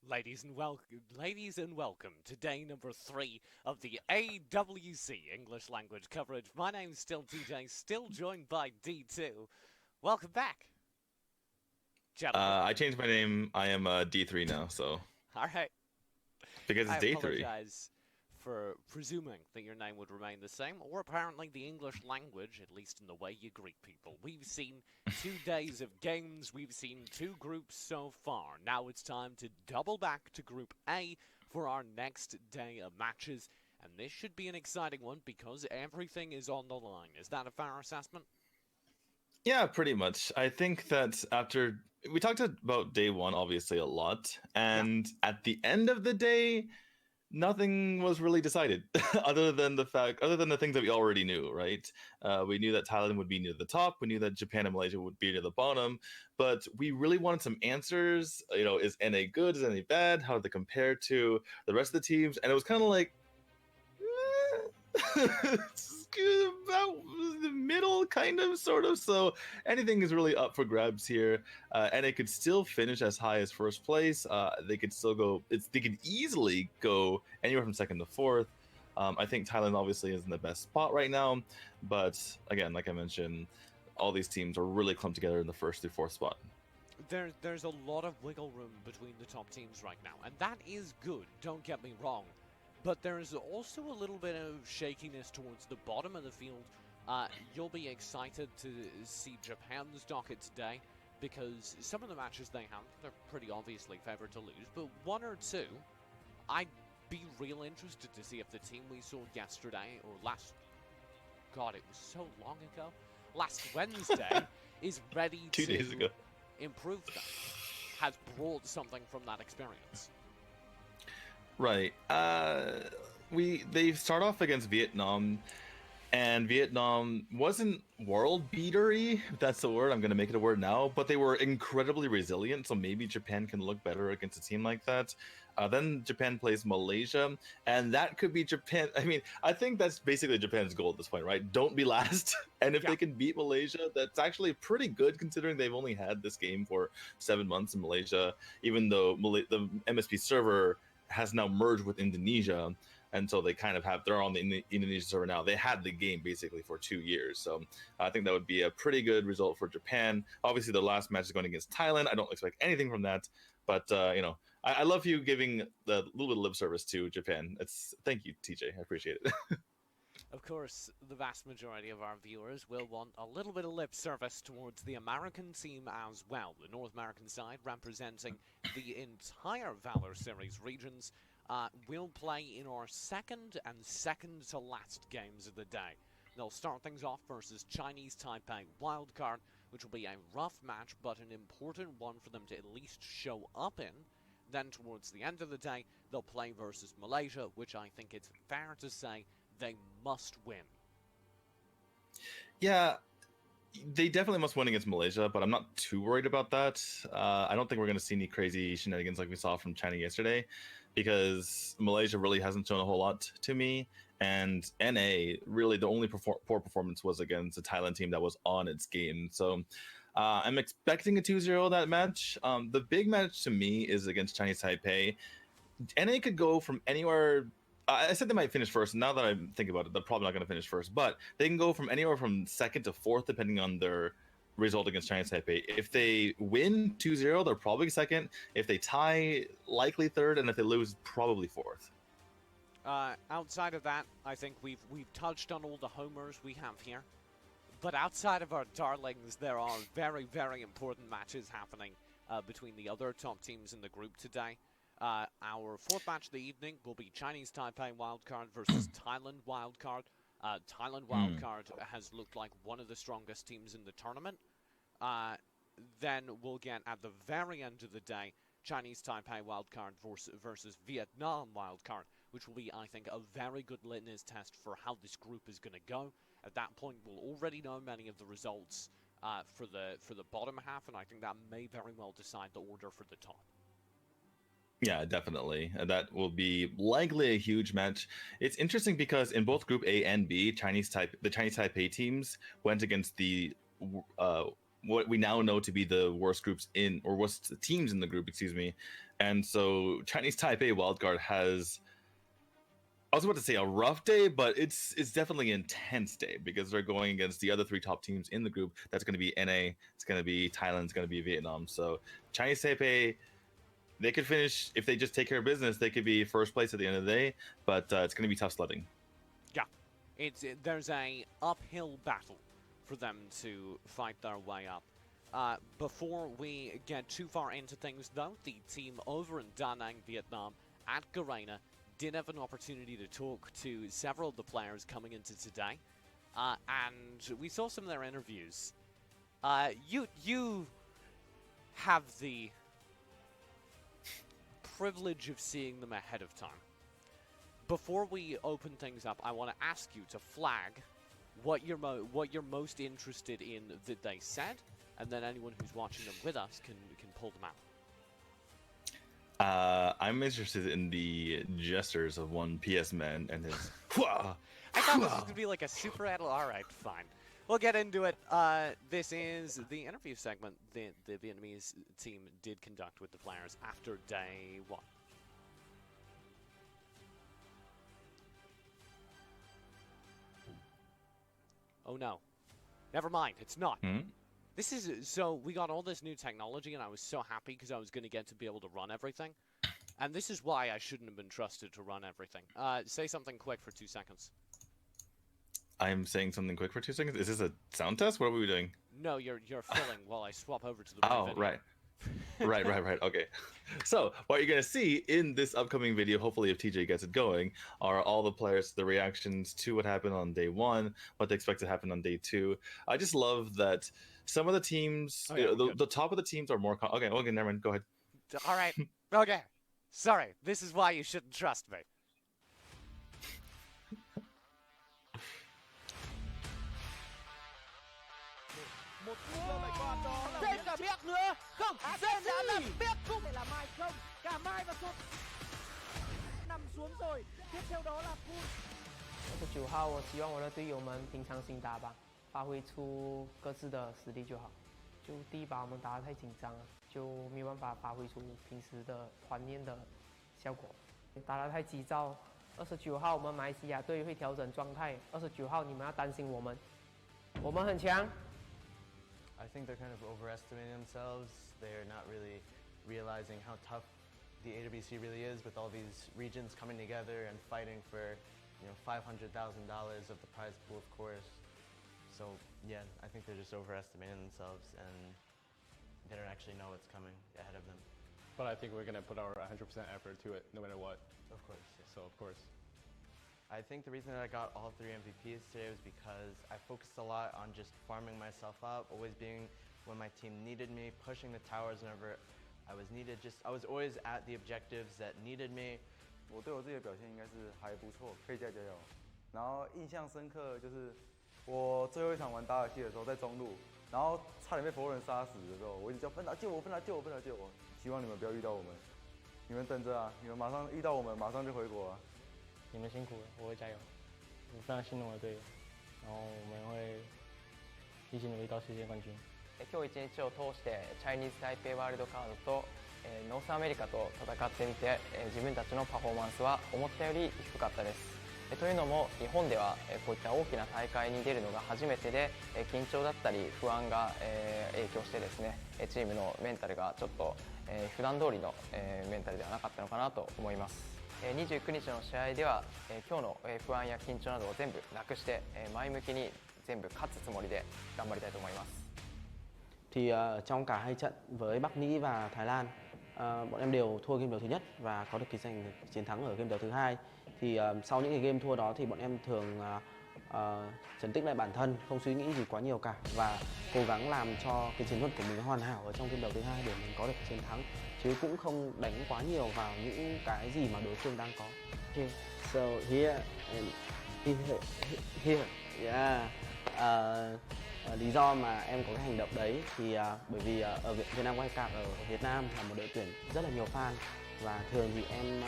Ladies and welcome to day number 3 of the AWC English language coverage. My name's still TJ, still joined by D2. Welcome back, gentlemen. I changed my name. I am D3 now, so All right, because I it's day three. apologize for presuming that your name would remain the same, or apparently the English language, at least in the way you greet people. We've seen 2 days of games, we've seen 2 groups so far. Now it's time to double back to Group A for our next day of matches, and this should be an exciting one because everything is on the line. Is that a fair assessment? Yeah, pretty much. I think that after we talked about day one, obviously a lot, Yeah. and at the end of the day, nothing was really decided, other than the things that we already knew. Right? We knew that Thailand would be near the top. We knew that Japan and Malaysia would be near the bottom. But we really wanted some answers. Is NA good? Is NA bad? How do they compare to the rest of the teams? And it was kind of like it's about the middle, kind of, sort of. So anything is really up for grabs here, and it could still finish as high as first place. They could still go. They could easily go anywhere from second to fourth. I think Thailand obviously is in the best spot right now, but again, like I mentioned, all these teams are really clumped together in the first through fourth spot. There's a lot of wiggle room between the top teams right now, and that is good, don't get me wrong. But there's also a little bit of shakiness towards the bottom of the field. You'll be excited to see Japan's docket today because some of the matches they have, they're pretty obviously favored to lose, but one or two, I'd be real interested to see if the team we saw yesterday or God, it was so long ago, last Wednesday, is ready 2 days ago. improve them, has brought something from that experience. Right. They start off against Vietnam, and Vietnam wasn't world beatery, if that's the word. I'm going to make it a word now, but they were incredibly resilient. So maybe Japan can look better against a team like that. Then Japan plays Malaysia, and that could be Japan. I mean, I think that's basically Japan's goal at this point, right? Don't be last. And if Yeah. they can beat Malaysia, that's actually pretty good considering they've only had this game for 7 months in Malaysia, even though the MSP server has now merged with Indonesia, and so they kind of they're on the Indonesian server now. They had the game basically for 2 years, so I think that would be a pretty good result for Japan. Obviously, the last match is going against Thailand. I don't expect anything from that, but I love you giving the little bit of lip service to Japan. Thank you, TJ. I appreciate it. Of course, the vast majority of our viewers will want a little bit of lip service towards the American team as well. The North American side, representing the entire Valor Series regions, will play in our second and second to last games of the day. They'll start things off versus Chinese Taipei Wildcard, which will be a rough match but an important one for them to at least show up in. Then towards the end of the day, they'll play versus Malaysia, which I think it's fair to say they must win. Yeah, they definitely must win against Malaysia, but I'm not too worried about that. I don't think we're going to see any crazy shenanigans like we saw from China yesterday, because Malaysia really hasn't shown a whole lot to me. And NA, really, the only poor performance was against a Thailand team that was on its game. So I'm expecting a 2-0 that match. The big match to me is against Chinese Taipei. NA could go from anywhere. I said they might finish first. Now that I think about it, they're probably not going to finish first, but they can go from anywhere from second to fourth, depending on their result against Chinese Taipei. If they win 2-0, they're probably second. If they tie, likely third, and if they lose, probably fourth. Outside of that, I think we've touched on all the homers we have here. But outside of our darlings, there are very, very important matches happening between the other top teams in the group today. Our fourth match of the evening will be Chinese Taipei Wildcard versus Thailand Wildcard. Thailand Wildcard has looked like one of the strongest teams in the tournament. Then we'll get, at the very end of the day, Chinese Taipei Wildcard versus Vietnam Wildcard, which will be, I think, a very good litmus test for how this group is going to go. At that point, we'll already know many of the results for the bottom half, and I think that may very well decide the order for the top. Yeah, definitely. That will be likely a huge match. It's interesting because in both Group A and B, the Chinese Taipei teams went against the what we now know to be the worst groups in, or worst teams in the group, excuse me. And so Chinese Taipei wildcard has, I was about to say a rough day, but it's definitely an intense day because they're going against the other three top teams in the group. That's going to be NA, it's going to be Thailand, it's going to be Vietnam. So Chinese Taipei, they could finish, if they just take care of business, they could be first place at the end of the day, but it's going to be tough sledding. Yeah, there's a uphill battle for them to fight their way up. Before we get too far into things, though, the team over in Da Nang, Vietnam, at Garena, did have an opportunity to talk to several of the players coming into today, and we saw some of their interviews. You have the privilege of seeing them ahead of time. Before we open things up, I want to ask you to flag what you're most interested in that they said, and then anyone who's watching them with us can pull them out. I'm interested in the gestures of one PS man and his. I thought this was gonna be like a super idol. All right, fine. We'll get into it. This is the interview segment the Vietnamese team did conduct with the players after day one. Oh no, never mind. It's not. This is so we got all this new technology, and I was so happy because I was going to get to be able to run everything. And this is why I shouldn't have been trusted to run everything. Say something quick for 2 seconds. I'm saying something quick for 2 seconds. Is this a sound test? What are we doing? No, you're filling while I swap over to the Oh, video. right. Right. Okay. So what you're going to see in this upcoming video, hopefully if TJ gets it going, are all the players, the reactions to what happened on day one, what they expect to happen on day two. I just love that some of the teams, the top of the teams are more... Okay, never mind. Go ahead. All right. Okay. Sorry. This is why you shouldn't trust me. Thêm cả Biếc nữa. Không, thêm đã là Biếc không thể là Mai không. Cả Mai và Sốt nằm xuống rồi. Tiếp theo đó là Kun. 29号，我希望我的队友们平常心打吧，发挥出各自的实力就好。就第一把我们打得太紧张了，就没有办法发挥出平时的团练的效果。打得太急躁。29号我们马来西亚队会调整状态。29号你们要担心我们，我们很强。 I think they're kind of overestimating themselves. They're not really realizing how tough the AWC really is with all these regions coming together and fighting for, $500,000 of the prize pool, of course. So yeah, I think they're just overestimating themselves and they don't actually know what's coming ahead of them. But I think we're gonna put our 100% effort to it, no matter what. Of course. Yeah. So of course. I think the reason that I got all 3 MVPs today was because I focused a lot on just farming myself up, always being when my team needed me, pushing the towers whenever I was needed. I was always at the objectives that needed me. 我对我自己的表现应该是还不错，可以加油。然后印象深刻就是我最后一场玩达尔西的时候，在中路，然后差点被佛人杀死的时候，我一直叫芬达救我，芬达救我，芬达救我。希望你们不要遇到我们，你们等着啊，你们马上遇到我们，马上就回国啊。 你们辛苦了，我会加油。我非常信任我的队友，然后我们会一起努力到世界冠军。今日一日を通してチャイニーズタイペイワールドカードとノースアメリカと戦ってみて自分たちのパフォーマンスは思ったより低かったです。というのも日本ではこういった大きな大会に出るのが初めてで緊張だったり不安が影響してですねチームのメンタルがちょっと普段通りのメンタルではなかったのかなと思います。 29日の試合では今日の不安や緊張などを全部なくして前向きに全部勝つつもりで頑張りたいと思います。Thì trong cả hai trận với Bắc Mỹ và Thái Lan, bọn em đều thua game đấu thứ nhất và có được giành chiến thắng ở game đấu thứ hai. Thì sau những cái game thua đó thì bọn em thường trấn tĩnh lại bản thân, không suy nghĩ gì quá nhiều cả và cố gắng làm cho cái chiến thuật của mình hoàn hảo ở trong game đấu thứ hai để mình có được chiến thắng, chứ cũng không đánh quá nhiều vào những cái gì mà đối phương đang có. Okay. So here and here, yeah. Lý do mà em có cái hành động đấy thì bởi vì ở Việt Nam Wildcard ở Việt Nam là một đội tuyển rất là nhiều fan và thường thì em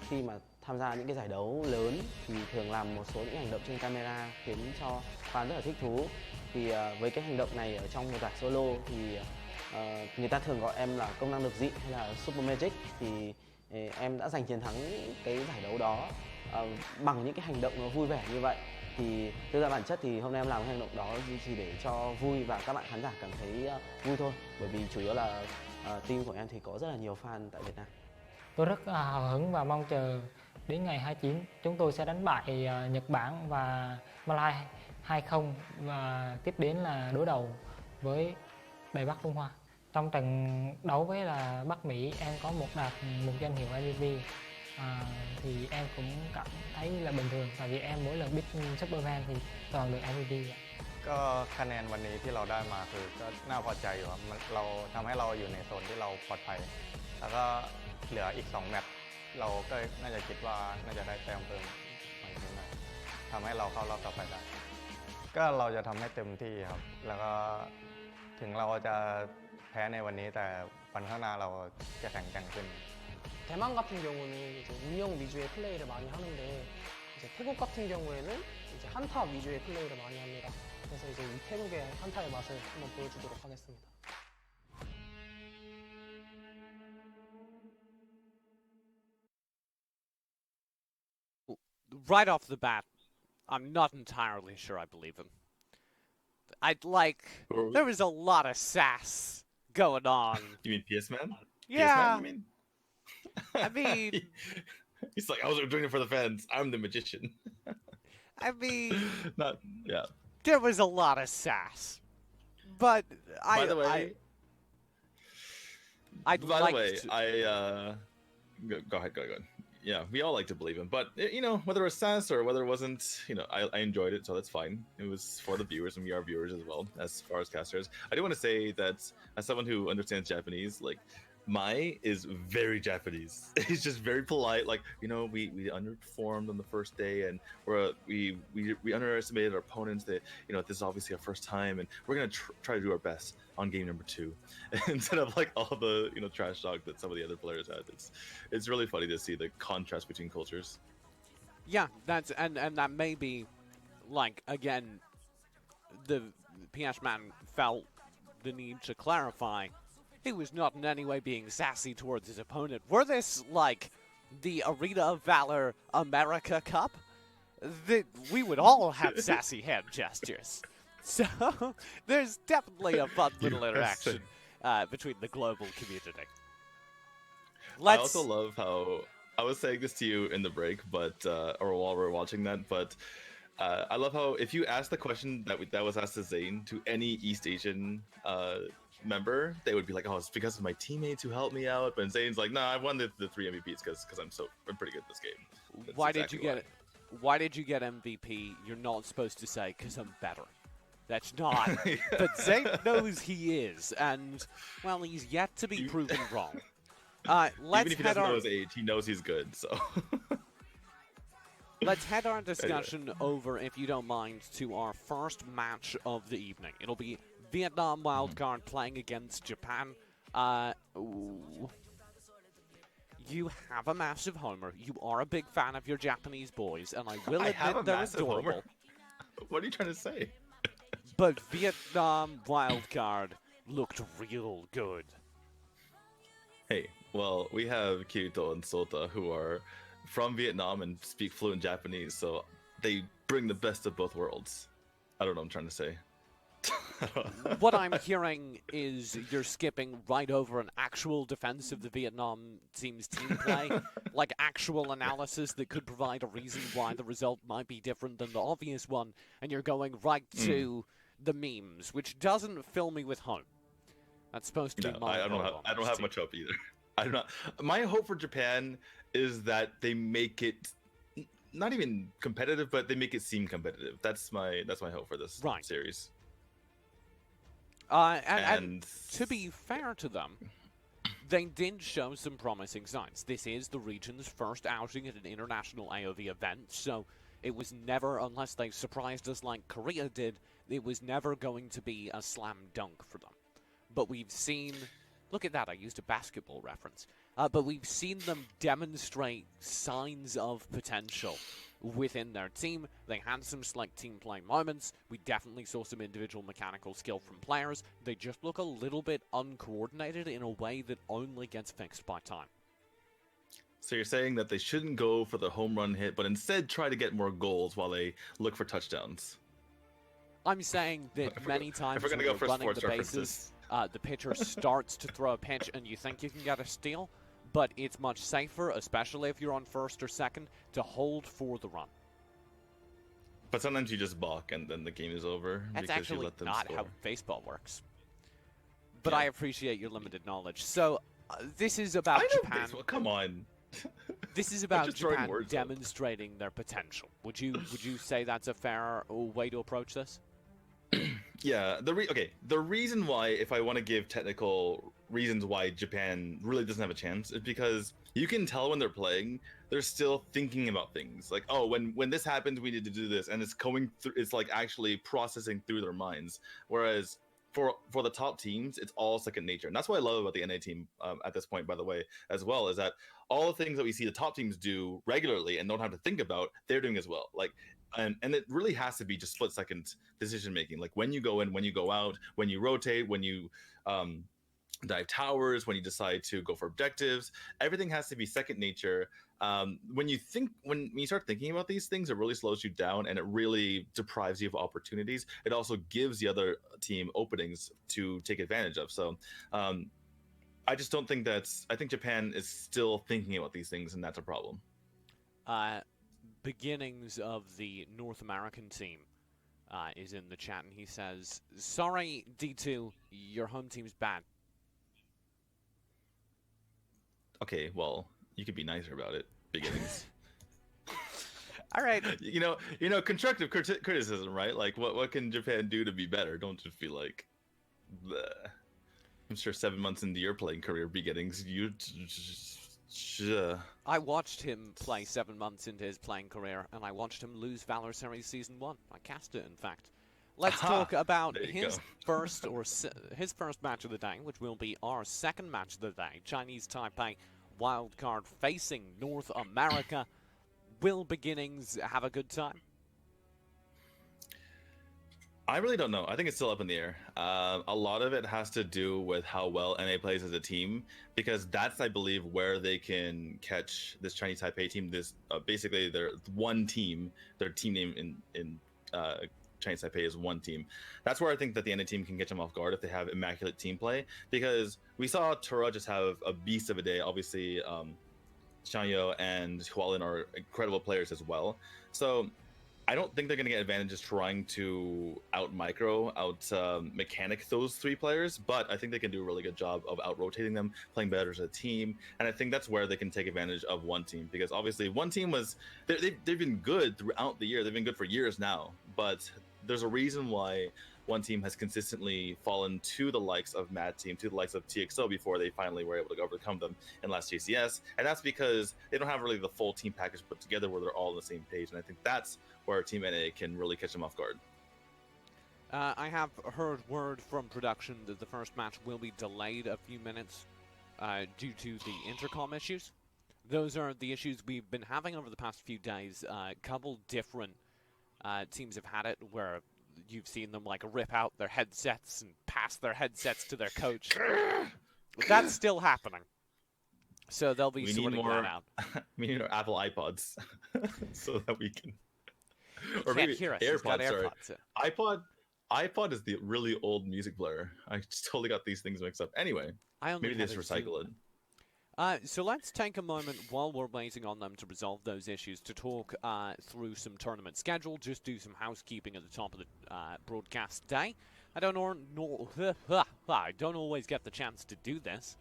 khi mà tham gia những cái giải đấu lớn thì thường làm một số những hành động trên camera khiến cho fan rất là thích thú. Thì với cái hành động này ở trong một giải solo thì Người ta thường gọi em là công năng lực dị hay là Super Magic, thì em đã giành chiến thắng cái giải đấu đó bằng những cái hành động nó vui vẻ như vậy. Thì thực ra bản chất thì hôm nay em làm cái hành động đó chỉ để cho vui và các bạn khán giả cảm thấy vui thôi. Bởi vì chủ yếu là team của em thì có rất là nhiều fan tại Việt Nam. Tôi rất hào hứng và mong chờ đến ngày 29 chúng tôi sẽ đánh bại Nhật Bản và Malaysia 2-0, và tiếp đến là đối đầu với Đài Bắc Trung Hoa. Trong trận đấu với là Bắc Mỹ em có đạt một danh hiệu MVP, thì em cũng cảm thấy là bình thường, tại vì em mỗi lần biết Superman thì toàn được MVP. ก็คะแนนวันนี้ที่เราได้มาคือก็น่าพอใจอยู่ครับเราทำให้เราอยู่ในโซนที่เราปลอดภัยแล้วก็เหลืออีก2แมตช์เราก็น่าจะคิดว่าน่าจะได้แต้มเพิ่มมาอีกนิดหน่อยทำให้เราเข้ารอบต่อไปได้ก็เราจะทำให้เต็มที่ครับแล้วก็ถึงเราจะแพ้ในวันนี้แต่วันข้างหน้าเราจะแข็งแกร่งขึ้น 대만 같은 경우는 이제 운영 위주의 플레이를 많이 하는데 이제 태국 같은 경우에는 이제 한타 위주의 플레이를 많이 합니다. 그래서 이제 이 태국의 한타의 맛을 한번 보여주도록 하겠습니다. Right off the bat, I'm not entirely sure I believe him. There was a lot of sass going on. You mean PS Man? Yeah. PS Man, you mean? I mean, he's like, I was doing it for the fans. I'm the magician. I mean, yeah. There was a lot of sass, but By the way, go ahead. Yeah, we all like to believe him, but you know, whether it was sass or whether it wasn't, you know, I enjoyed it, so that's fine. It was for the viewers, and we are viewers as well, as far as casters. I do want to say that as someone who understands Japanese, like, Mai is very Japanese. He's just very polite. Like, you know, we underperformed on the first day, and we underestimated our opponents. That, you know, this is obviously our first time, and we're gonna try to do our best on game number 2, instead of like all the, you know, trash talk that some of the other players had. It's really funny to see the contrast between cultures. Yeah, that's and that may be, like, again, the PS Man felt the need to clarify. He was not in any way being sassy towards his opponent. Were this, like, the Arena of Valor America Cup, we would all have sassy hand gestures. So, there's definitely a fun little interaction between the global community. I also love how, I was saying this to you in the break, but or while we were watching that, but I love how if you ask the question that was asked to Zane to any East Asian member, they would be like, oh, it's because of my teammates who helped me out. But Zane's like, no, I won the 3 MVPs because I'm pretty good at this game. That's why did you get it? Why did you get MVP? You're not supposed to say because I'm better. That's not. But Zane knows he is, and well, he's yet to be proven wrong. Let's Even if he doesn't know his age, he knows he's good. So let's head our discussion over, if you don't mind, to our first match of the evening. It'll be Vietnam wildcard playing against Japan. You have a massive homer. You are a big fan of your Japanese boys, and I will admit they're adorable. Homer. What are you trying to say? But Vietnam wildcard looked real good. Hey, well, we have Kirito and Sota, who are from Vietnam and speak fluent Japanese, so they bring the best of both worlds. I don't know what I'm trying to say. What I'm hearing is you're skipping right over an actual defense of the Vietnam team's team play, like actual analysis that could provide a reason why the result might be different than the obvious one, and you're going right to the memes, which doesn't fill me with hope. That's supposed to be my hope. I don't have much hope either. I do not. My hope for Japan is that they make it not even competitive, but they make it seem competitive. That's my hope for this series. And to be fair to them, they did show some promising signs. This is the region's first outing at an international AOV event, so it was never, unless they surprised us like Korea did, it was never going to be a slam dunk for them. But we've seen, look at that, I used a basketball reference. but we've seen them demonstrate signs of potential within their team. They had some slick team play moments. We definitely saw some individual mechanical skill from players. They just look a little bit uncoordinated in a way that only gets fixed by time. So you're saying that they shouldn't go for the home run hit, but instead try to get more goals while they look for touchdowns? I'm saying that many times when you're running the bases, the pitcher starts to throw a pitch and you think you can get a steal, but it's much safer, especially if you're on first or second, to hold for the run. But sometimes you just balk and then the game is over. That's because actually you let them not score. how baseball works. But Yeah. I appreciate your limited knowledge. So this is about Japan. Baseball. Come on. This is about just throwing Japan words out. demonstrating their potential. Would you say that's a fair way to approach this? Yeah, the reason why, if I want to give technical reasons why Japan really doesn't have a chance, is because you can tell when they're playing, they're still thinking about things. Like, oh, when this happens, we need to do this, and it's going through. It's like actually processing through their minds. Whereas for the top teams, it's all second nature, and that's what I love about the NA team at this point. By the way, as well, is that all the things that we see the top teams do regularly and don't have to think about, they're doing as well. Like. And it really has to be just split second decision making, like when you go in, when you go out, when you rotate, when you dive towers, when you decide to go for objectives. Everything has to be second nature. When you start thinking about these things, it really slows you down and it really deprives you of opportunities. It also gives the other team openings to take advantage of. So I just don't think I think Japan is still thinking about these things, and that's a problem. Beginnings of the North American team is in the chat, and he says, sorry, D2, your home team's bad. Okay, well, you could be nicer about it. Beginnings. All right. You know, constructive criticism, right? Like, what can Japan do to be better? Don't just be like, bleh. I'm sure 7 months into your playing career, beginnings, I watched him play 7 months into his playing career, and I watched him lose Valor Series Season 1. I cast it, in fact. Let's talk about his first match of the day, which will be our second match of the day. Chinese Taipei wildcard facing North America. Will beginnings have a good time? I really don't know. I think it's still up in the air. A lot of it has to do with how well NA plays as a team, because that's, I believe, where they can catch this Chinese Taipei team. This basically their one team, their team name in Chinese Taipei is one team. That's where I think that the NA team can catch them off guard if they have immaculate team play, because we saw Tura just have a beast of a day. Obviously, Xiangyo and Hualin are incredible players as well. So I don't think they're going to get advantages trying to mechanic those three players, but I think they can do a really good job of out-rotating them, playing better as a team, and I think that's where they can take advantage of one team, because obviously one team they've been good throughout the year. They've been good for years now, but there's a reason why one team has consistently fallen to the likes of Mad Team, to the likes of TXO before they finally were able to overcome them in last JCS, and that's because they don't have really the full team package put together where they're all on the same page, and I think that's where Team NA can really catch them off guard. I have heard word from production that the first match will be delayed a few minutes due to the intercom issues. Those are the issues we've been having over the past few days. A couple different teams have had it where you've seen them like rip out their headsets and pass their headsets to their coach. That's still happening. So they'll be sorting that out. We need our Apple iPods so that we can... Or maybe hear us. AirPods. iPod is the really old music player. I just totally got these things mixed up. Anyway, maybe they just recycle it. So let's take a moment while we're waiting on them to resolve those issues to talk through some tournament schedule, just do some housekeeping at the top of the broadcast day. I don't always get the chance to do this.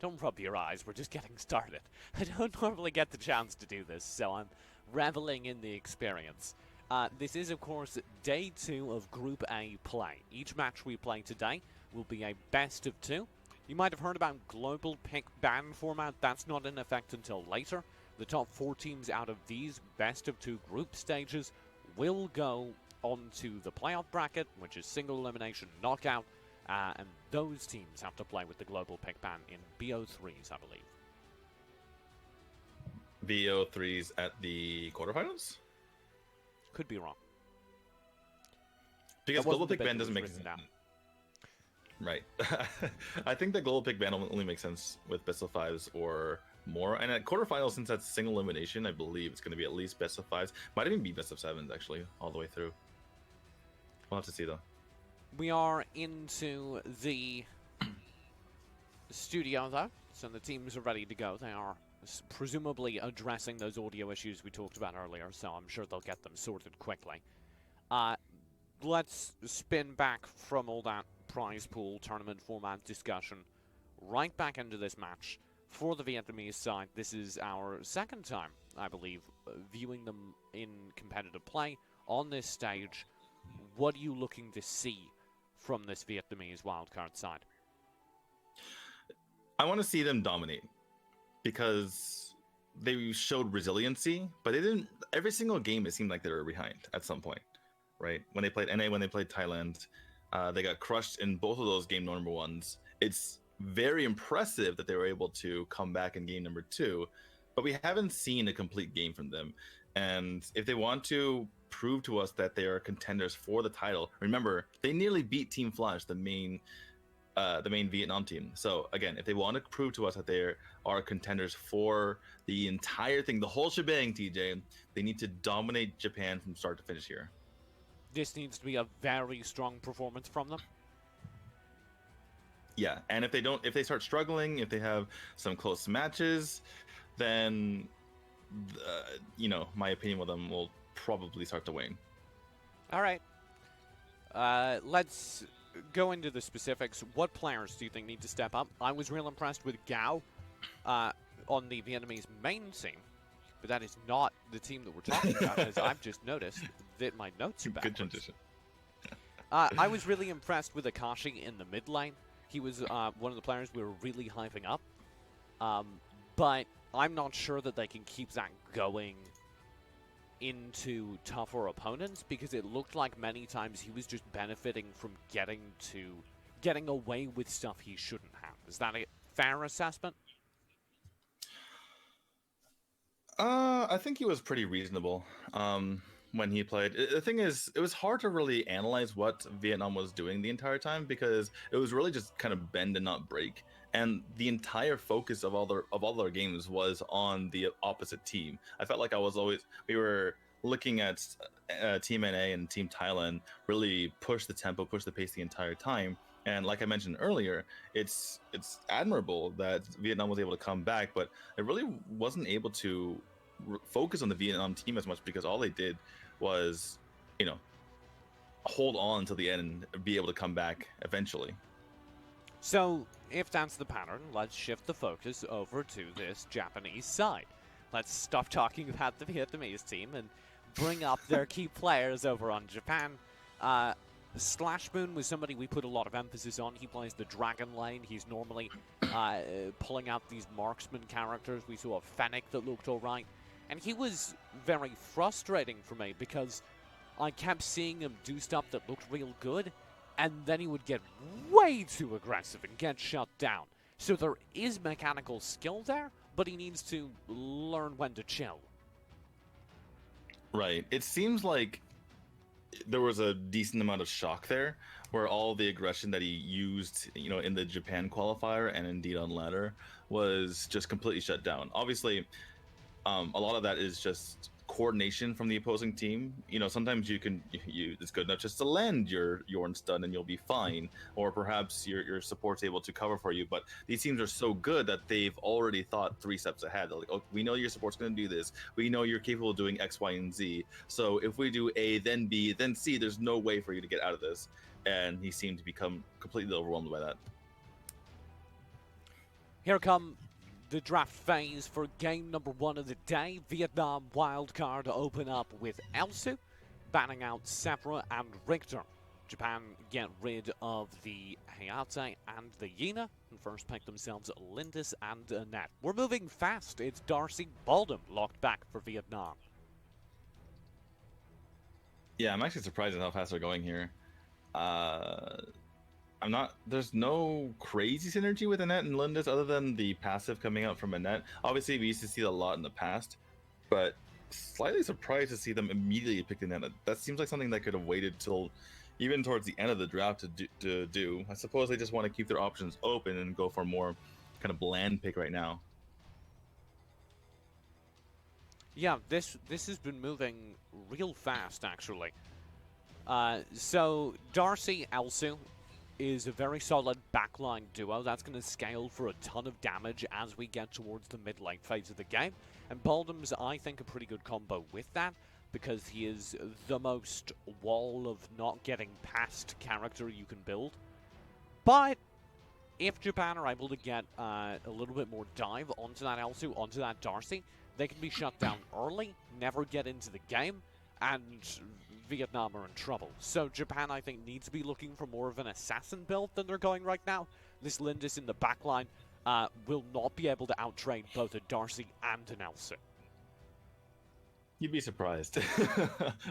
Don't rub your eyes, we're just getting started. I don't normally get the chance to do this, so I'm reveling in the experience. This is, of course, day 2 of Group A play. Each match we play today will be a best of 2. You might have heard about global pick ban format. That's not in effect until later. The top 4 teams out of these best of 2 group stages will go onto the playoff bracket, which is single elimination knockout, and those teams have to play with the global pick ban in BO3s, I believe. VO3s at the quarterfinals? Could be wrong. Because That wasn't global the pick bit ban that doesn't was make written sense. down. Right. I think the global pick ban only makes sense with best of fives or more. And at quarterfinals, since that's single elimination, I believe it's going to be at least best of fives. Might even be best of sevens, actually, all the way through. We'll have to see, though. We are into the studio, though, so the teams are ready to go. They are presumably addressing those audio issues we talked about earlier, so I'm sure they'll get them sorted quickly. Let's spin back from all that prize pool tournament format discussion right back into this match. For the Vietnamese side, this is our second time, I believe, viewing them in competitive play on this stage. What are you looking to see from this Vietnamese wildcard side? I want to see them dominate because they showed resiliency, but they didn't. Every single game, it seemed like they were behind at some point, right? When they played NA, when they played Thailand, they got crushed in both of those game number ones. It's very impressive that they were able to come back in game number two, but we haven't seen a complete game from them. And if they want to prove to us that they are contenders for the title, remember they nearly beat Team Flash, the main Vietnam team. So again, if they want to prove to us that they are contenders for the entire thing, the whole shebang, TJ, they need to dominate Japan from start to finish here. This needs to be a very strong performance from them. Yeah, and if they start struggling, if they have some close matches, then my opinion with them will probably start to wane. All right. Let's go into the specifics. What players do you think need to step up? I was real impressed with Gao on the Vietnamese main team, but that is not the team that we're talking about, as I've just noticed that my notes are backwards. Good transition. I was really impressed with Akashi in the mid lane. He was one of the players we were really hyping up, but I'm not sure that they can keep that going into tougher opponents, because it looked like many times he was just benefiting from getting away with stuff he shouldn't have. Is that a fair assessment? I think he was pretty reasonable when he played. The thing is, it was hard to really analyze what Vietnam was doing the entire time, because it was really just kind of bend and not break. And the entire focus of all their games was on the opposite team. I felt like we were looking at Team NA and Team Thailand really push the tempo, push the pace the entire time. And like I mentioned earlier, it's admirable that Vietnam was able to come back, but it really wasn't able to focus on the Vietnam team as much, because all they did was, hold on till the end and be able to come back eventually. So, if that's the pattern, let's shift the focus over to this Japanese side. Let's stop talking about the Vietnamese team and bring up their key players over on Japan. Slashmoon was somebody we put a lot of emphasis on. He plays the Dragon lane. He's normally pulling out these marksman characters. We saw a Fennec that looked alright. And he was very frustrating for me, because I kept seeing him do stuff that looked real good, and then he would get way too aggressive and get shut down. So there is mechanical skill there, but he needs to learn when to chill. Right. It seems like there was a decent amount of shock there, where all the aggression that he used, in the Japan qualifier and indeed on ladder, was just completely shut down. Obviously, a lot of that is just coordination from the opposing team. Sometimes it's good enough just to land your Yorn stun and you'll be fine, or perhaps your support's able to cover for you. But these teams are so good that they've already thought 3 steps ahead. They're like, oh, we know your support's going to do this. We know you're capable of doing X, Y, and Z. So if we do A, then B, then C, there's no way for you to get out of this. And he seemed to become completely overwhelmed by that. Here come the draft phase for game number 1 of the day. Vietnam wildcard open up with Elsu, banning out Sepra and Richter. Japan get rid of the Hayate and the Yina, and first pick themselves Lindis and Annette. We're moving fast. It's Darcy Baldum locked back for Vietnam. Yeah, I'm actually surprised at how fast they're going here. I I'm not. There's no crazy synergy with Annette and Lindis other than the passive coming out from Annette. Obviously, we used to see that a lot in the past, but slightly surprised to see them immediately pick Annette. That seems like something that could have waited till even towards the end of the draft to do. I suppose they just want to keep their options open and go for a more kind of bland pick right now. Yeah, this has been moving real fast, actually. So Darcy Elsu is a very solid backline duo. That's going to scale for a ton of damage as we get towards the mid-late phase of the game. And Baldum's, I think, a pretty good combo with that, because he is the most wall of not getting past character you can build. But if Japan are able to get a little bit more dive onto that Elsu, onto that Darcy, they can be shut down early, never get into the game, and Vietnam are in trouble. So Japan, I think, needs to be looking for more of an assassin build than they're going right now. This Lindis in the backline will not be able to outtrade both a Darcy and an Elsu. You'd be surprised.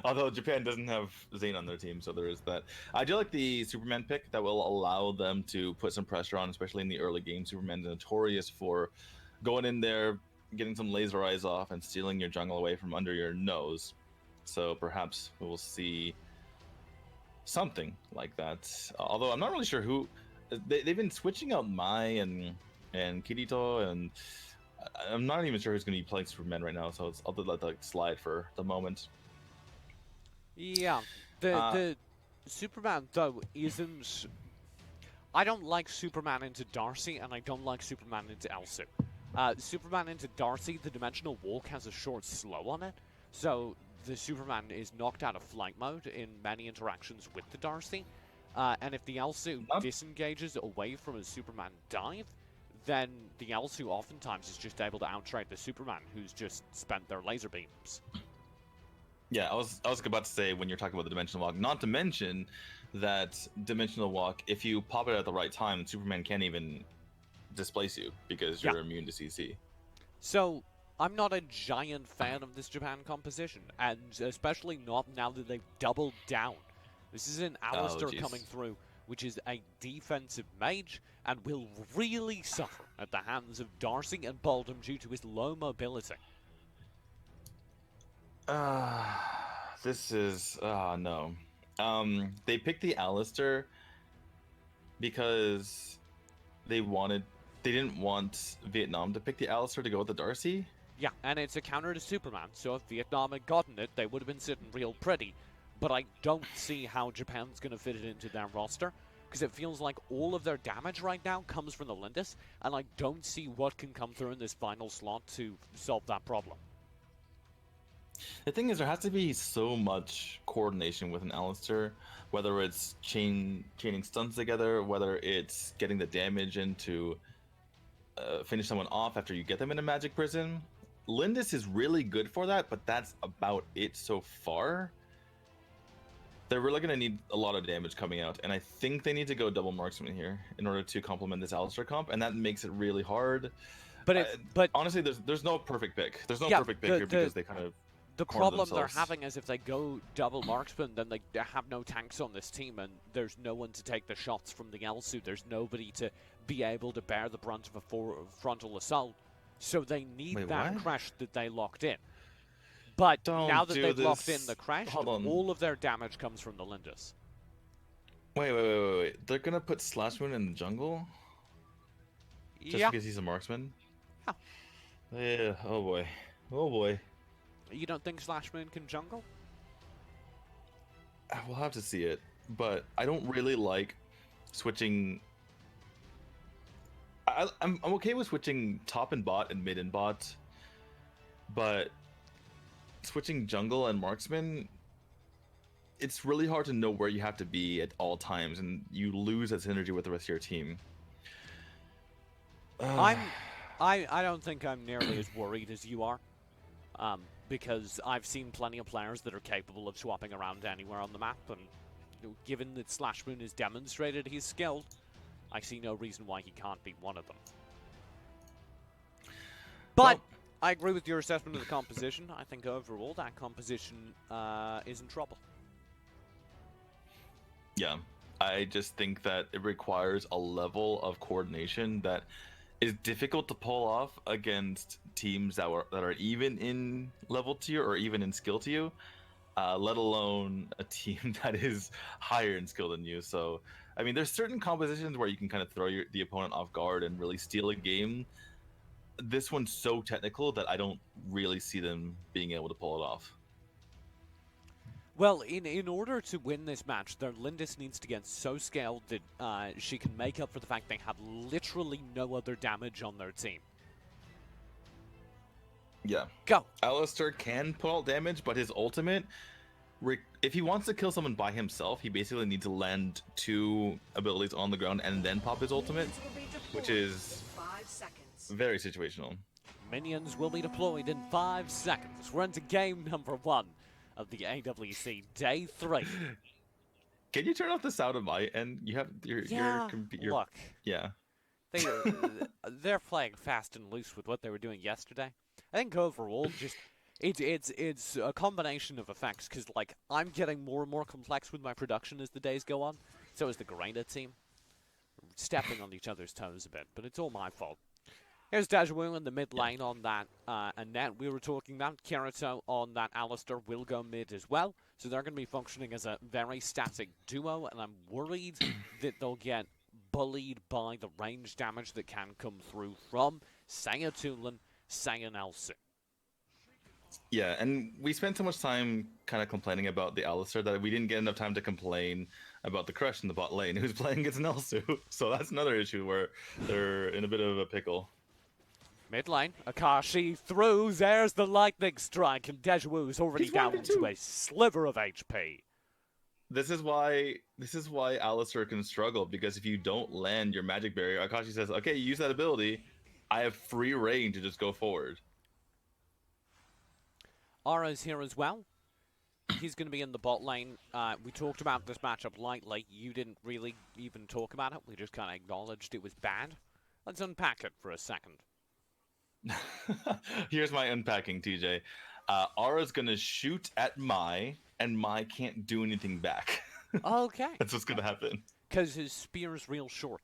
Although Japan doesn't have Zane on their team, so there is that. I do like the Superman pick that will allow them to put some pressure on, especially in the early game. Superman's notorious for going in there, getting some laser eyes off, and stealing your jungle away from under your nose. So perhaps we will see something like that. Although I'm not really sure who... They've been switching out Mai and Kirito, and I'm not even sure who's going to be playing Superman right now, so I'll let that slide for the moment. Yeah, the Superman, though, isn't... I don't like Superman into Darcy, and I don't like Superman into Elsu. Superman into Darcy, the dimensional walk has a short slow on it, so the Superman is knocked out of flight mode in many interactions with the Darcy. And if the Elsu disengages away from a Superman dive, then the Elsu oftentimes is just able to outtrade the Superman, who's just spent their laser beams. Yeah, I was about to say, when you're talking about the dimensional walk, not to mention that dimensional walk, if you pop it at the right time, Superman can't even displace you because you're immune to CC. So I'm not a giant fan of this Japan composition, and especially not now that they've doubled down. This is an Alistair coming through, which is a defensive mage, and will really suffer at the hands of Darcy and Baldum due to his low mobility. This is... no. They picked the Alistair because they didn't want Vietnam to pick the Alistair to go with the Darcy? Yeah, and it's a counter to Superman, so if Vietnam had gotten it, they would have been sitting real pretty. But I don't see how Japan's going to fit it into their roster, because it feels like all of their damage right now comes from the Lindis, and I don't see what can come through in this final slot to solve that problem. The thing is, there has to be so much coordination with an Alistair, whether it's chaining stuns together, whether it's getting the damage in to finish someone off after you get them in a magic prison. Lindis is really good for that, but that's about it so far. They're really going to need a lot of damage coming out, and I think they need to go double marksman here in order to complement this Alistair comp, and that makes it really hard. But honestly, there's no perfect pick. There's no perfect pick here because they kind of... The problem they're having is if they go double marksman, then they have no tanks on this team, and there's no one to take the shots from the Elsu. There's nobody to be able to bear the brunt of a frontal assault. So they need that crash that they locked in. But now that they've locked in the crash, all of their damage comes from the Lindis. Wait. They're going to put Slash Moon in the jungle? Just because he's a marksman? Yeah. Oh boy. You don't think Slash Moon can jungle? We'll have to see it, but I don't really like switching. I'm okay with switching top and bot and mid and bot, but switching jungle and marksman, it's really hard to know where you have to be at all times, and you lose that synergy with the rest of your team. I don't think I'm nearly as worried as you are. Because I've seen plenty of players that are capable of swapping around anywhere on the map, and given that Slash Moon has demonstrated he's skilled, I see no reason why he can't be one of them. But I agree with your assessment of the composition. I think overall that composition is in trouble. Yeah. I just think that it requires a level of coordination that is difficult to pull off against teams that are even in level to you or even in skill to you, let alone a team that is higher in skill than you. So, I mean, there's certain compositions where you can kind of throw the opponent off guard and really steal a game. This one's so technical that I don't really see them being able to pull it off. Well, in order to win this match, their Lindis needs to get so scaled that she can make up for the fact they have literally no other damage on their team. Yeah. Go. Alistar can put out damage, but his ultimate, if he wants to kill someone by himself, he basically needs to land 2 abilities on the ground and then pop his ultimate, which is very situational. Minions will be deployed in 5 seconds. We're into game number 1 of the AWC Day 3. Can you turn off the sound of my end? You have your look. Yeah. They're playing fast and loose with what they were doing yesterday. I think overall, just it's a combination of effects because like I'm getting more and more complex with my production as the days go on. So is the Garena team, stepping on each other's toes a bit, but it's all my fault. Here's Dajawu in the mid lane on that Annette we were talking about. Kirito on that Alistar will go mid as well. So they're going to be functioning as a very static duo, and I'm worried that they'll get bullied by the range damage that can come through from, say, a Tulin, say, an Elsu. Yeah, and we spent so much time kind of complaining about the Alistar that we didn't get enough time to complain about the Crush in the bot lane who's playing against an Elsu. So that's another issue where they're in a bit of a pickle. Mid lane, Akashi through, there's the lightning strike, and Dejawu's already down to a sliver of HP. This is why Alistar can struggle, because if you don't land your magic barrier, Akashi says, okay, you use that ability, I have free reign to just go forward. Ara's here as well. He's going to be in the bot lane. We talked about this matchup lightly. You didn't really even talk about it. We just kind of acknowledged it was bad. Let's unpack it for a second. Here's my unpacking, TJ. Ara's gonna shoot at Mai, and Mai can't do anything back. Okay. That's what's gonna happen. Because his spear's real short.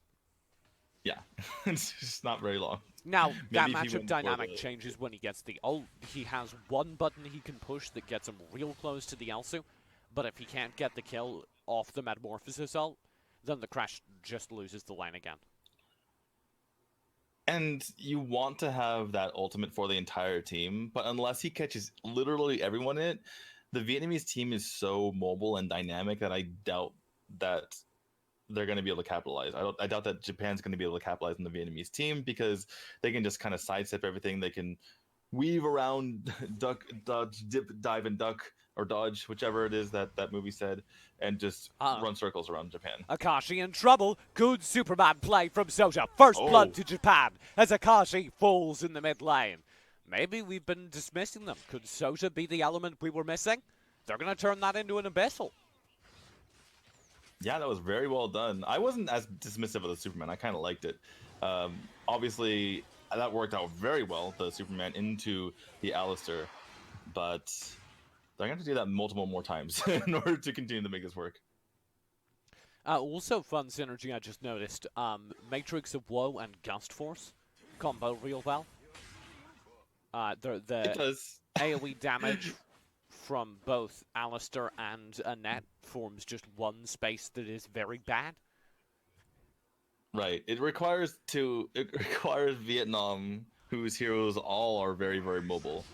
Yeah, it's just not very long. Now, that matchup dynamic changes when he gets the ult. He has one button he can push that gets him real close to the Elsu, but if he can't get the kill off the Metamorphosis ult, then the Crash just loses the lane again. And you want to have that ultimate for the entire team, but unless he catches literally everyone in it, the Vietnamese team is so mobile and dynamic that I doubt that they're going to be able to capitalize. I doubt that Japan's going to be able to capitalize on the Vietnamese team because they can just kind of sidestep everything. They can weave around, duck, dodge, dip, dive, and duck, or dodge, whichever it is that movie said, and just run circles around Japan. Akashi in trouble. Good Superman play from Soja. First blood to Japan as Akashi falls in the mid lane. Maybe we've been dismissing them. Could Soja be the element we were missing? They're going to turn that into an Abyssal. Yeah, that was very well done. I wasn't as dismissive of the Superman. I kind of liked it. Obviously, that worked out very well, the Superman into the Alistar. But they're going to do that multiple more times in order to continue to make this work. Also fun synergy I just noticed. Matrix of Woe and Gust Force combo real well. It does. AoE damage from both Alistar and Annette forms just one space that is very bad. Right. It requires Vietnam, whose heroes all are very, very mobile,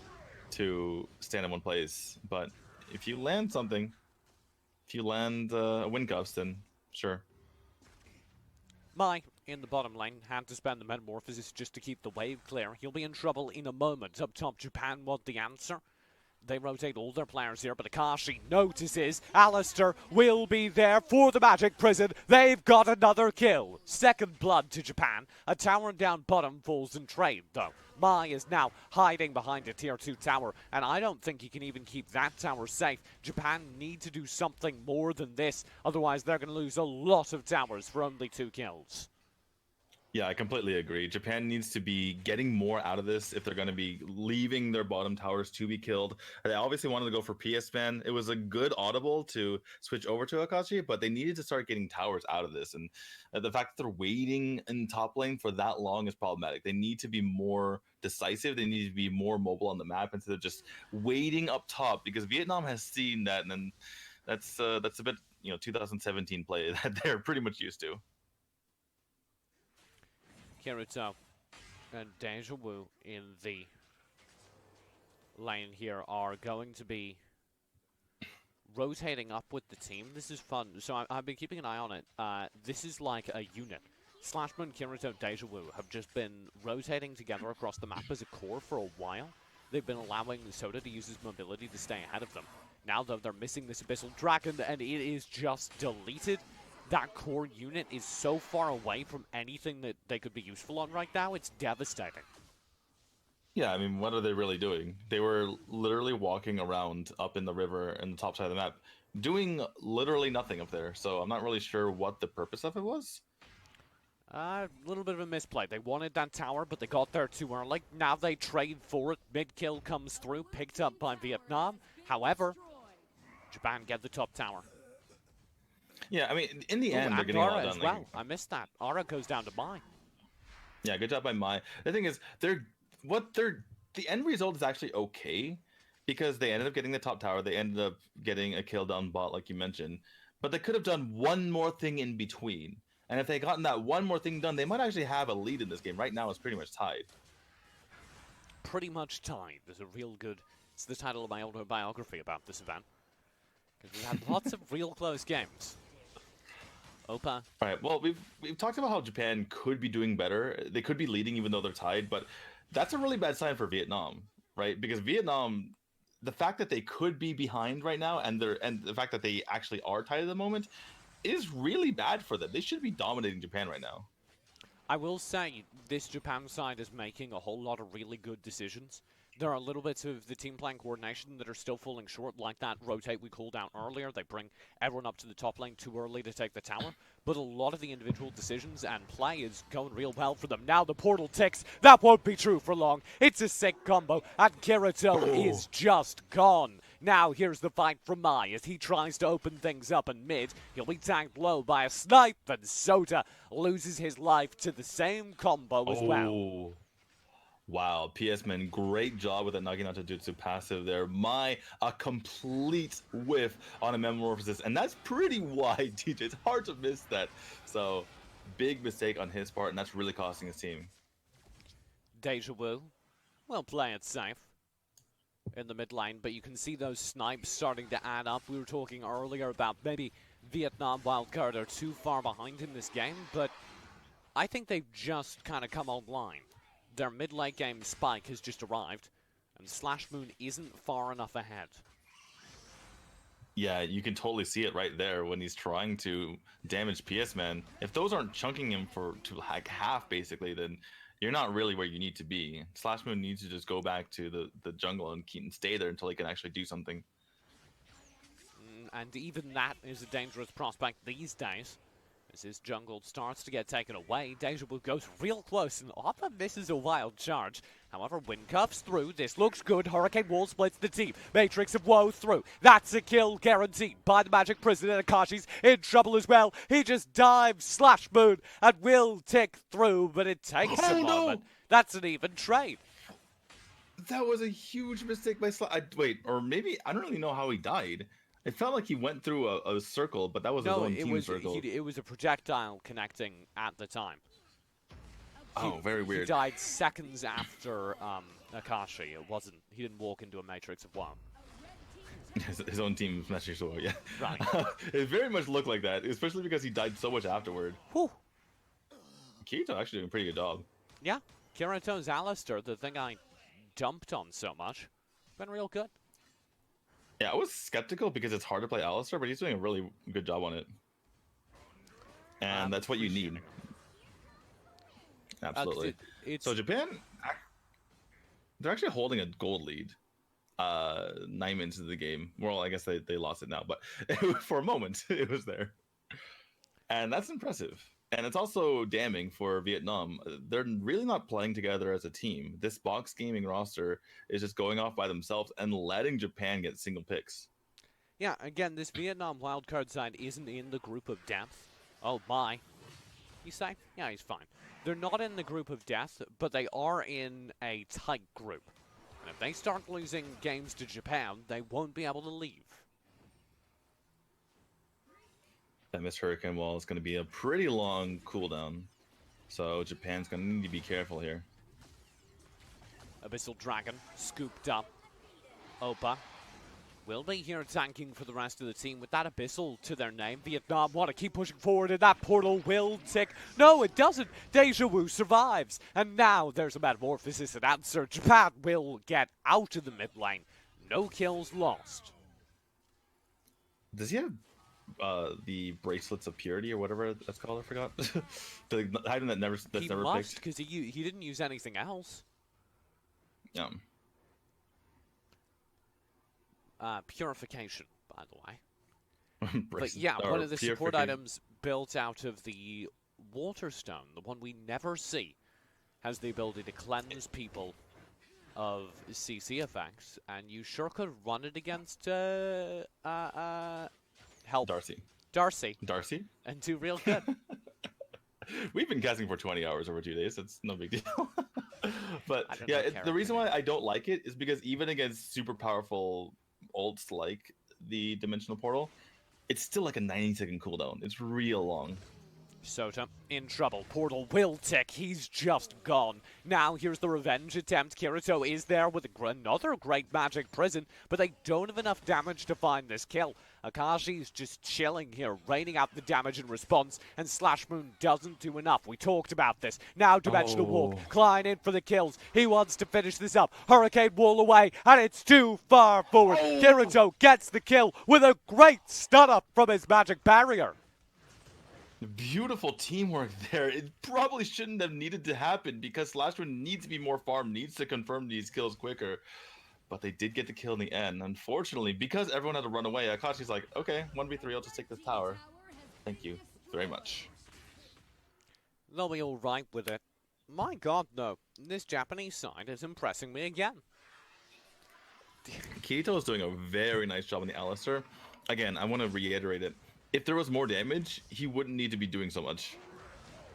to stand in one place. But if you land something, if you land a wind gust, then sure. Mai in the bottom lane had to spend the Metamorphosis just to keep the wave clear. He'll be in trouble in a moment. Up top, Japan want the answer. They rotate all their players here, but Akashi notices Alistar will be there for the Magic Prison. They've got another kill. Second blood to Japan. A tower down bottom falls in trade, though. Mai is now hiding behind a tier 2 tower, and I don't think he can even keep that tower safe. Japan need to do something more than this, otherwise they're going to lose a lot of towers for only 2 kills. Yeah, I completely agree. Japan needs to be getting more out of this if they're going to be leaving their bottom towers to be killed. They obviously wanted to go for PS Man. It was a good audible to switch over to Akashi, but they needed to start getting towers out of this. And the fact that they're waiting in top lane for that long is problematic. They need to be more decisive. They need to be more mobile on the map instead of just waiting up top, because Vietnam has seen that, and then that's a bit 2017 play that they're pretty much used to. Kirito and Deja Vu in the lane here are going to be rotating up with the team. This is fun. So I've been keeping an eye on it. This is like a unit. Slashman, Kirito, Deja Vu have just been rotating together across the map as a core for a while. They've been allowing Soda to use his mobility to stay ahead of them. Now, though, they're missing this Abyssal Dragon, and it is just deleted. That core unit is so far away from anything that they could be useful on right now, it's devastating. Yeah, I mean, what are they really doing? They were literally walking around up in the river in the top side of the map, doing literally nothing up there. So I'm not really sure what the purpose of it was. A little bit of a misplay. They wanted that tower, but they got there too early. Now they trade for it. Mid-kill comes through, picked up by Vietnam. However, Japan get the top tower. Yeah, I mean, in the end, they're getting a lot done. As well. I missed that. Aura goes down to Mai. Yeah, good job by Mai. The thing is, the end result is actually okay, because they ended up getting the top tower. They ended up getting a kill down bot, like you mentioned. But they could have done one more thing in between. And if they gotten that one more thing done, they might actually have a lead in this game. Right now, it's pretty much tied. Pretty much tied. There's a real good... It's the title of my autobiography about this event. Because we've had lots of real close games. Opa. All right. Well, we've talked about how Japan could be doing better. They could be leading even though they're tied, but that's a really bad sign for Vietnam, right? Because Vietnam, the fact that they could be behind right now, and the fact that they actually are tied at the moment, is really bad for them. They should be dominating Japan right now. I will say this Japan side is making a whole lot of really good decisions. There are little bits of the team playing coordination that are still falling short, like that rotate we called out earlier. They bring everyone up to the top lane too early to take the tower. But a lot of the individual decisions and play is going real well for them. Now the portal ticks. That won't be true for long. It's a sick combo, and Kirito is just gone. Now here's the fight from Mai as he tries to open things up in mid. He'll be tagged low by a snipe, and Sota loses his life to the same combo as well. Wow, PS Man, great job with that Naginata Jutsu passive there. Mai, a complete whiff on a Metamorphosis, and that's pretty wide, DJ. It's hard to miss that. So, big mistake on his part, and that's really costing his team. Deja Vu will play it safe in the mid lane, but you can see those snipes starting to add up. We were talking earlier about maybe Vietnam Wildcard are too far behind in this game, but I think they've just kind of come online. Their mid-late game spike has just arrived, and Slash Moon isn't far enough ahead. Yeah, you can totally see it right there when he's trying to damage PS Man. If those aren't chunking him to like half, basically, then you're not really where you need to be. Slash Moon needs to just go back to the jungle and stay there until he can actually do something. And even that is a dangerous prospect these days. As his jungle starts to get taken away, Deja Vu goes real close, and Oppa misses a wild charge. However, Wind cuffs through. This looks good. Hurricane Wall splits the team. Matrix of Woe through. That's a kill guaranteed by the Magic Prison, and Akashi's in trouble as well. He just dives Slash Moon and will tick through, but it takes a moment. That's an even trade. That was a huge mistake by Slash. Wait, or maybe, I don't really know how he died. It felt like he went through a circle, but that was his own team circle. It was a projectile connecting at the time. Very weird. He died seconds after Akashi. He didn't walk into a Matrix of Woe. His own team's Matrix of Woe, yeah. Right. It very much looked like that, especially because he died so much afterward. Whew. Kirito actually doing a pretty good job. Yeah, Kirito's Alistair, the thing I dumped on so much, been real good. Yeah, I was skeptical because it's hard to play Alistair, but he's doing a really good job on it. And that's what you need. Absolutely. So Japan, they're actually holding a gold lead 9 minutes into the game. Well, I guess they lost it now, but for a moment, it was there. And that's impressive. And it's also damning for Vietnam. They're really not playing together as a team. This box gaming roster is just going off by themselves and letting Japan get single picks. Yeah, again, this Vietnam wildcard side isn't in the group of death. Oh my. You say? Yeah, he's fine. They're not in the group of death, but they are in a tight group. And if they start losing games to Japan, they won't be able to leave. That missed Hurricane Wall is going to be a pretty long cooldown. So Japan's going to need to be careful here. Abyssal Dragon, scooped up. Opa will be here tanking for the rest of the team with that Abyssal to their name. Vietnam want to keep pushing forward, and that portal will tick. No, it doesn't. Deja Vu survives. And now there's a Metamorphosis and answer. Japan will get out of the mid lane. No kills lost. Does he have the bracelets of purity or whatever that's called? I forgot. The item that's He never must, picked. because he didn't use anything else. Yeah. Purification, by the way. But yeah, one of the support items built out of the Water Stone, the one we never see, has the ability to cleanse people of CC effects, and you sure could run it against help Darcy, and do real good. We've been casting for 20 hours over 2 days. It's no big deal. But yeah, know, the reason why I don't like it is because even against super powerful ults like the Dimensional Portal, it's still like a 90-second cooldown. It's real long. Sota in trouble. Portal will tick. He's just gone. Now here's the revenge attempt. Kirito is there with another great magic prison, but they don't have enough damage to find this kill. Akashi's just chilling here, raining out the damage in response, and Slash Moon doesn't do enough. We talked about this. Now Dimensional Walk. Klein in for the kills. He wants to finish this up. Hurricane Wall away, and it's too far forward. Kirito gets the kill with a great stun up from his magic barrier. Beautiful teamwork there. It probably shouldn't have needed to happen because Slashman needs to be more farmed, needs to confirm these kills quicker. But they did get the kill in the end. Unfortunately, because everyone had to run away, Akashi's like, okay, 1v3, I'll just take this tower. Thank you very much. They'll be alright with it. My god, no. This Japanese side is impressing me again. Kirito is doing a very nice job on the Alistair. Again, I want to reiterate it. If there was more damage, he wouldn't need to be doing so much.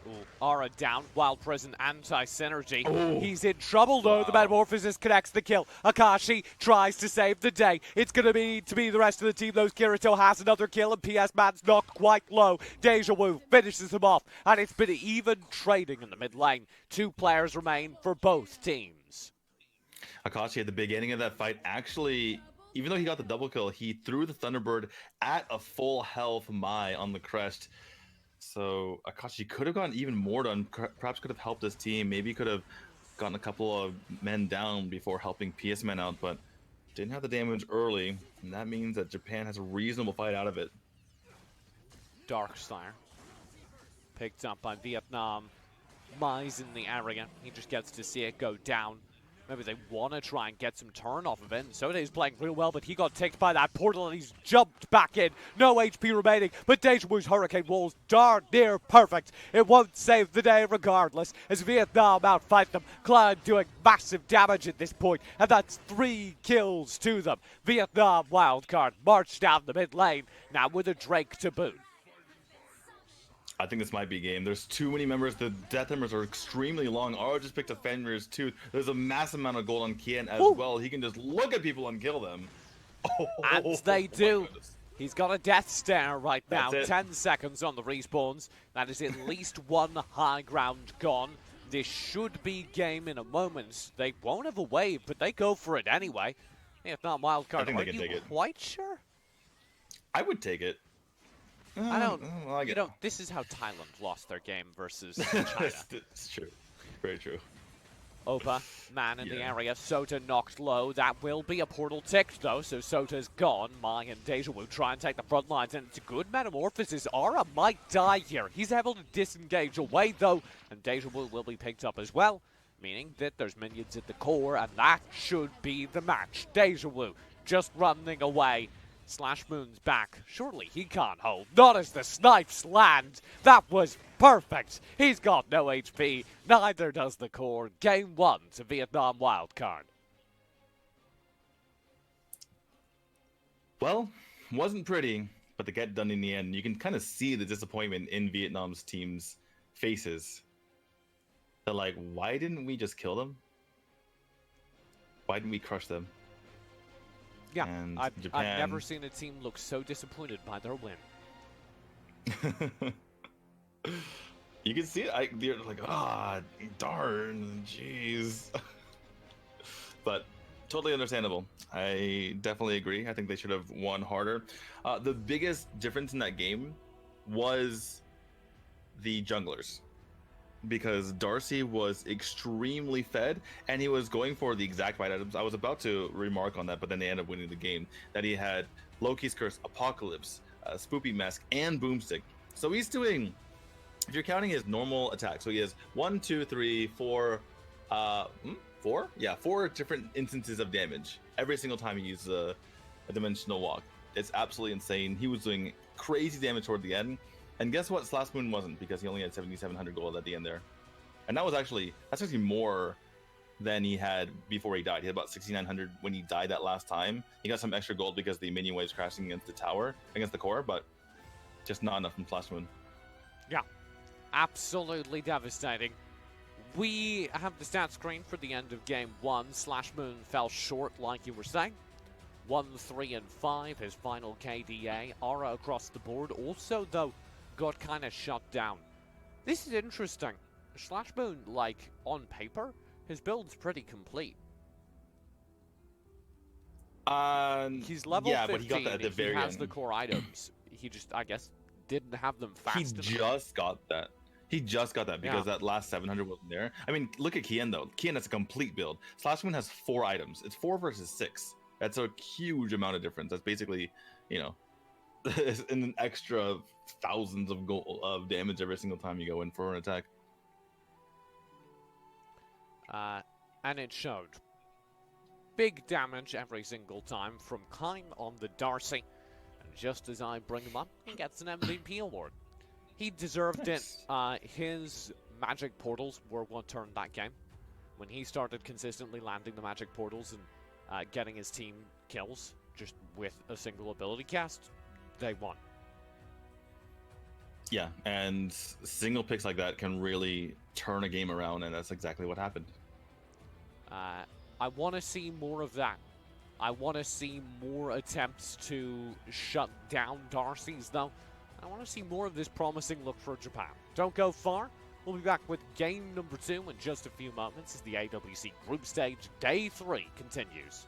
Ooh, Aura down, Wild Prison, anti-synergy. He's in trouble though, the Metamorphosis connects the kill. Akashi tries to save the day. It's going to be the rest of the team, though. Kirito has another kill, and PS Man's knocked quite low. Deja Vu finishes him off, and it's been even trading in the mid lane. 2 players remain for both teams. Akashi at the beginning of that fight actually, even though he got the double kill, he threw the Thunderbird at a full health Mai on the crest. So Akashi could have gotten even more done, perhaps could have helped his team, maybe could have gotten a couple of men down before helping PS Men out, but didn't have the damage early, and that means that Japan has a reasonable fight out of it. Darkstar picked up by Vietnam. Mai's in the area. He just gets to see it go down. Maybe they want to try and get some turn off of it. And Soda's playing real well, but he got ticked by that portal and he's jumped back in. No HP remaining, but Deja Vu's Hurricane Wall's darn near perfect. It won't save the day regardless, as Vietnam outfight them. Klein doing massive damage at this point, and that's 3 kills to them. Vietnam wildcard marched down the mid lane, now with a Drake to boot. I think this might be a game. There's too many members. The death numbers are extremely long. Aro just picked up Fenrir's too. There's a massive amount of gold on Kian as well. He can just look at people and kill them. And they do. He's got a death stare right now. 10 seconds on the respawns. That is at least 1 high ground gone. This should be game in a moment. They won't have a wave, but they go for it anyway. If not wildcard, are you quite sure? I would take it. I don't. Well, you know, this is how Thailand lost their game versus China. It's true. Very true. Opa, man in the area. Sota knocked low. That will be a portal ticked, though, so Sota's gone. Mai and Deja will try and take the front lines, and it's a good Metamorphosis. Aura might die here. He's able to disengage away, though, and Deja will be picked up as well, meaning that there's minions at the core, and that should be the match. Deja Vu just running away. Slash Moon's back. Surely he can't hold. Not as the snipes land. That was Perfect. He's got no HP. Neither does the core. Game 1 to Vietnam wildcard. Well, wasn't pretty, but they get done in the end. You can kind of see the disappointment in Vietnam's team's faces. They're like, why didn't we just kill them? Why didn't we crush them? Yeah, And I've Japan... never seen a team look so disappointed by their win. You can see it. They're like, darn, jeez. But totally understandable. I definitely agree. I think they should have won harder. The biggest difference in that game was the junglers, because Darcy was extremely fed and he was going for the exact right items. I was about to remark on that, but then they ended up winning the game. That he had Loki's Curse, Apocalypse, Spoopy Mask, and Boomstick. So he's doing, if you're counting his normal attack, so he has 1, 2, 3, 4, 4? Yeah, 4 different instances of damage every single time he uses a dimensional walk. It's absolutely insane. He was doing crazy damage toward the end. And guess what? Slash Moon wasn't, because he only had 7,700 gold at the end there. And that's actually more than he had before he died. He had about 6,900 when he died that last time. He got some extra gold because the minion waves crashing against the tower, against the core, but just not enough from Slash Moon. Yeah, absolutely devastating. We have the stat screen for the end of game 1. Slash Moon fell short, like you were saying. 1, 3, and 5, his final KDA. Aura across the board. Also, though, got kind of shut down. This is interesting. Slash Moon, like, on paper, his build's pretty complete. He's level 15. But he got that at the very end. He has the core items. He just, I guess, didn't have them fast enough. He just got that. He just got that because that last 700 wasn't there. I mean, look at Kien, though. Kien has a complete build. Slash Moon has 4 items. It's 4 versus 6. That's a huge amount of difference. That's basically, an extra thousands of gold of damage every single time you go in for an attack. And it showed. Big damage every single time from Kine on the Darcy. And just as I bring him up, he gets an MVP award. He deserved it. His magic portals were what turned that game. When he started consistently landing the magic portals and getting his team kills just with a single ability cast, they won. Yeah, and single picks like that can really turn a game around, and that's exactly what happened. I want to see more of that. I want to see more attempts to shut down Darcy's, though. I want to see more of this promising look for Japan. Don't go far. We'll be back with game number 2 in just a few moments as the AWC group stage day 3 continues.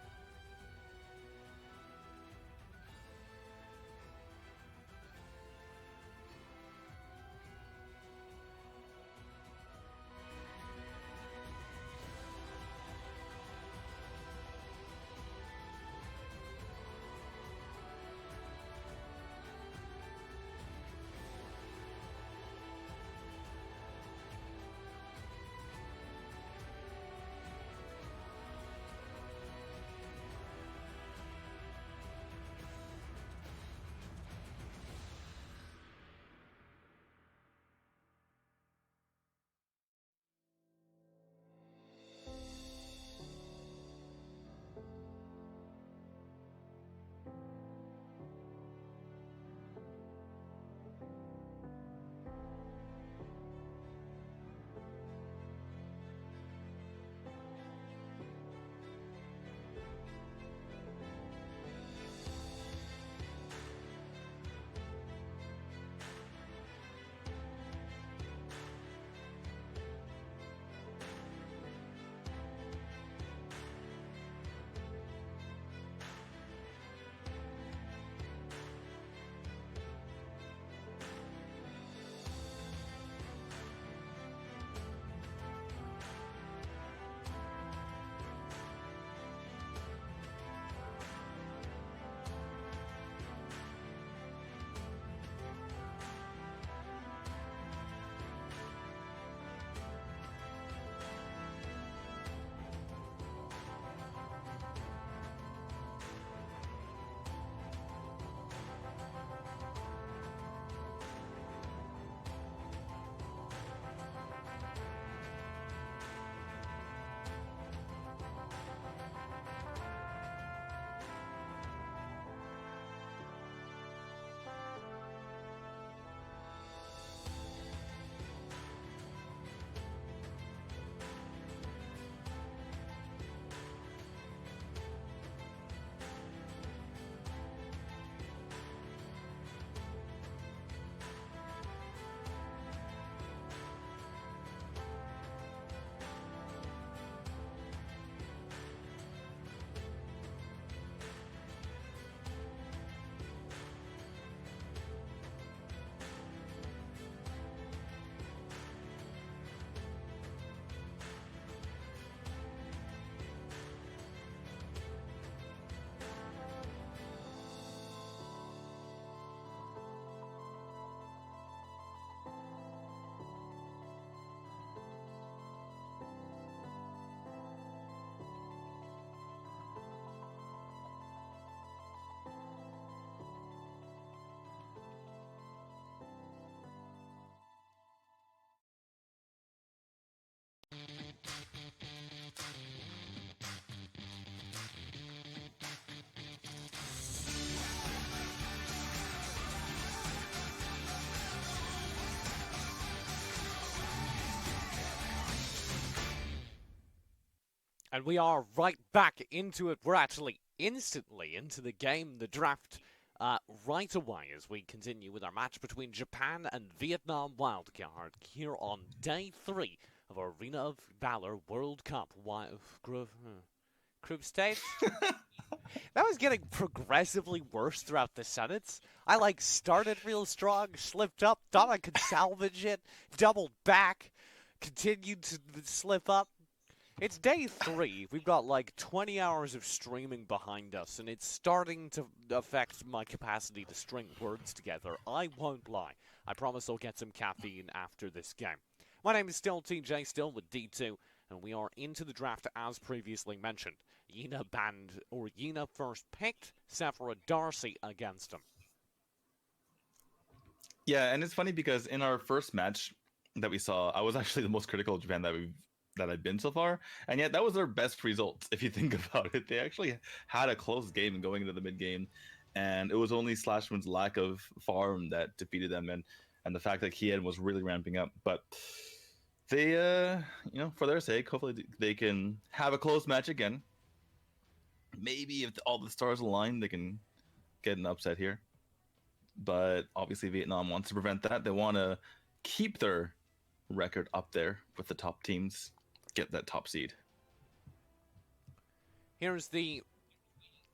And we are right back into it. We're actually instantly into the game, the draft, right away as we continue with our match between Japan and Vietnam Wildcard here on day 3 of Arena of Valor World Cup group stage. That was getting progressively worse throughout the sentence. I started real strong, slipped up, thought I could salvage it, doubled back, continued to slip up. It's day 3. We've got 20 hours of streaming behind us, and it's starting to affect my capacity to string words together. I won't lie. I promise I'll get some caffeine after this game. My name is still TJ, still with D2, and we are into the draft as previously mentioned. Yeena first picked, Sephora Darcy against him. Yeah, and it's funny because in our first match that we saw, I was actually the most critical of Japan that I've been so far, and yet that was their best result if you think about it. They actually had a close game going into the mid game, and it was only Slashman's lack of farm that defeated them, and the fact that Kien was really ramping up. But they, for their sake, hopefully they can have a close match again. Maybe if all the stars align, they can get an upset here. But obviously Vietnam wants to prevent that. They want to keep their record up there with the top teams, get that top seed. Here's the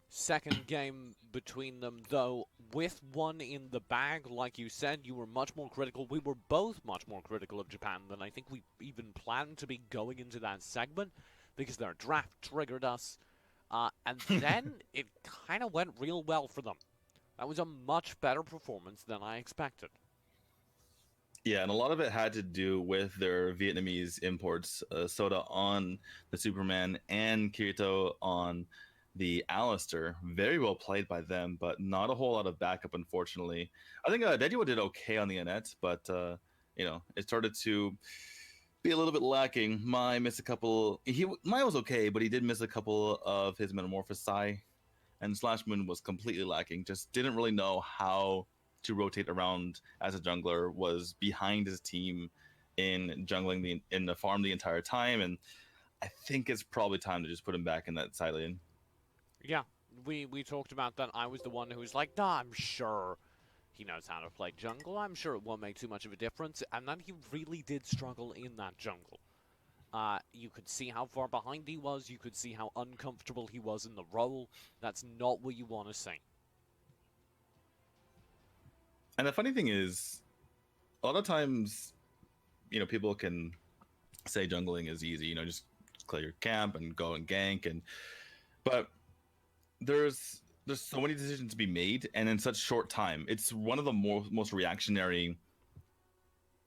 second game between them, though, with one in the bag. Like you said, you were much more critical. We were both much more critical of Japan than I think we even planned to be going into that segment, because their draft triggered us. And then it kind of went real well for them. That was a much better performance than I expected. Yeah, and a lot of it had to do with their Vietnamese imports. Soda on the Superman and Kirito on the Alistair. Very well played by them, but not a whole lot of backup, unfortunately. I think Dejiwo did okay on the Annette, but, it started to be a little bit lacking. Mai missed a couple. Mai was okay, but he did miss a couple of his Metamorphosis Sai, and Slashman was completely lacking. Just didn't really know how to rotate around as a jungler, was behind his team in jungling in the farm the entire time, and I think it's probably time to just put him back in that side lane. Yeah, we talked about that. I was the one who was like, nah, I'm sure he knows how to play jungle. I'm sure it won't make too much of a difference. And then he really did struggle in that jungle. You could see how far behind he was. You could see how uncomfortable he was in the role. That's not what you want to see. And the funny thing is, a lot of times, people can say jungling is easy, just clear your camp and go and gank, but there's so many decisions to be made, and in such short time. It's one of the most reactionary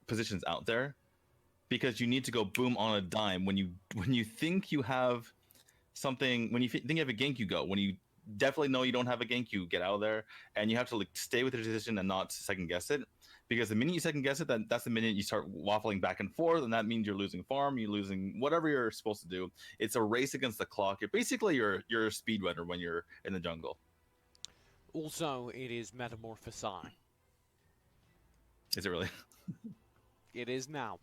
positions out there, because you need to go boom on a dime when you think you have something. When you think you have a gank, you go. When you definitely know you don't have a gank, you get out of there, and you have to stay with your decision and not second guess it, because the minute you second guess it, that's the minute you start waffling back and forth, and that means you're losing farm, you're losing whatever you're supposed to do. It's a race against the clock. You're a speed runner when you're in the jungle. Also, it is Metamorphosis. Is it really? It is now.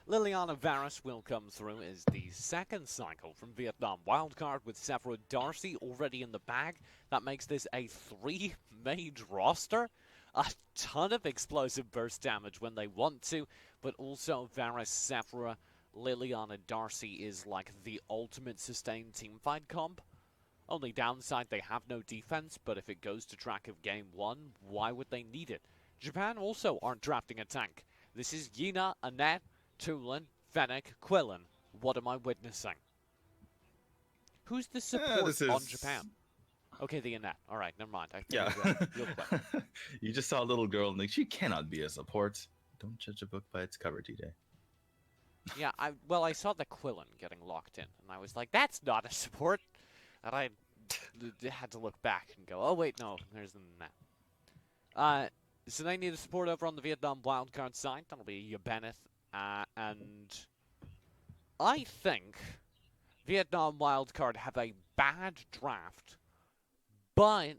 Liliana Varus will come through as the second cycle from Vietnam Wildcard, with Sephora Darcy already in the bag. That makes this a 3-mage roster. A ton of explosive burst damage when they want to, but also Varus, Sephora, Liliana, Darcy is like the ultimate sustained teamfight comp. Only downside, they have no defense, but if it goes to track of game 1, why would they need it? Japan also aren't drafting a tank. This is Yeena, Annette, Tulin, Fennec, Quillen. What am I witnessing? Who's the support on Japan? Okay, the Annette. All right, never mind. Yeah. You just saw a little girl and she cannot be a support. Don't judge a book by its cover, TJ. Yeah, I saw the Quillen getting locked in, and I was like, that's not a support. And I had to look back and go, oh, wait, no, there's the Annette. So they need a support over on the Vietnam wildcard side. That'll be Bennett. And I think Vietnam wildcard have a bad draft, but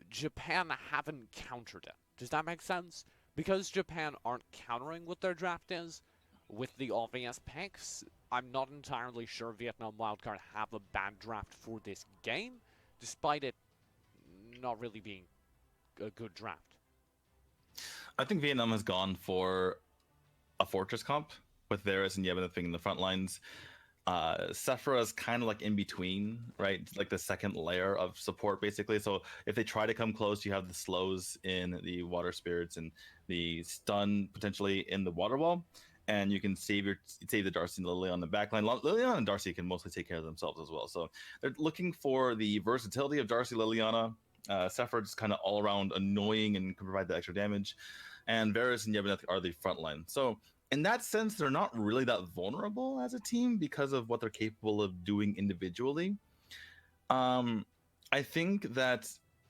Japan haven't countered it. Does that make sense? Because Japan aren't countering what their draft is, with the obvious picks. I'm not entirely sure Vietnam Wildcard have a bad draft for this game, despite it not really being a good draft. I think Vietnam has gone for a fortress comp with Varus and Yebana in the front lines. Sephira is kind of like in between, right? It's like the second layer of support, basically. So if they try to come close, you have the slows in the water spirits and the stun potentially in the water wall, and you can save the Darcy and Lily on the backline. Liliana and Darcy can mostly take care of themselves as well. So they're looking for the versatility of Darcy, Liliana. Sephira is kind of all around annoying and can provide the extra damage, and Varus and Yebana are the front line. So in that sense, they're not really that vulnerable as a team because of what they're capable of doing individually. I think that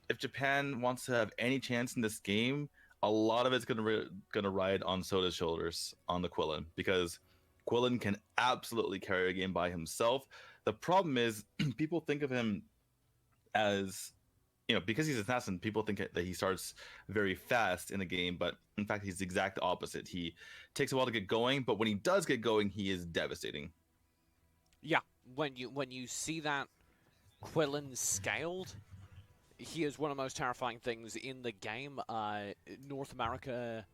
if Japan wants to have any chance in this game, a lot of it's gonna ride on Soda's shoulders on the Quillen, because Quillen can absolutely carry a game by himself. The problem is people think of him as, because he's an assassin, people think that he starts very fast in the game, but in fact, he's the exact opposite. He takes a while to get going, but when he does get going, he is devastating. Yeah, when you see that Quillen scaled, he is one of the most terrifying things in the game. North America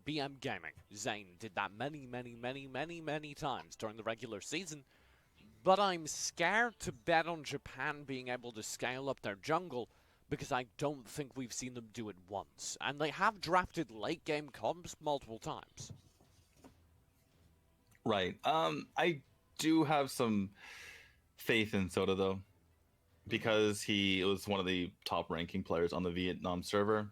BM Gaming, Zane, did that many times during the regular season. But I'm scared to bet on Japan being able to scale up their jungle, because I don't think we've seen them do it once. And they have drafted late game comps multiple times. Right. I do have some faith in Soda, though, because he was one of the top ranking players on the Vietnam server.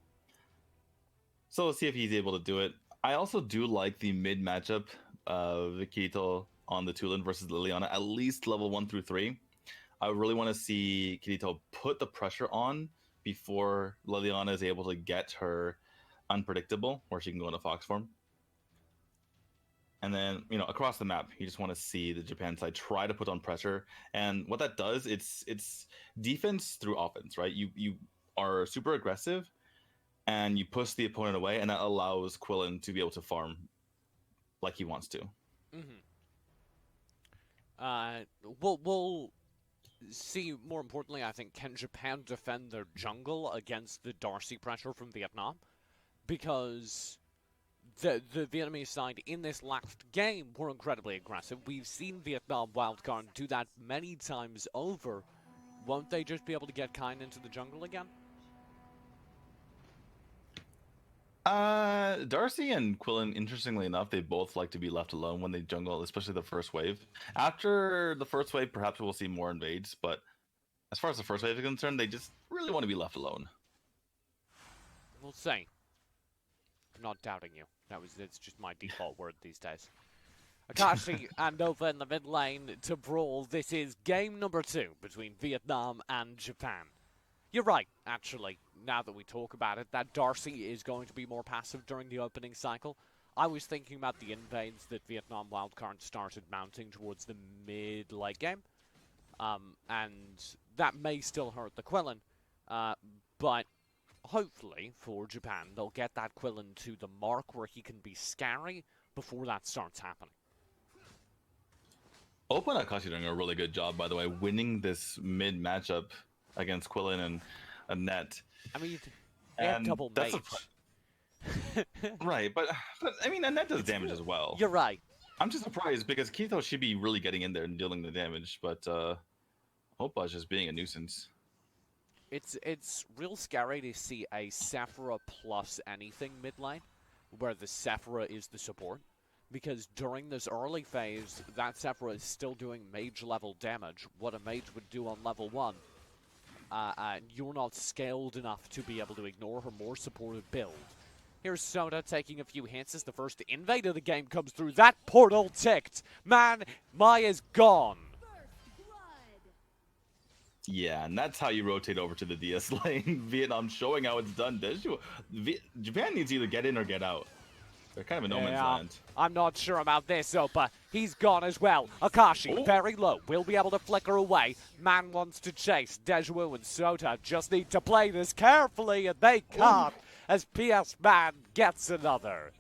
So let's see if he's able to do it. I also do like the mid matchup of Kirito on the Tulin versus Liliana, at least level 1 through 3. I really want to see Kirito put the pressure on before Liliana is able to get her unpredictable, where she can go into fox form. And then, across the map, you just want to see the Japan side try to put on pressure. And what that does, it's defense through offense, right? You are super aggressive, and you push the opponent away, and that allows Quillen to be able to farm like he wants to. We'll see, more importantly, I think, can Japan defend their jungle against the Darcy pressure from Vietnam? Because the Vietnamese side in this last game were incredibly aggressive. We've seen Vietnam Wildcard do that many times over. Won't they just be able to get Kain into the jungle again? Darcy and Quillen, interestingly enough, they both like to be left alone when they jungle, especially the first wave. After the first wave, perhaps we'll see more invades, but as far as the first wave is concerned, they just really want to be left alone. We'll see. I'm not doubting you. It's just my default word these days. Akashi and Nova in the mid lane to brawl. This is game number 2 between Vietnam and Japan. You're right, actually, now that we talk about it, that Darcy is going to be more passive during the opening cycle. I was thinking about the invades that Vietnam Wildcard started mounting towards the mid-late game. And that may still hurt the Quillen, but hopefully for Japan, they'll get that Quillen to the mark where he can be scary before that starts happening. Open Akashi doing a really good job, by the way, winning this mid matchup against Quillen and Annette. I mean, they have double mage. Right, but I mean, Annette does damage as well. You're right. I'm just surprised because Kirito should be really getting in there and dealing the damage, but Oppa is just being a nuisance. It's real scary to see a Sephira plus anything mid lane, where the Sephira is the support. Because during this early phase, that Sephira is still doing mage level damage, what a mage would do on level 1. You're not scaled enough to be able to ignore her more supportive build. Here's Soda taking a few hits as the first invade of the game comes through. That portal ticked. Man, Maya's gone. Yeah, and that's how you rotate over to the DS lane. Vietnam showing how it's done. Japan needs to either get in or get out. They're kind of a no man's land. I'm not sure about this, Oppa. He's gone as well. Akashi, very low. Will be able to flicker away. Man wants to chase. Deju and Sota just need to play this carefully, and they can't, as PS Man gets another.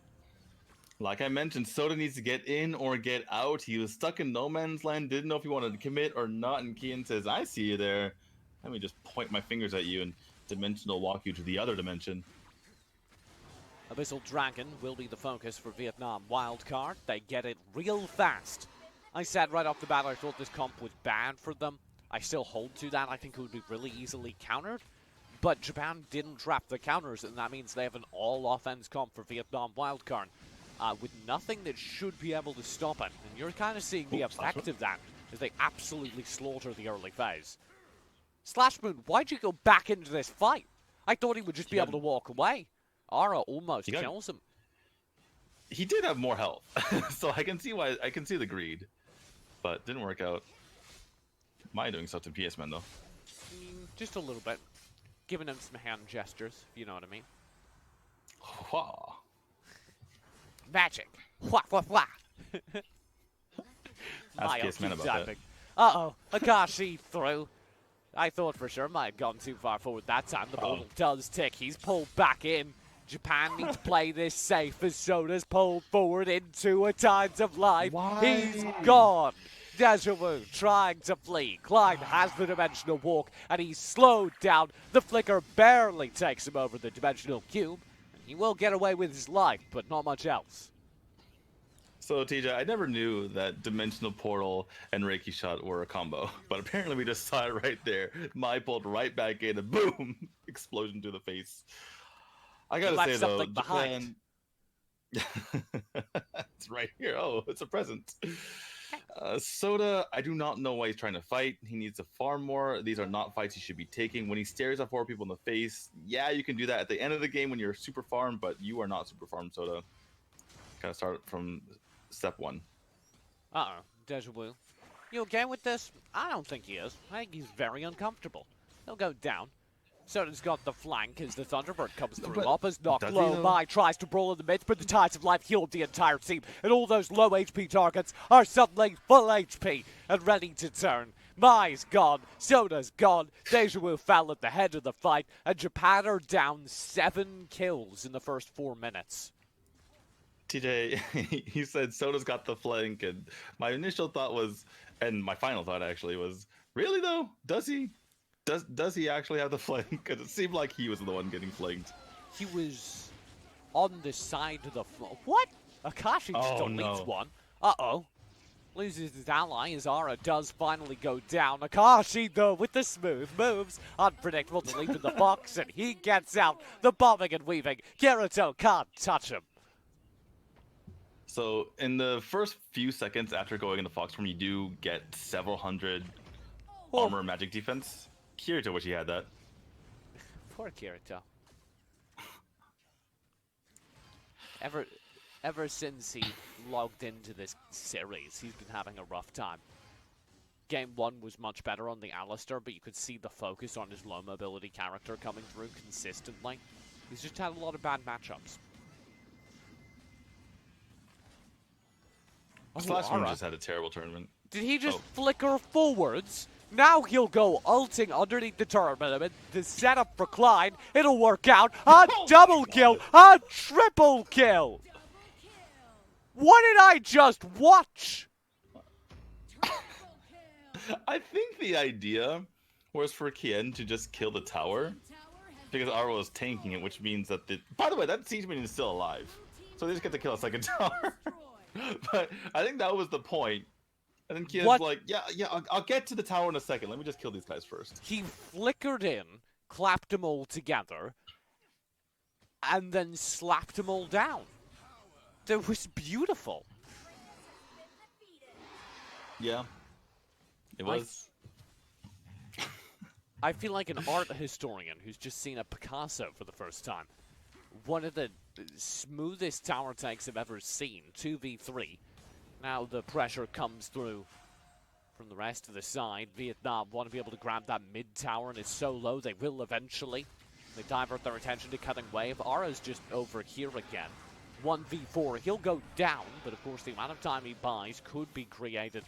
Like I mentioned, Soda needs to get in or get out. He was stuck in no man's land, didn't know if he wanted to commit or not, and Kian says, I see you there. Let me just point my fingers at you and dimensional walk you to the other dimension. Abyssal Dragon will be the focus for Vietnam wildcard. They get it real fast. I said right off the bat I thought this comp was bad for them. I still hold to that. I think it would be really easily countered. But Japan didn't trap the counters, and that means they have an all-offense comp for Vietnam wildcard. With nothing that should be able to stop it. And you're kind of seeing the effect of that as they absolutely slaughter the early phase. Slashmoon, why'd you go back into this fight? I thought he would just be able to walk away. Ara almost kills him. He did have more health, so I can see why. I can see the greed, but didn't work out. Am I doing stuff to PS Man though? Just a little bit, giving him some hand gestures. If you know what I mean. Wow. Magic. Wah wah wah. Ask PS Man about that. Uh-oh, Akashi through. I thought for sure Maya had gone too far forward that time. The ball does tick. He's pulled back in. Japan needs to play this safe as Soda's pulled forward into a Tides of Life. He's gone. Deja Vu trying to flee. Klein has the dimensional walk, and he's slowed down. The flicker barely takes him over the dimensional cube. He will get away with his life, but not much else. So, TJ, I never knew that Dimensional Portal and Reiki Shot were a combo, but apparently we just saw it right there. Mai pulled right back in, and boom! Explosion to the face. I gotta say, though, Japan... It's right here. Oh, it's a present. Soda, I do not know why he's trying to fight. He needs to farm more. These are not fights he should be taking. When he stares at 4 people in the face, yeah, you can do that at the end of the game when you're super farmed, but you are not super farmed, Soda. Gotta start from step 1. Uh-oh, Deja Vu. You okay with this? I don't think he is. I think he's very uncomfortable. He'll go down. Soda's got the flank as the Thunderbird comes through. Lopez knocked low. Mai tries to brawl in the midst, but the Tides of Life healed the entire team. And all those low HP targets are suddenly full HP and ready to turn. Mai's gone. Soda's gone. Deja Vu fell at the head of the fight. And Japan are down 7 kills in the first 4 minutes. TJ, he said Soda's got the flank, and my initial thought was, and my final thought actually was, really though? Does he? Does he actually have the flank? Because it seemed like he was the one getting flanked. He was on the side of the what? Akashi just deletes one. Uh-oh. Loses his ally as Ara does finally go down. Akashi, though, with the smooth moves. Unpredictable to leave in the box, and he gets out. The bombing and weaving. Kirito can't touch him. So in the first few seconds after going in the Fox form, you do get several hundred armor magic defense. Kirito wish he had that. Poor Kirito. Ever since he logged into this series, he's been having a rough time. Game 1 was much better on the Alistair, but you could see the focus on his low mobility character coming through consistently. He's just had a lot of bad matchups. Slashmoon just had a terrible tournament. Did he just flicker forwards? Now he'll go ulting underneath the tournament to set up for Klein. It'll work out. A double kill. A triple kill. What did I just watch? I think the idea was for Kien to just kill the tower because Arrow was tanking it, which means that the... By the way, that siege minion is still alive. So they just get to kill a second tower. But I think that was the point. And then Kian's like, yeah, I'll get to the tower in a second. Let me just kill these guys first. He flickered in, clapped them all together, and then slapped them all down. That was beautiful. Yeah, it was. I feel like an art historian who's just seen a Picasso for the first time. One of the smoothest tower takes I've ever seen, 2v3. Now the pressure comes through from the rest of the side. Vietnam want to be able to grab that mid tower, and it's so low they will eventually. They divert their attention to cutting wave. Ara's just over here again. 1v4, he'll go down, but of course the amount of time he buys could be created.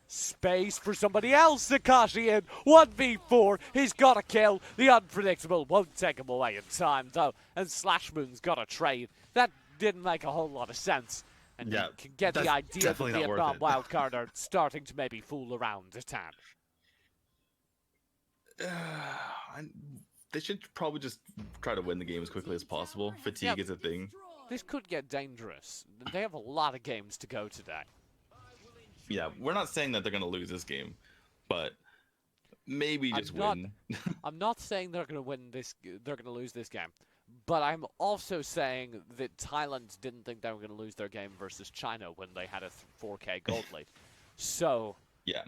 Space for somebody else, Akashi in 1v4, he's got a kill. The unpredictable won't take him away in time though, and Slashmoon's got a trade. That didn't make a whole lot of sense. And Yeah, you can get the that's idea that definitely not worth Vietnam it. wildcard are starting to maybe fool around a tad. They should probably just try to win the game as quickly as possible. Fatigue is a thing. This could get dangerous. They have a lot of games to go today. Yeah, we're not saying that they're going to lose this game, but maybe just win. I'm not saying they're going to win this. They're going to lose this game, but I'm also saying that Thailand didn't think they were going to lose their game versus China when they had a 4K gold lead. So Yeah.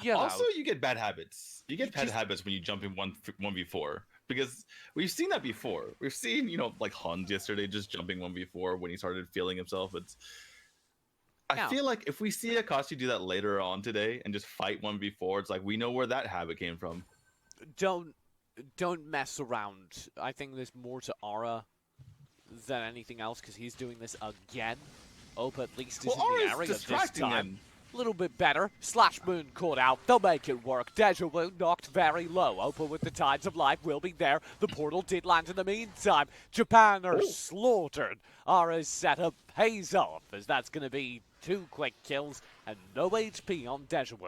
you know, Also, you get bad habits. You get bad habits when you jump in 1v4 because we've seen that before. We've seen, like Hans yesterday just jumping 1v4 when he started feeling himself. I feel like if we see Akashi do that later on today and just fight 1v4, it's like we know where that habit came from. don't mess around. I think there's more to Aura than anything else because he's doing this again. But at least he's in the area this time. A little bit better. Slash Moon caught out. They'll make it work. Deja Vu knocked very low. Opa with the Tides of Life will be there. The portal did land in the meantime. Japan are slaughtered. Ara's setup pays off as that's going to be 2 quick kills and no HP on Deja Vu.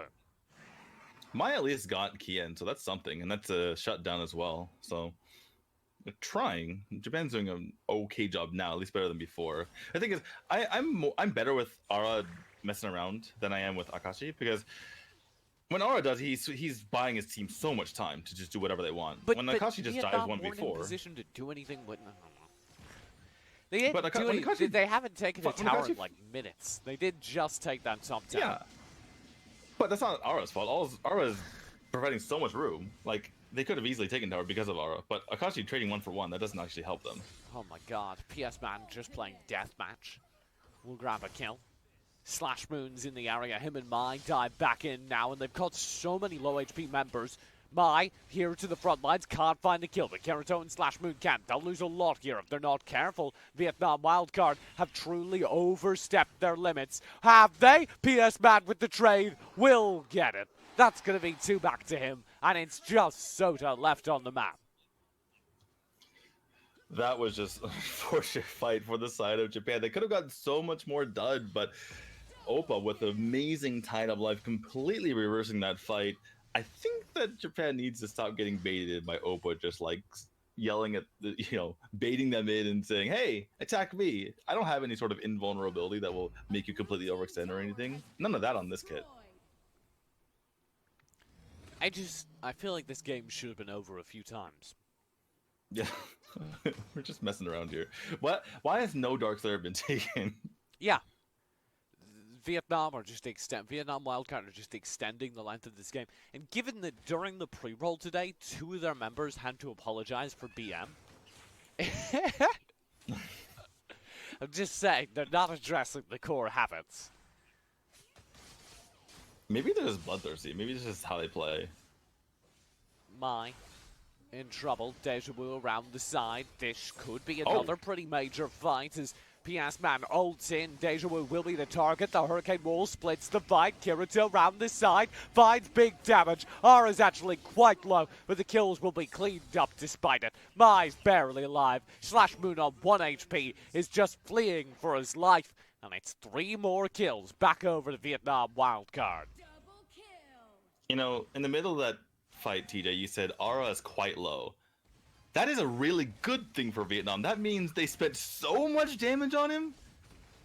Mai at least got Kien, so that's something, and that's a shutdown as well. So they're trying. Japan's doing an okay job now, at least better than before. The thing is, I'm better with Ara messing around than I am with Akashi because when Aura does, he's buying his team so much time to just do whatever they want. But when Akashi just dives 1v4, in position to do anything with. They didn't do anything. They haven't taken a tower in like minutes. They did just take that top tower. Yeah, but that's not Aura's fault. Aura is providing so much room. Like they could have easily taken tower because of Aura, but Akashi trading 1-for-1 that doesn't actually help them. Oh my god, PS Man just playing deathmatch. We'll grab a kill. Slash Moon's in the area. Him and Mai dive back in now, and they've got so many low HP members. Mai, here to the front lines, can't find the kill, but Kirito and Slash Moon can. They'll lose a lot here if they're not careful. Vietnam Wildcard have truly overstepped their limits. Have they? PS Man with the trade will get it. That's going to be 2 back to him, and it's just Sota left on the map. That was just a unfortunate fight for the side of Japan. They could have gotten so much more done, but Oppa with amazing Tide of Life completely reversing that fight. I think that Japan needs to stop getting baited by Oppa, just like yelling at baiting them in and saying, "Hey, attack me! I don't have any sort of invulnerability that will make you completely overextend or anything." None of that on this kit. I feel like this game should have been over a few times. Yeah, we're just messing around here. Why has no Dark Slayer been taken? Yeah. Vietnam Wildcard are just extending the length of this game. And given that during the pre-roll today, 2 of their members had to apologize for BM. I'm just saying, they're not addressing the core habits. Maybe they're just bloodthirsty. Maybe this is how they play. Mai in trouble. Deja Vu around the side. This could be another pretty major fight as PS Man ults in. Deja Vu will be the target. The Hurricane Wall splits the fight. Kirito around the side finds big damage. Ara's actually quite low, but the kills will be cleaned up despite it. Mai's barely alive. Slash Moon on 1 HP is just fleeing for his life. And it's 3 more kills back over the Vietnam Wildcard. In the middle of that fight, TJ, you said Ara is quite low. That is a really good thing for Vietnam. That means they spent so much damage on him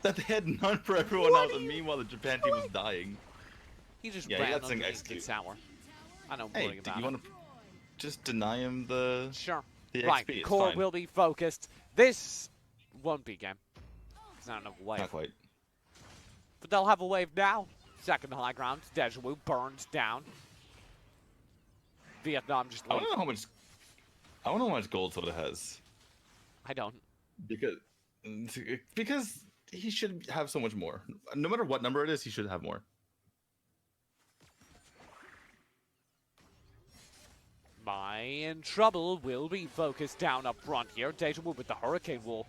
that they had none for everyone else, and meanwhile the Japan team was dying. He just ran underneath the tower. I don't worry about it. You want to just deny him the the right, XP? core will be focused. This won't be game. It's not enough wave. Not quite. But they'll have a wave now. Second high ground. Deja Vu burned down. Vietnam just I want to know how much gold Soda has. I don't. Because he should have so much more. No matter what number it is, he should have more. Mai in trouble will be focused down up front here. Deja Vu with the Hurricane Wall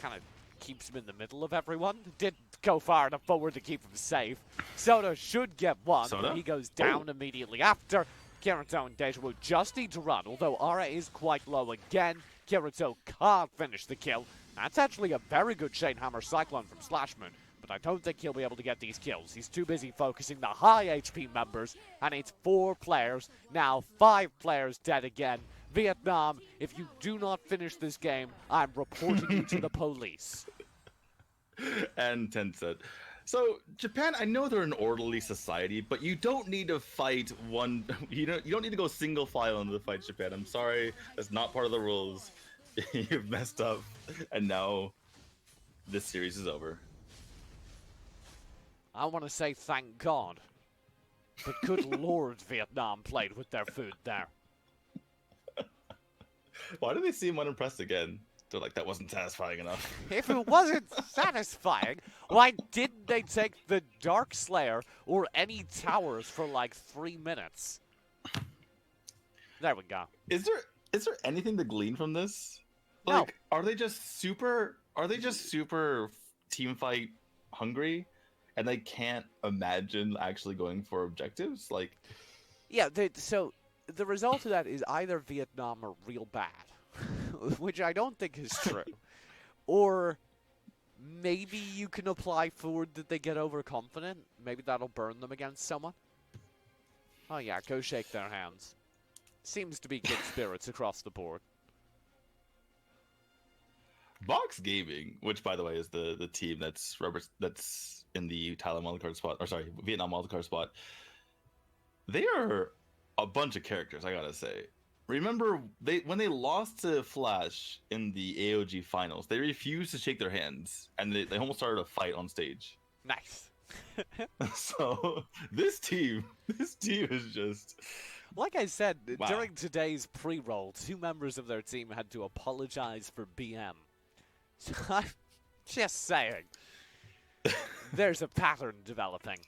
kind of keeps him in the middle of everyone. Didn't go far enough forward to keep him safe. Soda should get one. He goes down immediately after. Kirito and Deja Vu just need to run, although Ara is quite low again. Kirito can't finish the kill. That's actually a very good Chain Hammer Cyclone from Slash Moon. but I don't think he'll be able to get these kills. He's too busy focusing the high HP members, and it's 4 players, now 5 players dead again. Vietnam, if you do not finish this game, I'm reporting you to the police. And Tencent. So Japan, I know they're an orderly society, but you don't need to fight one. You don't need to go single file into the fight, Japan. I'm sorry, that's not part of the rules. You've messed up, and now this series is over. I want to say thank God, but good Lord, Vietnam played with their food there. Why do they seem unimpressed again? They're like, that wasn't satisfying enough. If it wasn't satisfying, why didn't they take the Dark Slayer or any towers for like 3 minutes? There we go. Is there anything to glean from this? No. Like, are they just super team fight hungry, and they can't imagine actually going for objectives? Like, yeah. So the result of that is either Vietnam are real bad, which I don't think is true, or maybe you can apply forward that they get overconfident. Maybe that'll burn them against someone. Oh yeah, go shake their hands. Seems to be good spirits across the board. Box Gaming, which by the way is the team that's in the Thailand wildcard spot, or sorry, Vietnam wildcard spot. They are a bunch of characters, I gotta say. Remember, when they lost to Flash in the AOG finals, they refused to shake their hands, and they almost started a fight on stage. Nice. So this team is just. Like I said, Wow. during today's pre-roll, 2 members of their team had to apologize for BM. So I'm just saying, there's a pattern developing.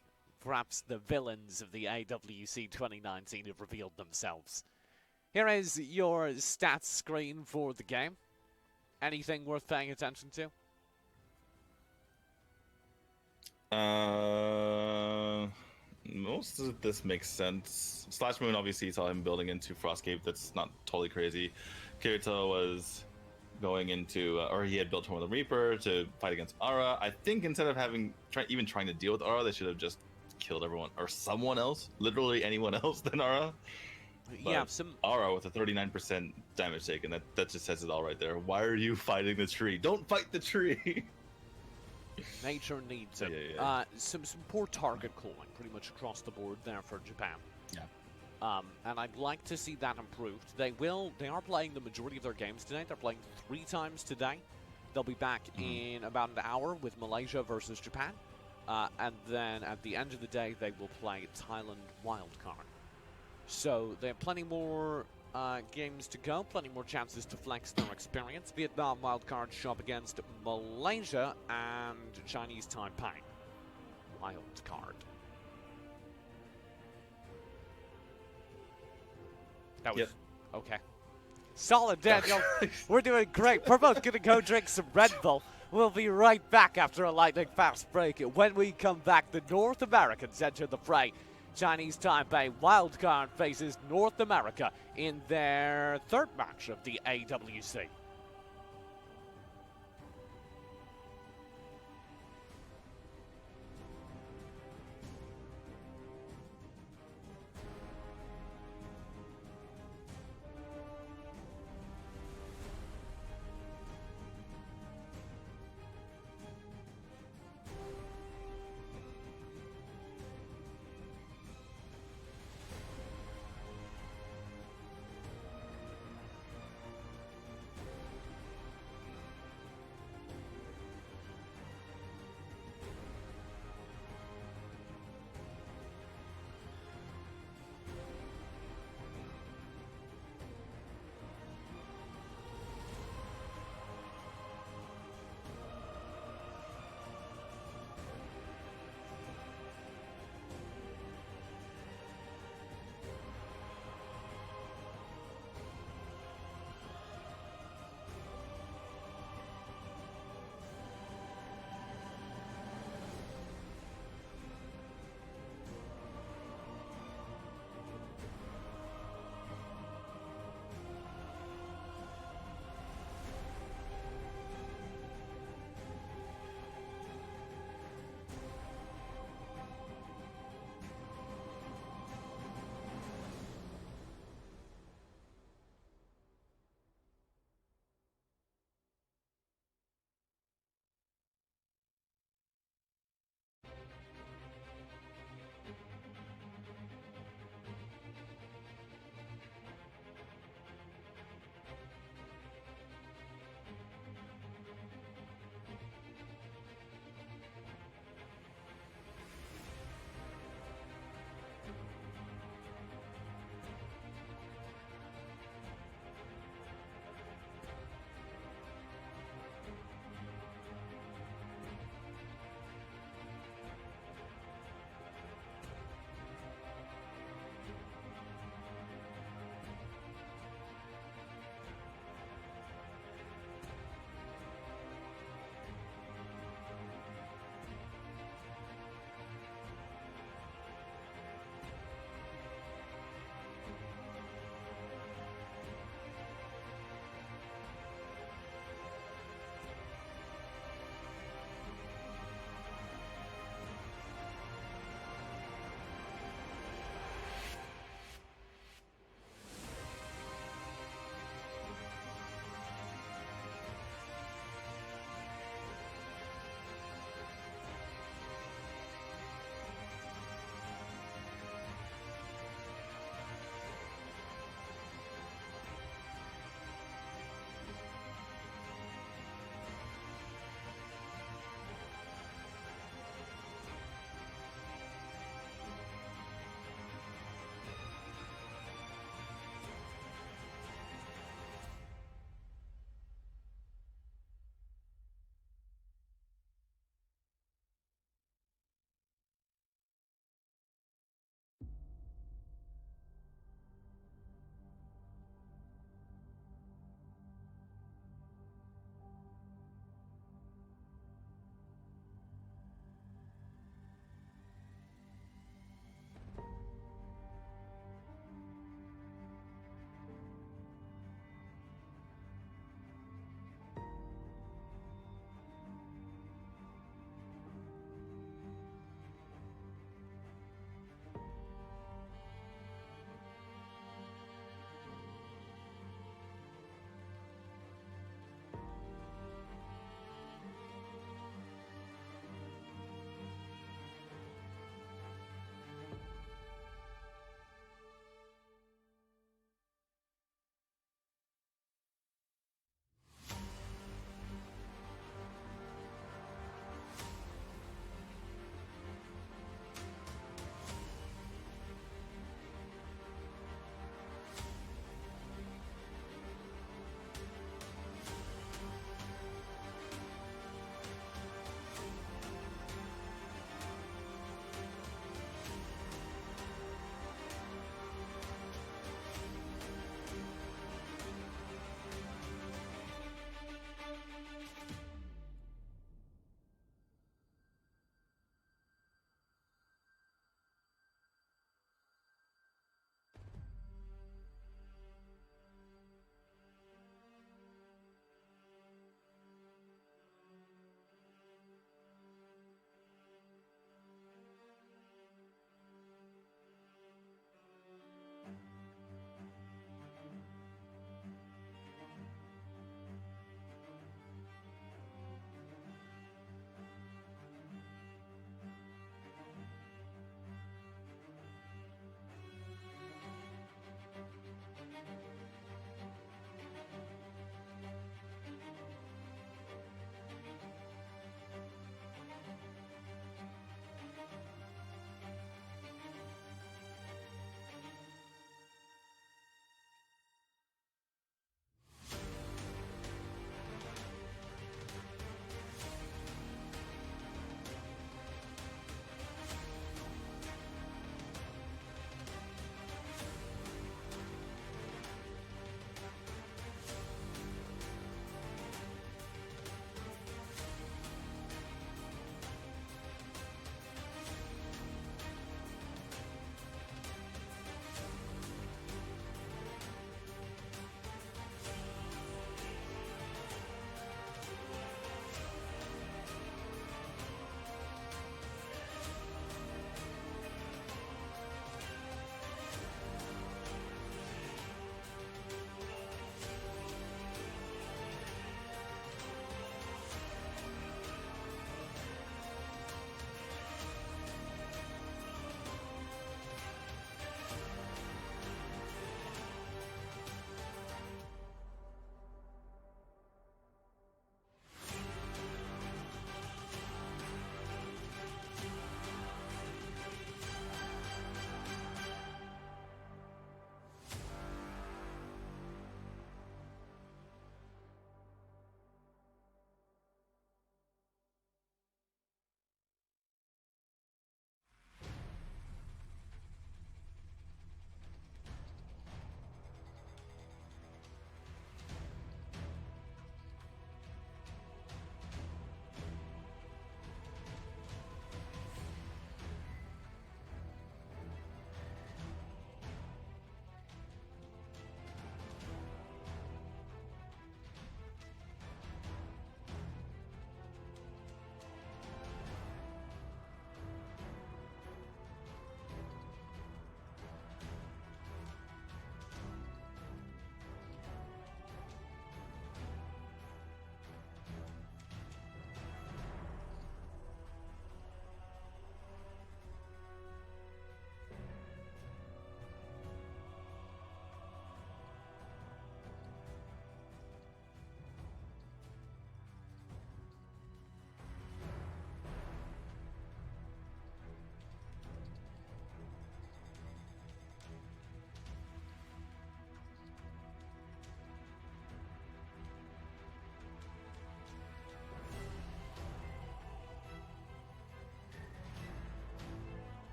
Perhaps the villains of the AWC 2019 have revealed themselves. Here is your stats screen for the game. Anything worth paying attention to? Most of this makes sense. Slash Moon, obviously, saw him building into Frostcape. That's not totally crazy. Kirito was going into, or he had built Torn of the Reaper to fight against Ara. I think instead of even trying to deal with Ara, they should have just killed everyone, or someone else, literally anyone else than Ara. But yeah, Ara with a 39% damage taken, that just says it all right there. Why are you fighting the tree? Don't fight the tree! Nature needs it. Yeah. Some poor target calling pretty much across the board there for Japan. Yeah. And I'd like to see that improved. They are playing the majority of their games today. They're playing 3 times today. They'll be back in about an hour with Malaysia versus Japan. And then at the end of the day, they will play Thailand wildcard. So they have plenty more games to go, plenty more chances to flex their experience. Vietnam wildcard show up against Malaysia and Chinese Taipei. Wildcard. That was okay. Solid, Daniel. We're doing great. We're both gonna go drink some Red Bull. We'll be right back after a lightning fast break. When we come back, the North Americans enter the fray. Chinese Taipei wildcard faces North America in their 3rd match of the AWC.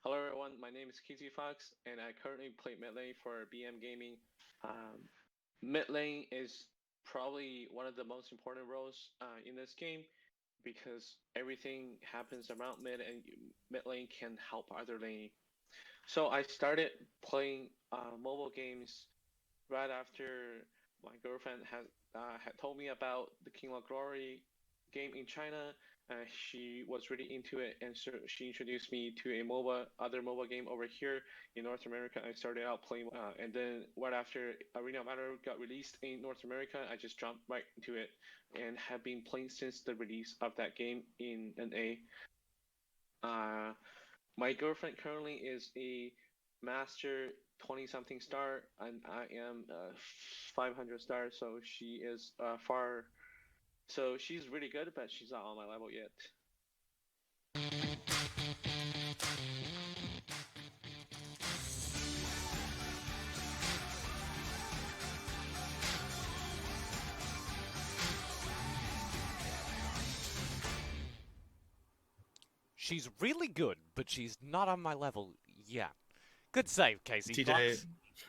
Hello everyone, my name is KZ Fox, and I currently play mid lane for BM Gaming. Mid lane is probably one of the most important roles in this game because everything happens around mid, and mid lane can help other lane. So I started playing mobile games right after my girlfriend had told me about the King of Glory game in China. She was really into it, and so she introduced me to other mobile game over here in North America. I started out playing, and then right after Arena of Valor got released in North America, I just jumped right into it and have been playing since the release of that game in NA. My girlfriend currently is a master 20-something star, and I am 500 star, so she is far. So she's really good, but she's not on my level yet. She's really good, but she's not on my level yet. Good save, Casey. TJ,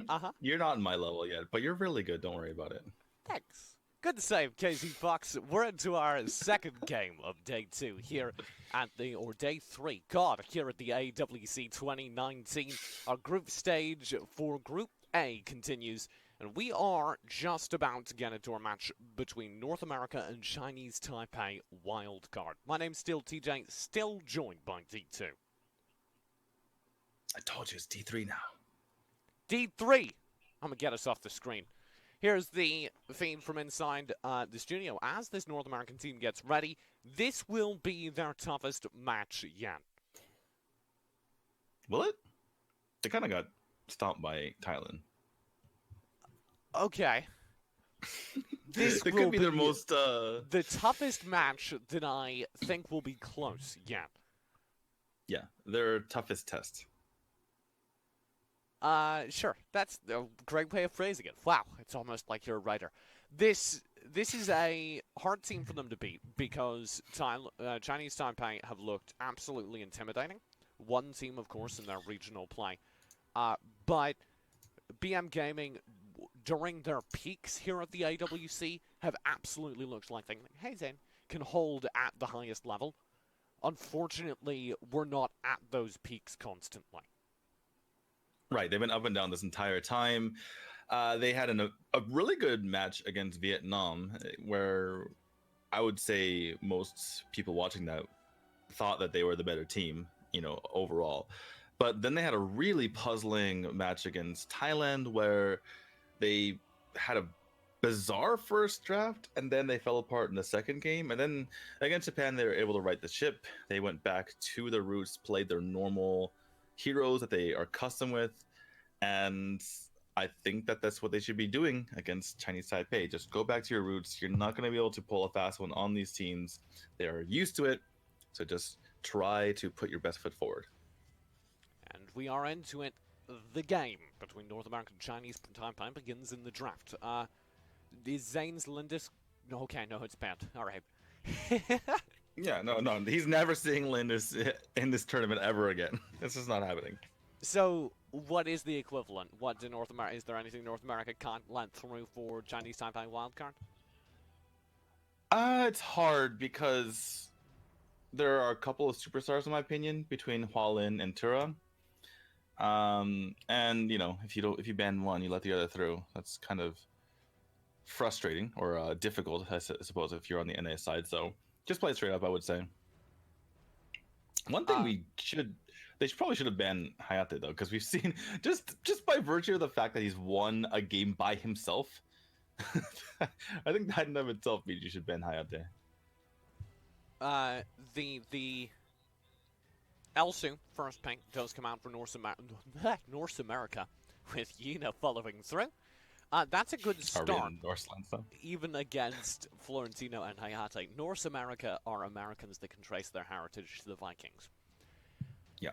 uh-huh. You're not on my level yet, but you're really good. Don't worry about it. Thanks. Good save, Casey Fox. We're into our second game of day 2 here at or day 3. God, here at the AWC 2019. Our group stage for Group A continues, and we are just about to get into our match between North America and Chinese Taipei Wildcard. My name's still TJ, still joined by D2. I told you it's D3 now. D3! I'm going to get us off the screen. Here's the feed from inside the studio. As this North American team gets ready, this will be their toughest match yet. Will it? They kind of got stomped by Thailand. Okay. This it could be their most... the toughest match that I think will be close yet. Yeah, their toughest test. Sure. That's a great way of phrasing it. Wow, it's almost like you're a writer. This is a hard team for them to beat because Chinese Taipei have looked absolutely intimidating. One team, of course, in their regional play. But BM Gaming, during their peaks here at the AWC, have absolutely looked like they, hey Zane, can hold at the highest level. Unfortunately, we're not at those peaks constantly. Right, they've been up and down this entire time. They had a really good match against Vietnam, where I would say most people watching that thought that they were the better team, overall. But then they had a really puzzling match against Thailand, where they had a bizarre first draft, and then they fell apart in the second game. And then against Japan, they were able to right the ship. They went back to their roots, played their normal heroes that they are custom with, and I think that that's what they should be doing against Chinese Taipei. Just go back to your roots. You're not going to be able to pull a fast one on these teams. They are used to it, so just try to put your best foot forward. And we are into it. The game between North American and Chinese Taipei begins in the draft. Is Zane's Lindis? Okay, no, it's bad. All right. Yeah, no, he's never seeing Lindis in this tournament ever again. This is not happening. So, what is the equivalent? What do North America? Is there anything North America can't let through for Chinese Taipei wildcard? It's hard because there are a couple of superstars, in my opinion, between Hualin and Tura. And if you ban one, you let the other through. That's kind of frustrating or difficult, I suppose, if you're on the NA side. So just play it straight up, I would say. One thing they probably should have banned Hayate, though, because we've seen just by virtue of the fact that he's won a game by himself. I think that in of itself means you should ban Hayate. The Elsu first pick does come out for North America with Yina following through. That's a good start, even against Florentino and Hayate. North America are Americans that can trace their heritage to the Vikings. Yeah.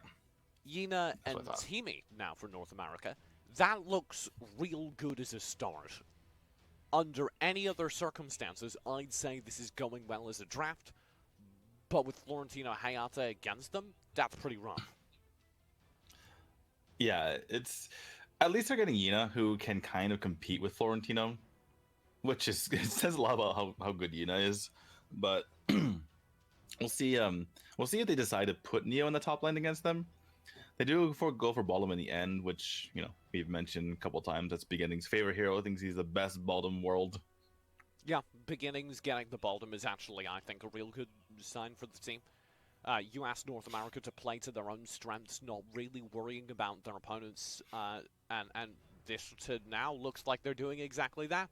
Yina and Timi now for North America. That looks real good as a start. Under any other circumstances, I'd say this is going well as a draft. But with Florentino Hayate against them, that's pretty rough. Yeah, it's at least they're getting Yina, who can kind of compete with Florentino, which is it says a lot about how good Yina is. But we'll see. We'll see if they decide to put Neo in the top lane against them. They do go for Baldum in the end, which we've mentioned a couple times. That's Beginning's favorite hero. Thinks he's the best Baldum world. Yeah, Beginnings getting the Baldum is actually, I think, a real good sign for the team. You asked North America to play to their own strengths, not really worrying about their opponents, and this to now looks like they're doing exactly that.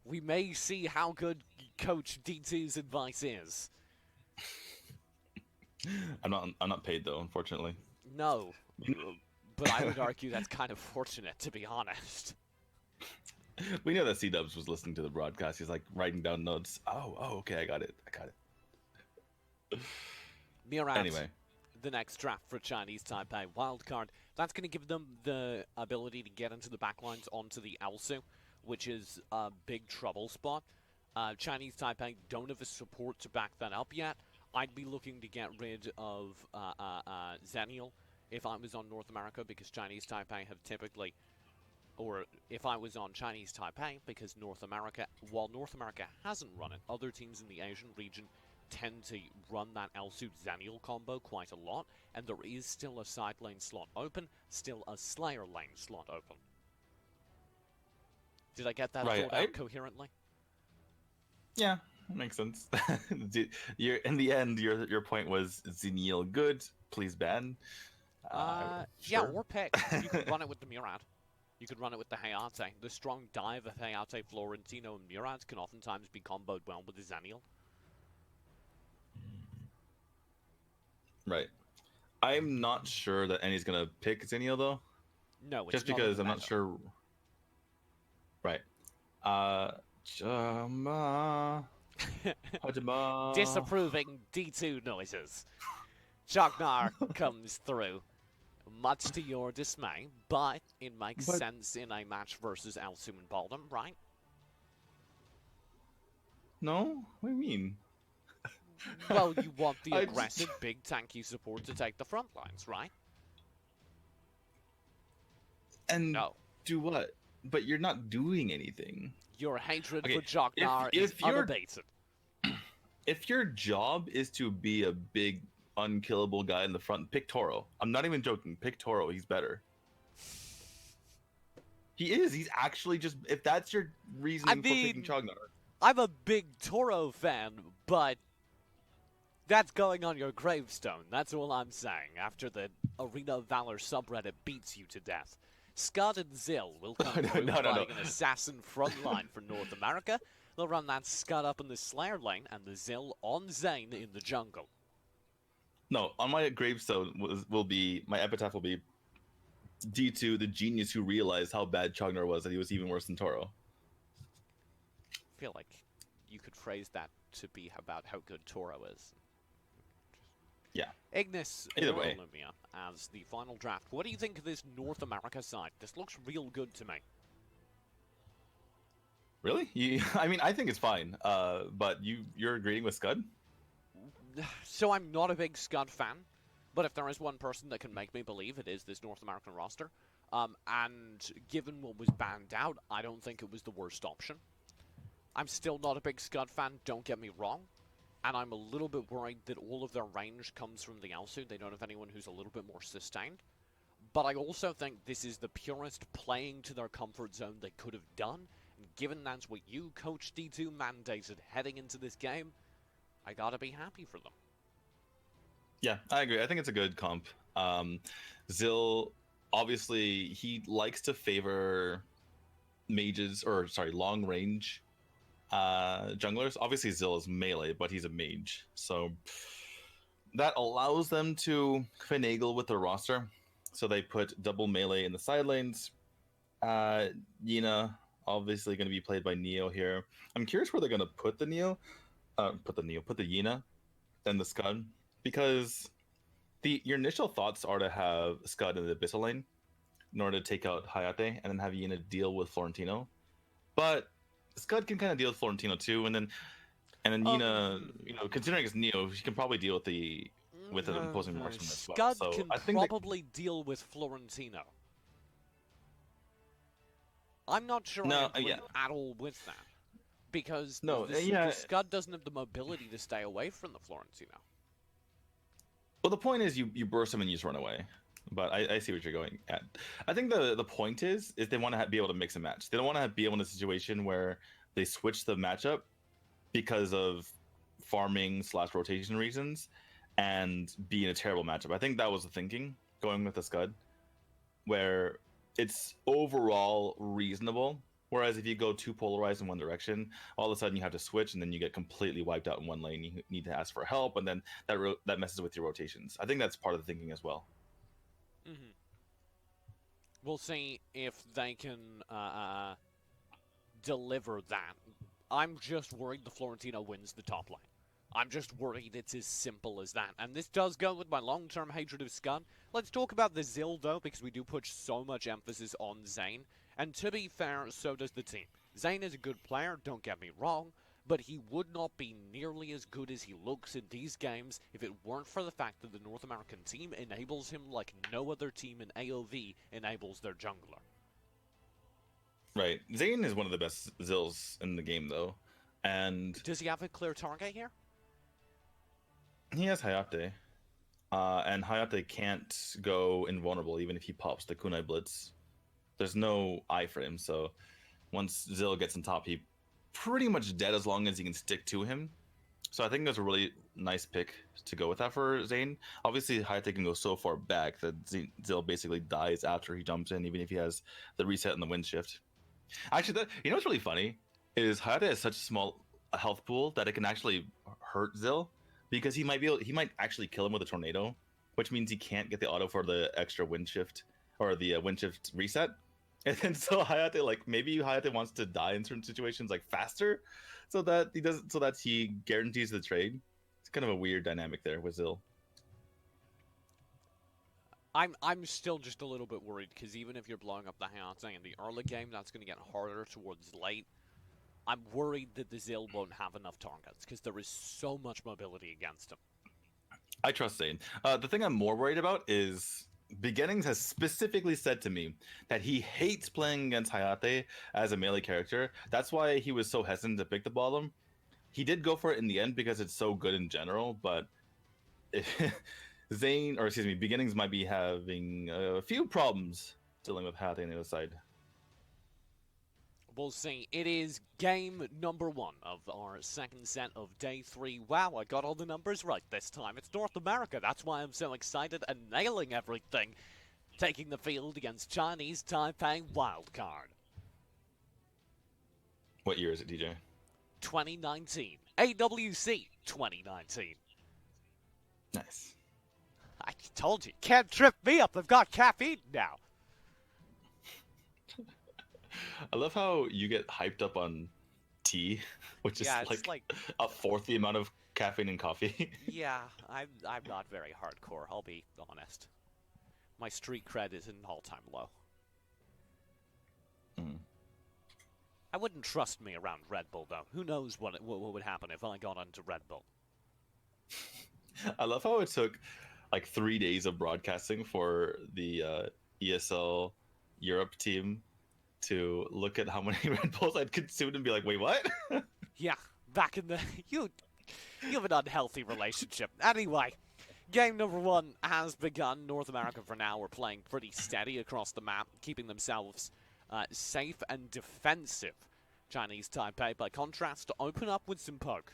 We may see how good Coach D2's advice is. I'm not paid though, unfortunately. No, but I would argue that's kind of fortunate, to be honest. We know that C-Dubs was listening to the broadcast. He's like writing down notes. Oh, okay, I got it. Mirat, anyway, the next draft for Chinese Taipei wildcard. That's going to give them the ability to get into the backlines onto the Elsu, which is a big trouble spot. Chinese Taipei don't have a support to back that up yet. I'd be looking to get rid of Zenial if I was on North America, because Chinese Taipei have typically, or if I was on Chinese Taipei, because while North America hasn't run it, other teams in the Asian region tend to run that Elsu Zenial combo quite a lot, and there is still a side lane slot open, still a Slayer lane slot open. Did I get that thought out coherently? Yeah, that makes sense. In the end, your point was Zenial good, please ban. Yeah, sure. or pick. You could run it with the Murad. You could run it with the Hayate. The strong dive of Hayate, Florentino, and Murad can oftentimes be comboed well with the Zenial. Right. I'm not sure that Annie's gonna pick Zenial though. No, it's just because I'm not sure. Right. Disapproving D2 noises. Jognar comes through, much to your dismay, but it makes sense in a match versus Elsu and Baldum, right? No? What do you mean? Well, you want the aggressive, big, tanky support to take the front lines, right? And do what? But you're not doing anything. Your hatred for Jognar is unabated. If your job is to be a big, unkillable guy in the front, pick Toro. I'm not even joking. Pick Toro. He's better. He is. He's actually just... If that's your reasoning for picking Jognar. I'm a big Toro fan, but that's going on your gravestone. That's all I'm saying. After the Arena Valor subreddit beats you to death. Scud and Zill will come through fighting an assassin frontline for North America. They'll run that Scud up in the Slayer lane and the Zill on Zane in the jungle. No, on my gravestone will be, my epitaph will be D2, the genius who realized how bad Jognar was, that he was even worse than Toro. I feel like you could phrase that to be about how good Toro is. Yeah. Ignis Either or way. Olympia as the final draft. What do you think of this North America side? This looks real good to me. Really? I mean, I think it's fine. But you're agreeing with Scud? So I'm not a big Scud fan, but if there is one person that can make me believe, it is this North American roster. And given what was banned out, I don't think it was the worst option. I'm still not a big Scud fan, don't get me wrong. And I'm a little bit worried that all of their range comes from the Elsu. They don't have anyone who's a little bit more sustained. But I also think this is the purest playing to their comfort zone they could have done. And given that's what you, Coach D2, mandated heading into this game, I gotta be happy for them. Yeah, I agree. I think it's a good comp. Zill, obviously, he likes to favor mages, or sorry, long range junglers. Obviously, Zill is melee, but he's a mage. So that allows them to finagle with their roster. So they put double melee in the side lanes. Yina, obviously going to be played by Neo here. I'm curious where they're going to put the Neo. Put the Yina and the Scud, because your initial thoughts are to have Scud in the Abyssal lane in order to take out Hayate and then have Yina deal with Florentino. But Scud can kind of deal with Florentino too, and then Yina, considering it's Neo, she can probably deal with the with an opposing marksman as well. Scud So can I think probably deal with Florentino. I'm not sure I agree at all with that. Because the Scud doesn't have the mobility to stay away from the Florentino. Well, the point is you burst him and you just run away. But I see what you're going at. I think the point is they want to be able to mix and match. They don't want to be able in a situation where they switch the matchup because of farming / rotation reasons and be in a terrible matchup. I think that was the thinking going with the Scud, where it's overall reasonable. Whereas if you go too polarized in one direction, all of a sudden you have to switch and then you get completely wiped out in one lane. You need to ask for help, and then that messes with your rotations. I think that's part of the thinking as well. Mm-hmm. We'll see if they can deliver that. I'm just worried the Florentino wins the top lane. I'm just worried it's as simple as that. And this does go with my long-term hatred of Scud. Let's talk about the Zill, though, because we do put so much emphasis on Zain. And to be fair, so does the team. Zain is a good player, don't get me wrong, but he would not be nearly as good as he looks in these games if it weren't for the fact that the North American team enables him like no other team in AOV enables their jungler. Right. Zain is one of the best Zills in the game, though. And does he have a clear target here? He has Hayate. And Hayate can't go invulnerable even if he pops the Kunai Blitz. There's no eye for him, so once Zill gets on top, he pretty much dead as long as you can stick to him. So I think that's a really nice pick to go with that for Zain. Obviously, Hayate can go so far back that Zill basically dies after he jumps in, even if he has the reset and the wind shift. Actually, you know what's really funny is Hayate has such a small health pool that it can actually hurt Zill because he might actually kill him with a tornado, which means he can't get the auto for the extra wind shift or the wind shift reset. And then so Hayate, maybe Hayate wants to die in certain situations faster, so that he guarantees the trade. It's kind of a weird dynamic there with Zill. I'm still just a little bit worried because even if you're blowing up the Hayate in the early game, that's going to get harder towards late. I'm worried that the Zill won't have enough targets because there is so much mobility against him. I trust Zain. The thing I'm more worried about is Beginnings has specifically said to me that he hates playing against Hayate as a melee character. That's why he was so hesitant to pick the bottom. He did go for it in the end because it's so good in general, but Beginnings might be having a few problems dealing with Hayate on the other side. We'll see. It is game number 1 of our second set of day 3. Wow, I got all the numbers right this time. It's North America. That's why I'm so excited and nailing everything. Taking the field against Chinese Taipei Wildcard. What year is it, DJ? 2019. AWC 2019. Nice. I told you. Can't trip me up. I've got caffeine now. I love how you get hyped up on tea, which is like a fourth the amount of caffeine in coffee. Yeah, I'm not very hardcore, I'll be honest. My street cred is an all-time low. I wouldn't trust me around Red Bull, though. Who knows what would happen if I got onto Red Bull. I love how it took 3 days of broadcasting for the ESL Europe team to look at how many Red Bulls I'd consumed and be like, wait, what? Yeah, back in the... You have an unhealthy relationship. Anyway, game number 1 has begun. North America, for now, are playing pretty steady across the map, keeping themselves safe and defensive. Chinese Taipei, by contrast, to open up with some poke.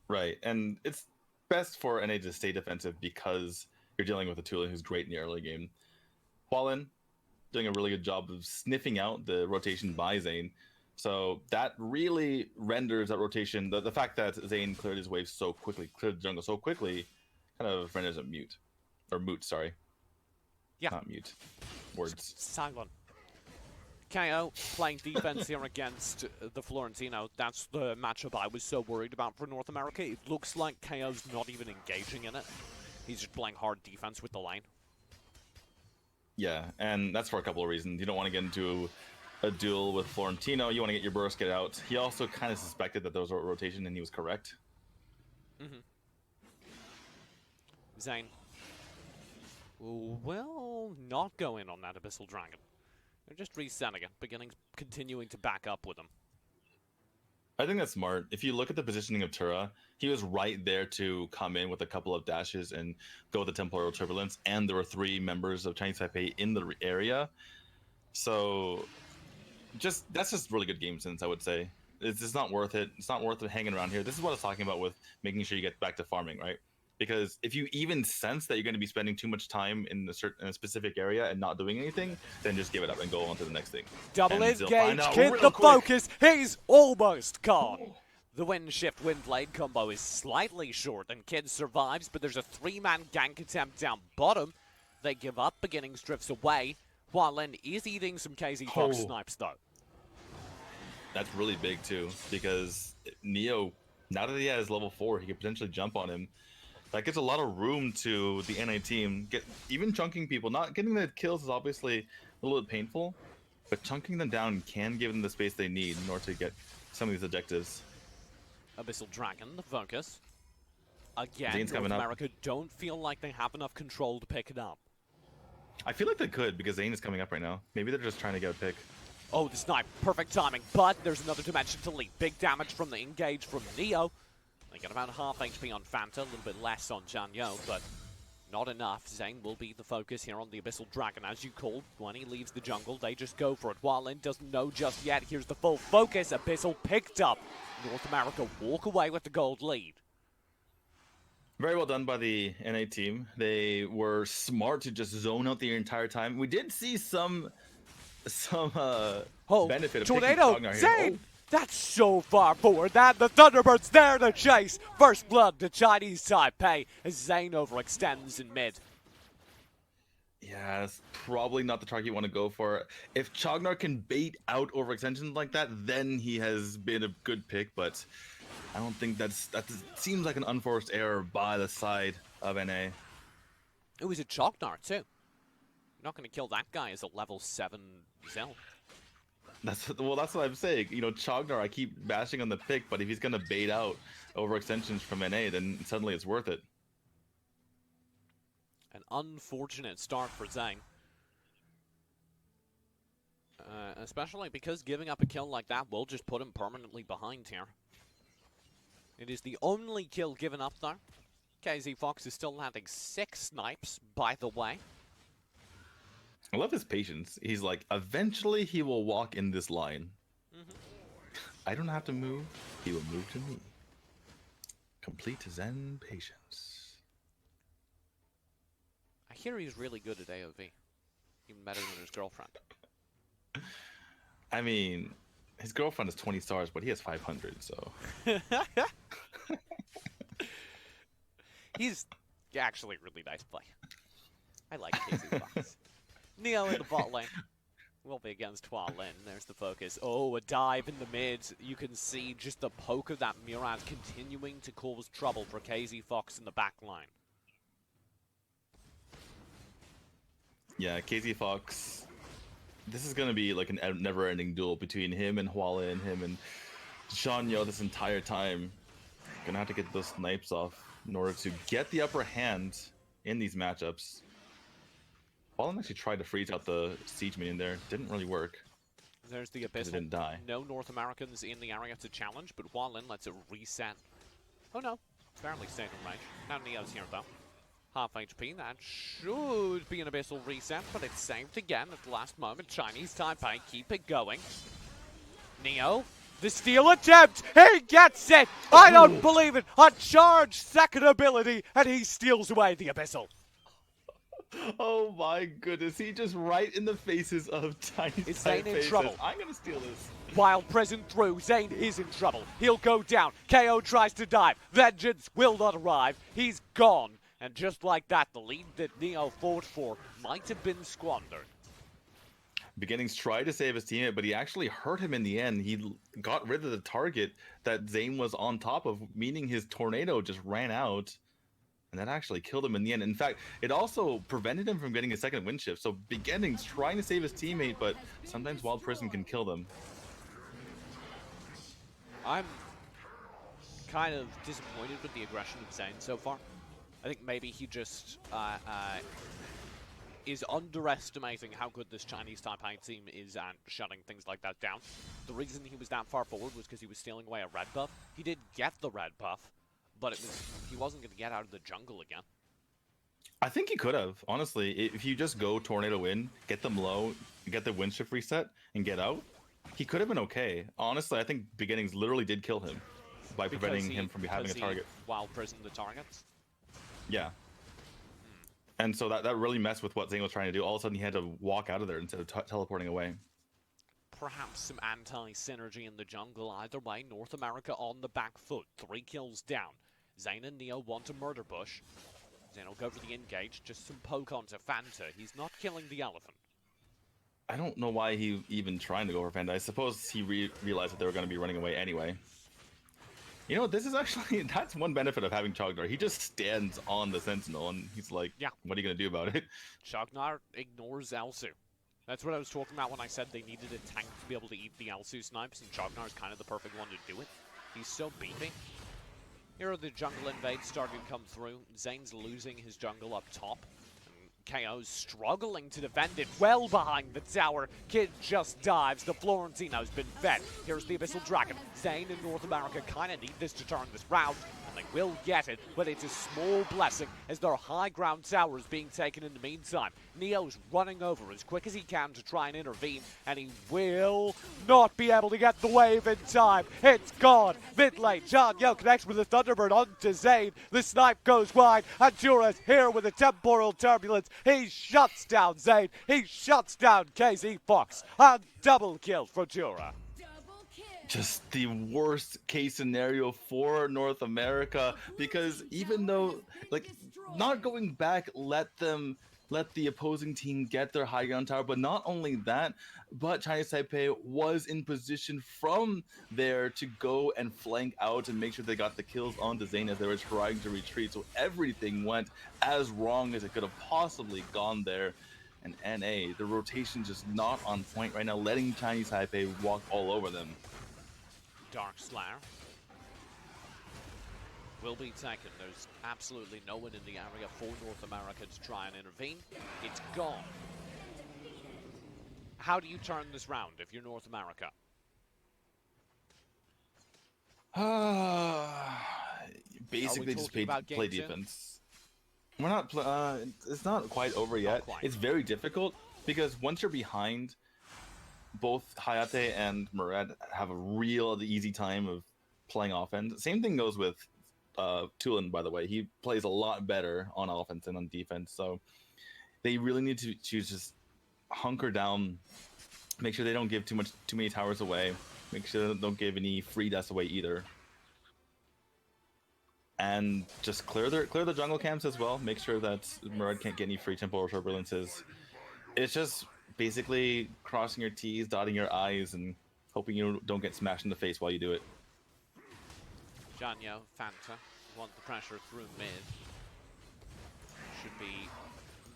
Right, and it's best for NA to stay defensive because you're dealing with a Tula who's great in the early game. Hualin doing a really good job of sniffing out the rotation by Zain. So that really renders that rotation, the fact that Zain cleared his wave so quickly, cleared the jungle so quickly, kind of renders it mute. Or moot, sorry. Yeah. Not mute. Words. Silent. KO playing defense here against the Florentino. That's the matchup I was so worried about for North America. It looks like KO's not even engaging in it. He's just playing hard defense with the lane. Yeah, and that's for a couple of reasons. You don't want to get into a duel with Florentino. You want to get your burst, get out. He also kind of suspected that there was a rotation, and he was correct. Zane will not go in on that Abyssal Dragon. They're just resetting it, continuing to back up with him. I think that's smart. If you look at the positioning of Tura, he was right there to come in with a couple of dashes and go with the Temporal Turbulence, and there were 3 members of Chinese Taipei in the area. So that's just really good game sense, I would say. It's just not worth it. It's not worth it hanging around here. This is what I was talking about with making sure you get back to farming, right? Because if you even sense that you're going to be spending too much time in a specific area and not doing anything, then just give it up and go on to the next thing. Double engage, Kid the focus, he's almost gone. The wind shift wind blade combo is slightly short and Kid survives, but there's a 3-man gank attempt down bottom. They give up, Beginnings drifts away, while Lin is eating some KZ Fox snipes though. That's really big too, because Neo, now that he has level 4, he could potentially jump on him. That gives a lot of room to the NA team. Even chunking people, not getting the kills is obviously a little bit painful, but chunking them down can give them the space they need in order to get some of these objectives. Abyssal Dragon, the focus. Again, Zane's North coming up. America don't feel like they have enough control to pick it up. I feel like they could, because Zane is coming up right now. Maybe they're just trying to get a pick. Oh, the snipe, perfect timing, but there's another dimension to leap. Big damage from the engage from Neo. They get about half HP on Fanta, a little bit less on Janyo, but not enough. Zane will be the focus here on the Abyssal Dragon, as you called. When he leaves the jungle, they just go for it. While Lin doesn't know just yet, here's the full focus. Abyssal picked up. North America walk away with the gold lead. Very well done by the NA team. They were smart to just zone out the entire time. We did see some benefit of tornado, taking Cognar Zane! here. That's so far forward that the Thunderbird's there to chase. First blood to Chinese Taipei as Zane overextends in mid. Yeah, that's probably not the target you want to go for. If Cognar can bait out overextensions like that, then he has been a good pick, but I don't think that seems like an unforced error by the side of NA. It was a Cognar too. You're not going to kill that guy as a level 7 Zell. That's what I'm saying. You know, Cognar, I keep bashing on the pick, but if he's gonna bait out overextensions from NA, then suddenly it's worth it. An unfortunate start for Zhang. Especially because giving up a kill like that will just put him permanently behind here. It is the only kill given up there. KZ Fox is still landing 6 snipes, by the way. I love his patience. He's like, eventually he will walk in this line. I don't have to move. He will move to me. Complete Zen patience. I hear he's really good at AOV. Even better than his girlfriend. I mean, his girlfriend is 20 stars, but he has 500, so... He's actually really nice play. I like KZ Fox. Neo in the bot lane. Will be against Hua Lin. There's the focus. Oh, a dive in the mid. You can see just the poke of that Murad continuing to cause trouble for KZ Fox in the back line. Yeah, KZ Fox. This is going to be like a never-ending duel between him and Hua Lin, him and Shanyo this entire time. Gonna have to get those snipes off in order to get the upper hand in these matchups. Wallen actually tried to freeze out the siege minion there. Didn't really work. There's the Abyssal. Didn't die. No North Americans in the area to challenge, but Wallen lets it reset. Oh no, apparently stayed in range. Now Neo's here though. Half HP, that should be an Abyssal reset, but it's saved again at the last moment. Chinese Taipei keep it going. Neo, the steal attempt, he gets it! I don't believe it! A charged second ability, and he steals away the Abyssal. Oh my goodness, he just right in the faces of Chinese Is Zane in trouble? I'm gonna steal this. Wild Prison through, Zane is in trouble. He'll go down, KO tries to dive, Vengeance will not arrive, he's gone. And just like that, the lead that Neo fought for might have been squandered. Beginnings tried to save his teammate, but he actually hurt him in the end. He got rid of the target that Zane was on top of, meaning his tornado just ran out. And that actually killed him in the end. In fact, it also prevented him from getting a second wind shift. So Beginnings trying to save his teammate, but sometimes Wild Prison can kill them. I'm kind of disappointed with the aggression of Zane so far. I think maybe he just is underestimating how good this Chinese Taipei team is at shutting things like that down. The reason he was that far forward was because he was stealing away a red buff. He did get the red buff, but he wasn't going to get out of the jungle again. I think he could have, honestly. If you just go Tornado in, get them low, get the wind shift reset, and get out, he could have been okay. Honestly, I think Beginnings literally did kill him by preventing him from having a target. While prison the targets? Yeah. And so that really messed with what Zane was trying to do. All of a sudden, he had to walk out of there instead of teleporting away. Perhaps some anti-synergy in the jungle. Either way, North America on the back foot. 3 kills down. Zane and Neo want a murder bush. Zane will go for the engage. Just some poke onto Fanta. He's not killing the elephant. I don't know why he even trying to go for Fanta. I suppose he realized that they were going to be running away anyway. You know, this is actually, that's one benefit of having Chognar. He just stands on the Sentinel, and he's like, yeah, what are you going to do about it? Chognar ignores Elsu. That's what I was talking about when I said they needed a tank to be able to eat the Elsu snipes, and Chognar is kind of the perfect one to do it. He's so beefy. Here are the jungle invades starting to come through. Zane's losing his jungle up top. KO's struggling to defend it well behind the tower. Kid just dives. The Florentino's been fed. Here's the Abyssal Dragon. Zane and North America kind of need this to turn this round, and they will get it, but it's a small blessing as their high ground tower is being taken in the meantime. Neo's running over as quick as he can to try and intervene, and he will not be able to get the wave in time. It's gone. Mid lane, John Yo connects with the Thunderbird onto Zane. The snipe goes wide, and Jura's here with a temporal turbulence. He shuts down Zane. He shuts down KZ Fox. A double kill for Jura. Just the worst case scenario for North America, because even though, like, not going back let the opposing team get their high ground tower, but not only that, but Chinese Taipei was in position from there to go and flank out and make sure they got the kills onto Zane as they were trying to retreat. So everything went as wrong as it could have possibly gone there. And NA, the rotation just not on point right now, letting Chinese Taipei walk all over them. Dark Slayer will be taken. There's absolutely no one in the area for North America to try and intervene. It's gone. How do you turn this round if you're North America? Basically just play defense. We're not, it's not quite over yet. It's very difficult because once you're behind, both Hayate and Murad have a real easy time of playing offense. Same thing goes with Tulin, by the way. He plays a lot better on offense than on defense. So they really need to just hunker down, make sure they don't give too many towers away, make sure they don't give any free deaths away either. And just clear the jungle camps as well. Make sure that Murad can't get any free temporal turbulences. It's just basically crossing your T's, dotting your I's, and hoping you don't get smashed in the face while you do it. Janyo, Fanta want the pressure through mid. Should be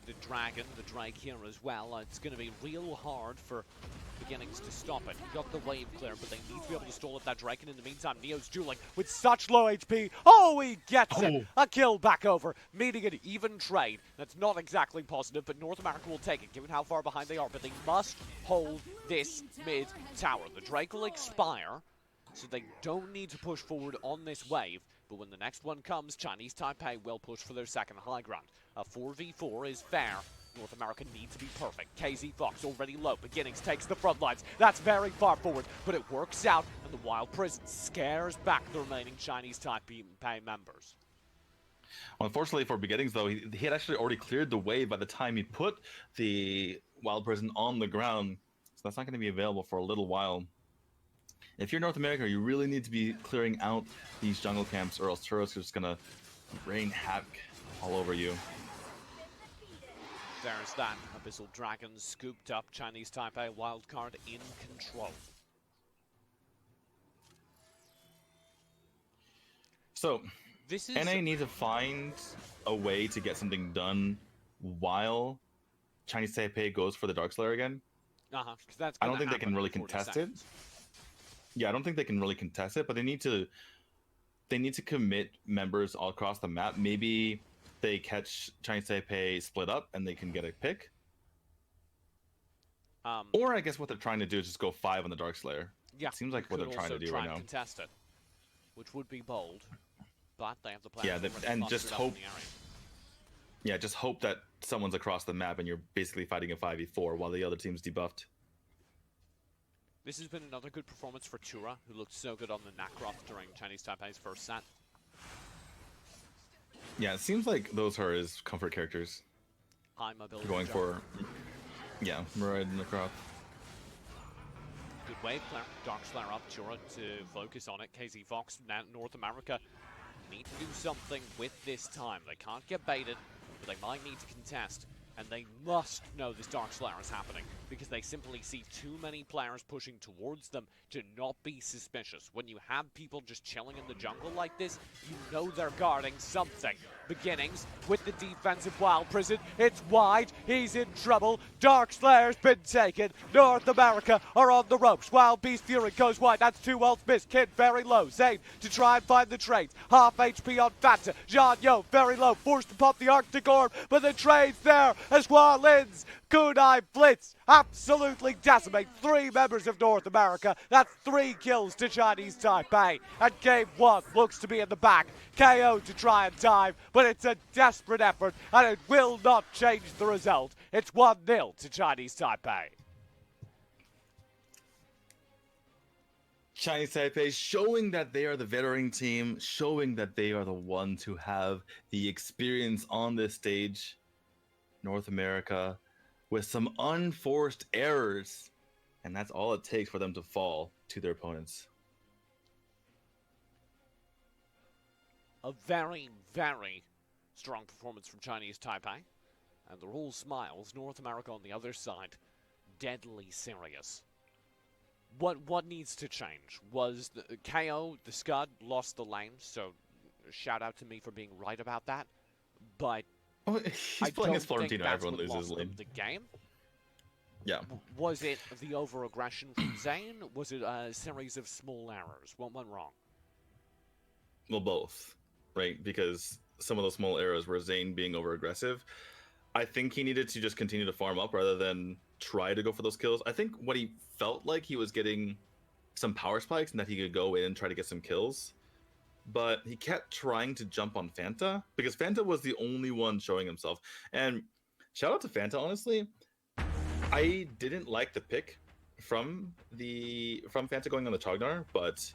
the Dragon, the Drake here as well. It's going to be real hard for Beginnings to stop it. He got the wave clear, but they need to be able to stall up that Drake, and in the meantime, Neo's dueling with such low HP. Oh, he gets it! A kill back over, meeting an even trade. That's not exactly positive, but North America will take it, given how far behind they are, but they must hold this mid tower. The Drake will expire, so they don't need to push forward on this wave, but when the next one comes, Chinese Taipei will push for their second high ground. A 4v4 is fair. North America need to be perfect. KZ Fox already low. Beginnings takes the front lines. That's very far forward, but it works out, and the Wild Prison scares back the remaining Chinese Taipei members. Unfortunately for Beginnings, though, he had actually already cleared the wave by the time he put the Wild Prison on the ground, so that's not going to be available for a little while. If you're North America, you really need to be clearing out these jungle camps, or else Turos are just going to rain havoc all over you. There's that. Abyssal Dragon scooped up. Chinese Taipei wildcard in control. So, NA need to find a way to get something done while Chinese Taipei goes for the Dark Slayer again. That's I don't think they can really contest it. Yeah, I don't think they can really contest it, but they need to commit members all across the map. Maybe they catch Chinese Taipei split up and they can get a pick. Or I guess what they're trying to do is just go 5 on the Dark Slayer. Yeah, seems like what they're trying to do right now. Contest it, which would be bold, but they have the Yeah, and just hope. Yeah, just hope that someone's across the map and you're basically fighting a 5v4 while the other team's debuffed. This has been another good performance for Tura, who looked so good on the Nacroft during Chinese Taipei's first set. Yeah, it seems like those are his comfort characters. High mobility. Going for, yeah, Murad and Nacroft. Good wave clear. Dark Slayer up, Tura to focus on it. KZ Fox, North America, need to do something with this time. They can't get baited, but they might need to contest. And they must know this Dark Slayer is happening, because they simply see too many players pushing towards them to not be suspicious. When you have people just chilling in the jungle like this, you know they're guarding something. Beginnings with the defensive Wild Prison. It's wide. He's in trouble. Dark Slayer's been taken. North America are on the ropes. Wild Beast Fury goes wide. That's 2 ults missed. Kid very low. Zane to try and find the trades. Half HP on Fanta. Jean Yo very low. Forced to pop the Arctic Orb, but the trades there as Hua Lin's Kunai Blitz absolutely decimate 3 members of North America. That's 3 kills to Chinese Taipei. And game 1 looks to be in the back. KO to try and dive, but it's a desperate effort, and it will not change the result. It's 1-0 to Chinese Taipei. Chinese Taipei showing that they are the veteran team, showing that they are the ones who have the experience on this stage. North America with some unforced errors, and that's all it takes for them to fall to their opponents. A very, very strong performance from Chinese Taipei, and they're all smiles. North America on the other side, deadly serious. What needs to change? Was the KO, the Scud, lost the lane, so shout out to me for being right about that, but he's playing as Florentino, everyone loses lane. The game? Yeah. Was it the over-aggression from Zane? Was it a series of small errors? What went wrong? Well, both, right? Because some of those small errors were Zane being over-aggressive. I think he needed to just continue to farm up rather than try to go for those kills. I think what he felt like he was getting some power spikes and that he could go in and try to get some kills. But he kept trying to jump on Fanta because Fanta was the only one showing himself. And shout out to Fanta, honestly. I didn't like the pick from Fanta going on the Chognar, but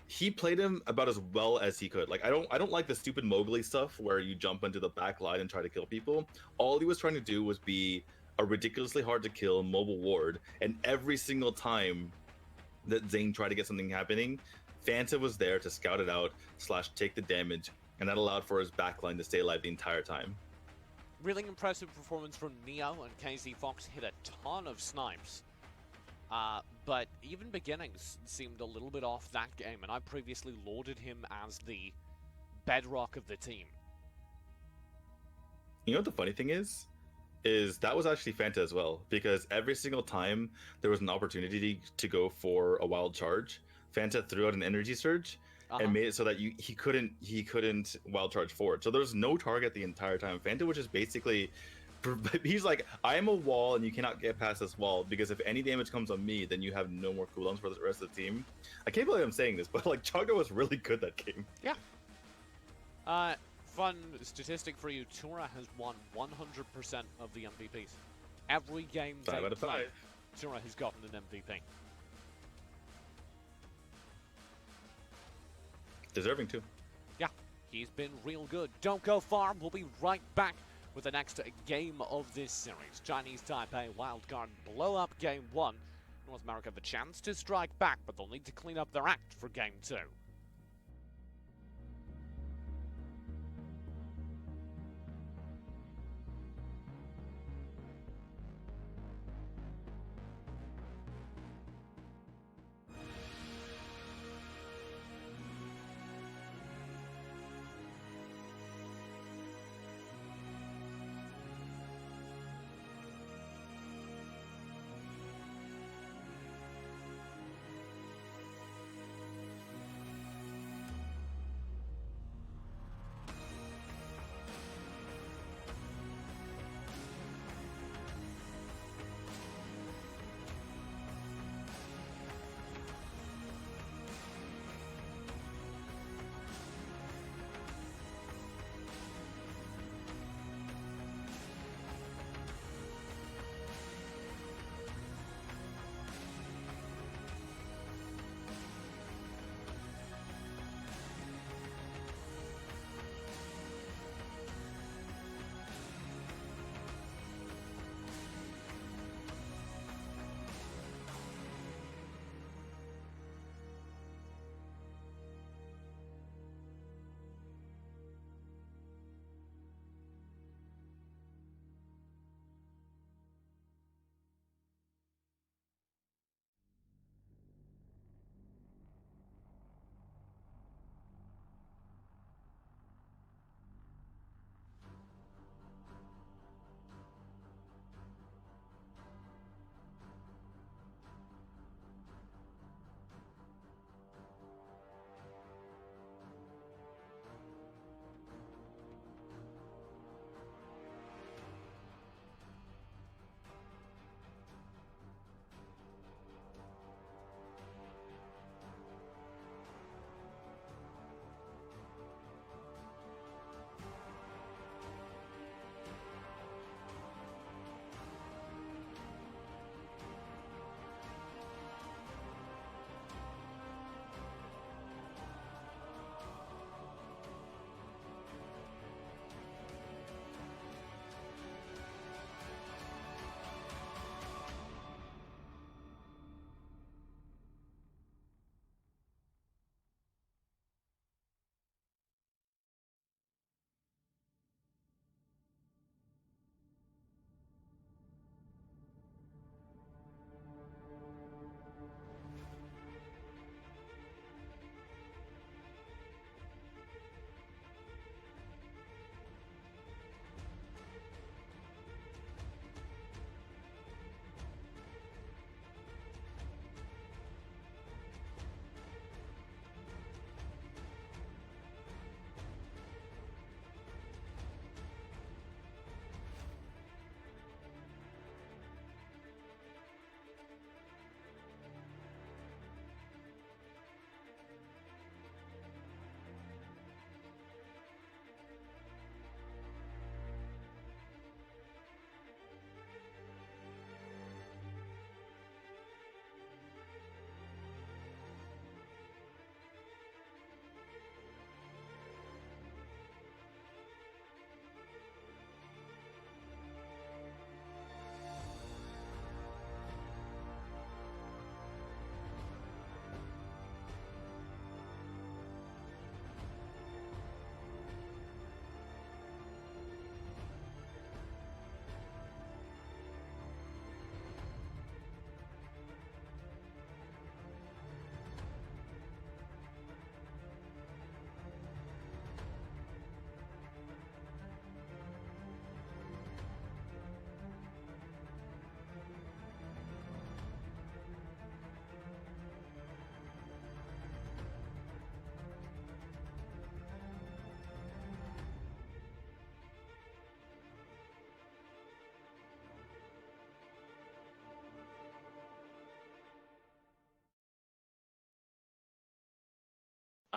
he played him about as well as he could. Like I don't like the stupid Mowgli stuff where you jump into the back line and try to kill people. All he was trying to do was be a ridiculously hard to kill mobile ward, and every single time that Zane tried to get something happening, Fanta was there to scout it out / take the damage, and that allowed for his backline to stay alive the entire time. Really impressive performance from Neo, and KZ Fox hit a ton of snipes. But even Beginnings seemed a little bit off that game, and I previously lauded him as the bedrock of the team. You know what the funny thing is that was actually Fanta as well, because every single time there was an opportunity to go for a wild charge, Fanta threw out an energy surge and made it so that he couldn't wild charge forward. So there was no target the entire time. Fanta was just basically, he's like, I am a wall and you cannot get past this wall, because if any damage comes on me, then you have no more cooldowns for the rest of the team. I can't believe I'm saying this, but like Chaga was really good that game. Yeah. Fun statistic for you, Tura has won 100% of the MVPs. Every game 5 out of 5. Tura has gotten an MVP. Deserving too. Yeah, he's been real good. Don't go far, we'll be right back with the next game of this series. Chinese Taipei Wildcard blow up game 1. North America have a chance to strike back, but they'll need to clean up their act for game 2.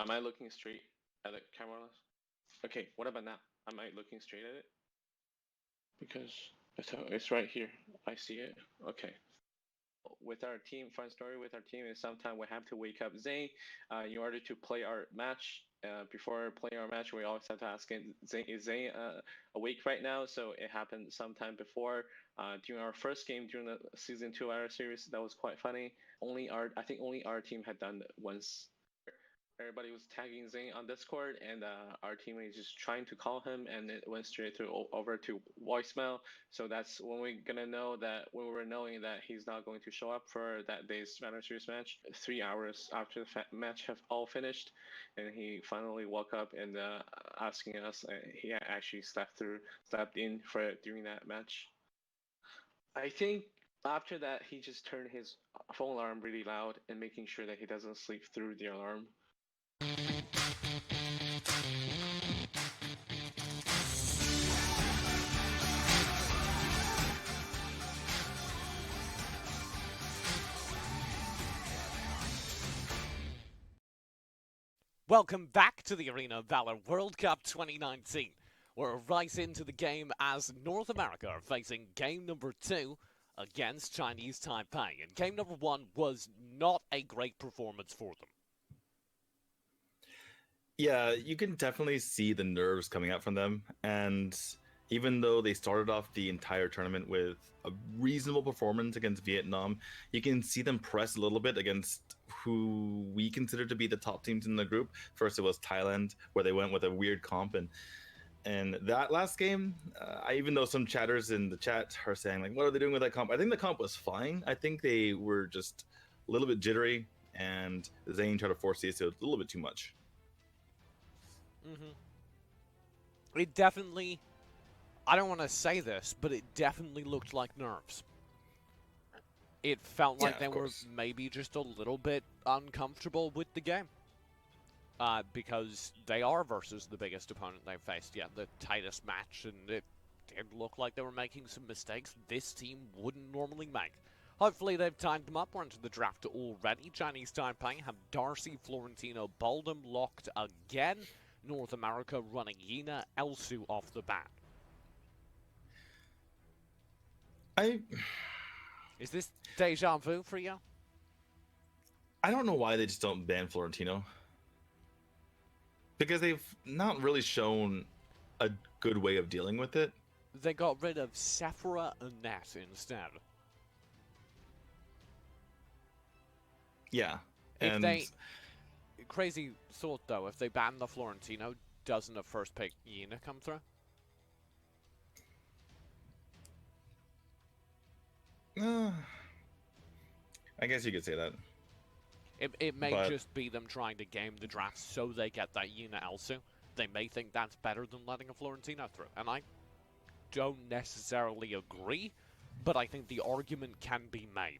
Am I looking straight at the camera? Okay, what about now? Am I looking straight at it? Because it's right here. I see it. Okay. With our team, fun story with our team is sometimes we have to wake up Zane in order to play our match. Before playing our match, we always have to ask him, is Zane awake right now? So it happened sometime before during our first game during the season 2 our series. That was quite funny. I think only our team had done it once. Everybody was tagging Zane on Discord, and our teammate is just trying to call him, and it went straight over to voicemail. So that's when we're gonna know that when we were knowing that he's not going to show up for that day's Valor Series match. 3 hours after the match have all finished, and he finally woke up and asking us. He actually slept in for during that match. I think after that he just turned his phone alarm really loud and making sure that he doesn't sleep through the alarm. Welcome back to the Arena Valor World Cup 2019. We're right into the game as North America are facing game number 2 against Chinese Taipei. And game number 1 was not a great performance for them. Yeah, you can definitely see the nerves coming out from them. And even though they started off the entire tournament with a reasonable performance against Vietnam, you can see them press a little bit against who we consider to be the top teams in the group. First, it was Thailand, where they went with a weird comp. And that last game, even though some chatters in the chat are saying, like, what are they doing with that comp? I think the comp was fine. I think they were just a little bit jittery, and Zane tried to force these to a little bit too much. It definitely, I don't want to say this, but it definitely looked like nerves. It felt like they were maybe just a little bit uncomfortable with the game. Because they are versus the biggest opponent they've faced yet, the tightest match, and it did look like they were making some mistakes this team wouldn't normally make. Hopefully they've timed them up. We're into the draft already. Chinese Taipei have Darcy, Florentino, Baldum locked again. North America running Yina, Elsu off the bat. Is this deja vu for you? I don't know why they just don't ban Florentino. Because they've not really shown a good way of dealing with it. They got rid of Sephora and Net instead. Yeah. If they... Crazy thought, though. If they ban the Florentino, doesn't a first pick Yina come through? I guess you could say that. It may just be them trying to game the draft so they get that Yina Elsu. They may think that's better than letting a Florentino through. And I don't necessarily agree, but I think the argument can be made.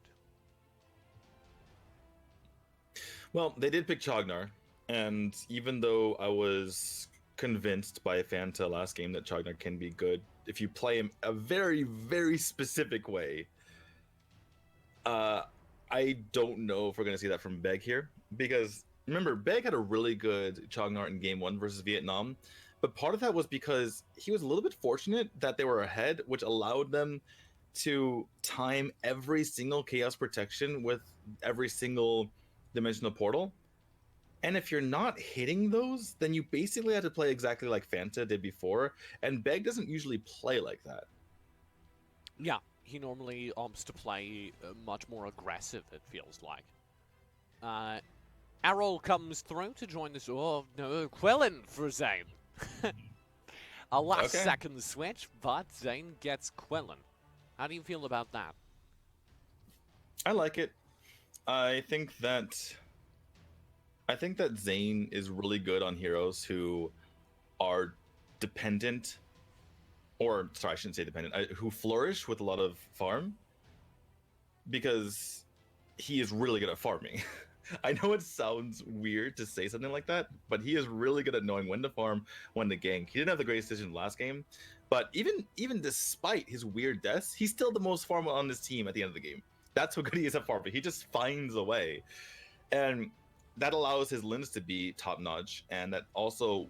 Well, they did pick Chognar, and even though I was convinced by Fanta last game that Chognar can be good, if you play him a very, very specific way, I don't know if we're going to see that from Beg here, because remember, Beg had a really good Chognar in game 1 versus Vietnam, but part of that was because he was a little bit fortunate that they were ahead, which allowed them to time every single Chaos Protection with every single Dimensional Portal. And if you're not hitting those, then you basically have to play exactly like Fanta did before, and Beg doesn't usually play like that. Yeah. He normally opts to play much more aggressive, it feels like. Errol comes through to join this. Oh, no, Quillen for Zane. A last-second switch, but Zane gets Quillen. How do you feel about that? I like it. I think that Zane is really good on heroes who are dependent. Or, sorry, I shouldn't say dependent, who flourish with a lot of farm, because he is really good at farming. I know it sounds weird to say something like that, but he is really good at knowing when to farm, when to gank. He didn't have the greatest decision last game, but even despite his weird deaths, he's still the most farm on this team at the end of the game. That's how good he is at farming. He just finds a way. And that allows his Lins to be top notch, and that also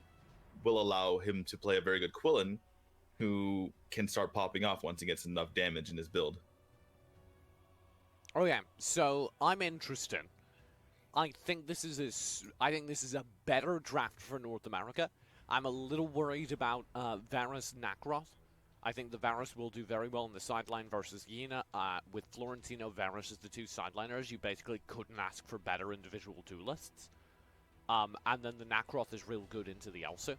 will allow him to play a very good Quillen, who can start popping off once he gets enough damage in his build. Oh yeah, so I'm interested. I think this is a better draft for North America. I'm a little worried about Varus Nacroth. I think the Varus will do very well in the sideline versus Yeena. With Florentino, Varus as the two sideliners, you basically couldn't ask for better individual duelists. And then the Nacroth is real good into the Elsu.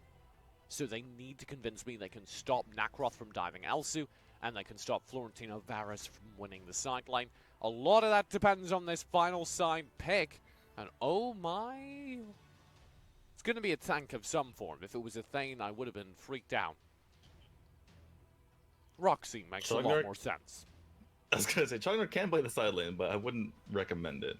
So they need to convince me they can stop Nacroth from diving Elsu, and they can stop Florentino Varus from winning the sideline. A lot of that depends on this final side pick. And oh my... It's going to be a tank of some form. If it was a Thane, I would have been freaked out. Roxy makes a lot more sense. I was going to say, Chogner can play the side lane, but I wouldn't recommend it.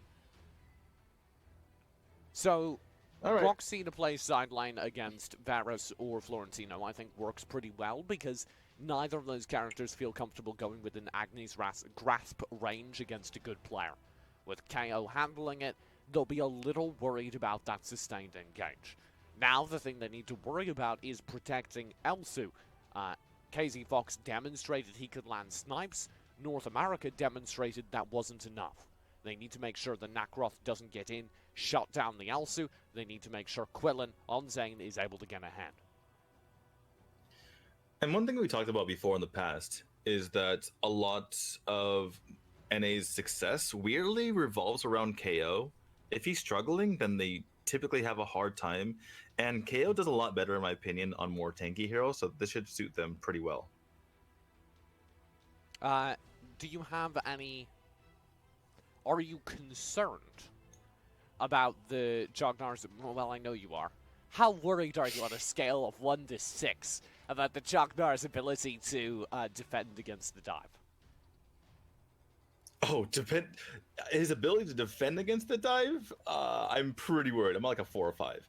So, right. Roxy to play sideline against Varus or Florentino, I think works pretty well, because neither of those characters feel comfortable going within Agni's grasp range against a good player. With KO handling it, they'll be a little worried about that sustained engage. Now the thing they need to worry about is protecting Elsu. KZ Fox demonstrated he could land snipes. North America demonstrated that wasn't enough. They need to make sure the Nacroth doesn't get in, shut down the Elsu. They need to make sure Quillen on Zane is able to get ahead. And one thing we talked about before in the past is that a lot of NA's success weirdly revolves around KO. If he's struggling, then they typically have a hard time. And KO does a lot better, in my opinion, on more tanky heroes, so this should suit them pretty well. Do you have any... Are you concerned about the Jognar's... Well, I know you are. How worried are you on a scale of 1 to 6 about the Jognar's ability to defend against the dive? Oh, his ability to defend against the dive? I'm pretty worried. I'm like a 4 or 5.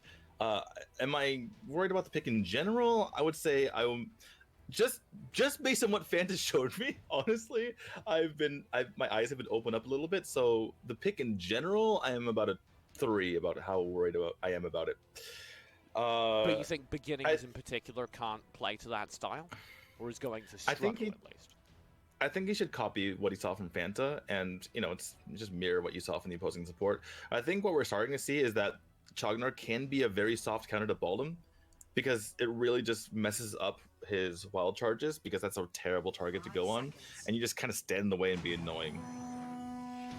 Am I worried about the pick in general? I would say I'm just based on what Fanta showed me. Honestly, my eyes have been opened up a little bit. So the pick in general, I am about a 3 about how worried I am about it. But you think beginnings in particular can't play to that style, or is going to struggle at least? I think he should copy what he saw from Fanta, and it's just mirror what you saw from the opposing support. I think what we're starting to see is that Chognar can be a very soft counter to Baldum, because it really just messes up his wild charges, because that's a terrible target to go on, and you just kind of stand in the way and be annoying.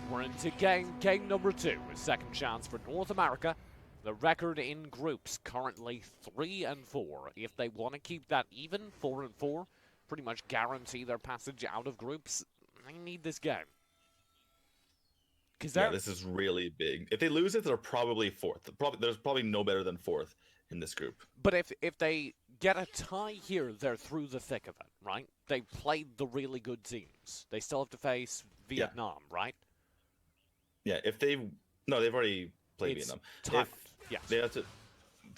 We're into game number 2, a second chance for North America. The record in groups currently 3-4. If they want to keep that even, 4-4, pretty much guarantee their passage out of groups, they need this game. Yeah, this is really big. If they lose it, they're probably 4th. There's probably no better than 4th in this group. But if they get a tie here, they're through the thick of it, right? They played the really good teams. They still have to face Vietnam, right? Yeah, they've already played Vietnam. Yes. They have to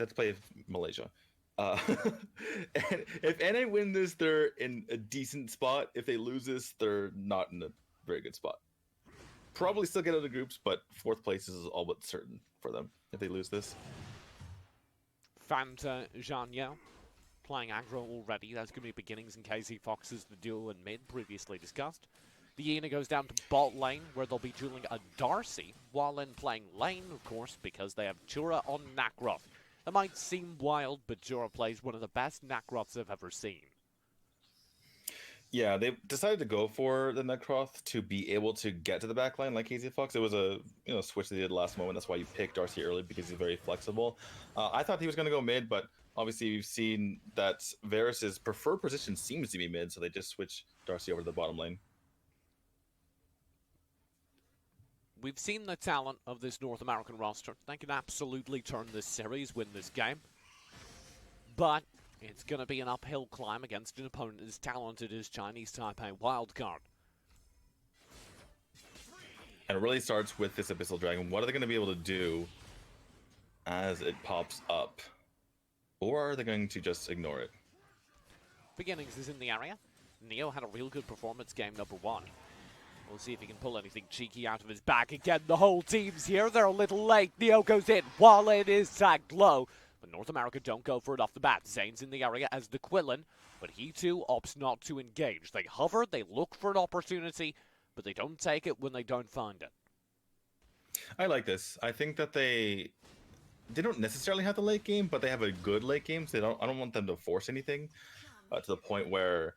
play Malaysia. And if NA win this, they're in a decent spot. If they lose this, they're not in a very good spot. Probably still get out of the groups, but 4th place is all but certain for them if they lose this. Fanta Zhang Yao playing aggro already. That's going to be beginnings in KZ Fox's the duel in mid, previously discussed. The Yeena goes down to bot lane, where they'll be dueling a Darcy, while then playing lane, of course, because they have Jura on Nacroth. That might seem wild, but Jura plays one of the best Nacroths I've ever seen. Yeah, they decided to go for the Nacroth to be able to get to the backline like KZ Fox. It was a switch they did last moment. That's why you picked Darcy early, because he's very flexible. I thought he was going to go mid, but obviously we've seen that Varus's preferred position seems to be mid, so they just switched Darcy over to the bottom lane. We've seen the talent of this North American roster. They can absolutely turn this series, win this game. But it's going to be an uphill climb against an opponent as talented as Chinese Taipei Wildcard. And it really starts with this Abyssal Dragon. What are they going to be able to do as it pops up? Or are they going to just ignore it? Beginnings is in the area. Neo had a real good performance game number 1. We'll see if he can pull anything cheeky out of his bag. Again, the whole team's here. They're a little late. Neo goes in. Wallin is tagged low. But North America don't go for it off the bat. Zane's in the area as the Quillen, but he too opts not to engage. They hover, they look for an opportunity, but they don't take it when they don't find it. I like this. I think that they don't necessarily have the late game, but they have a good late game. So I don't want them to force anything to the point where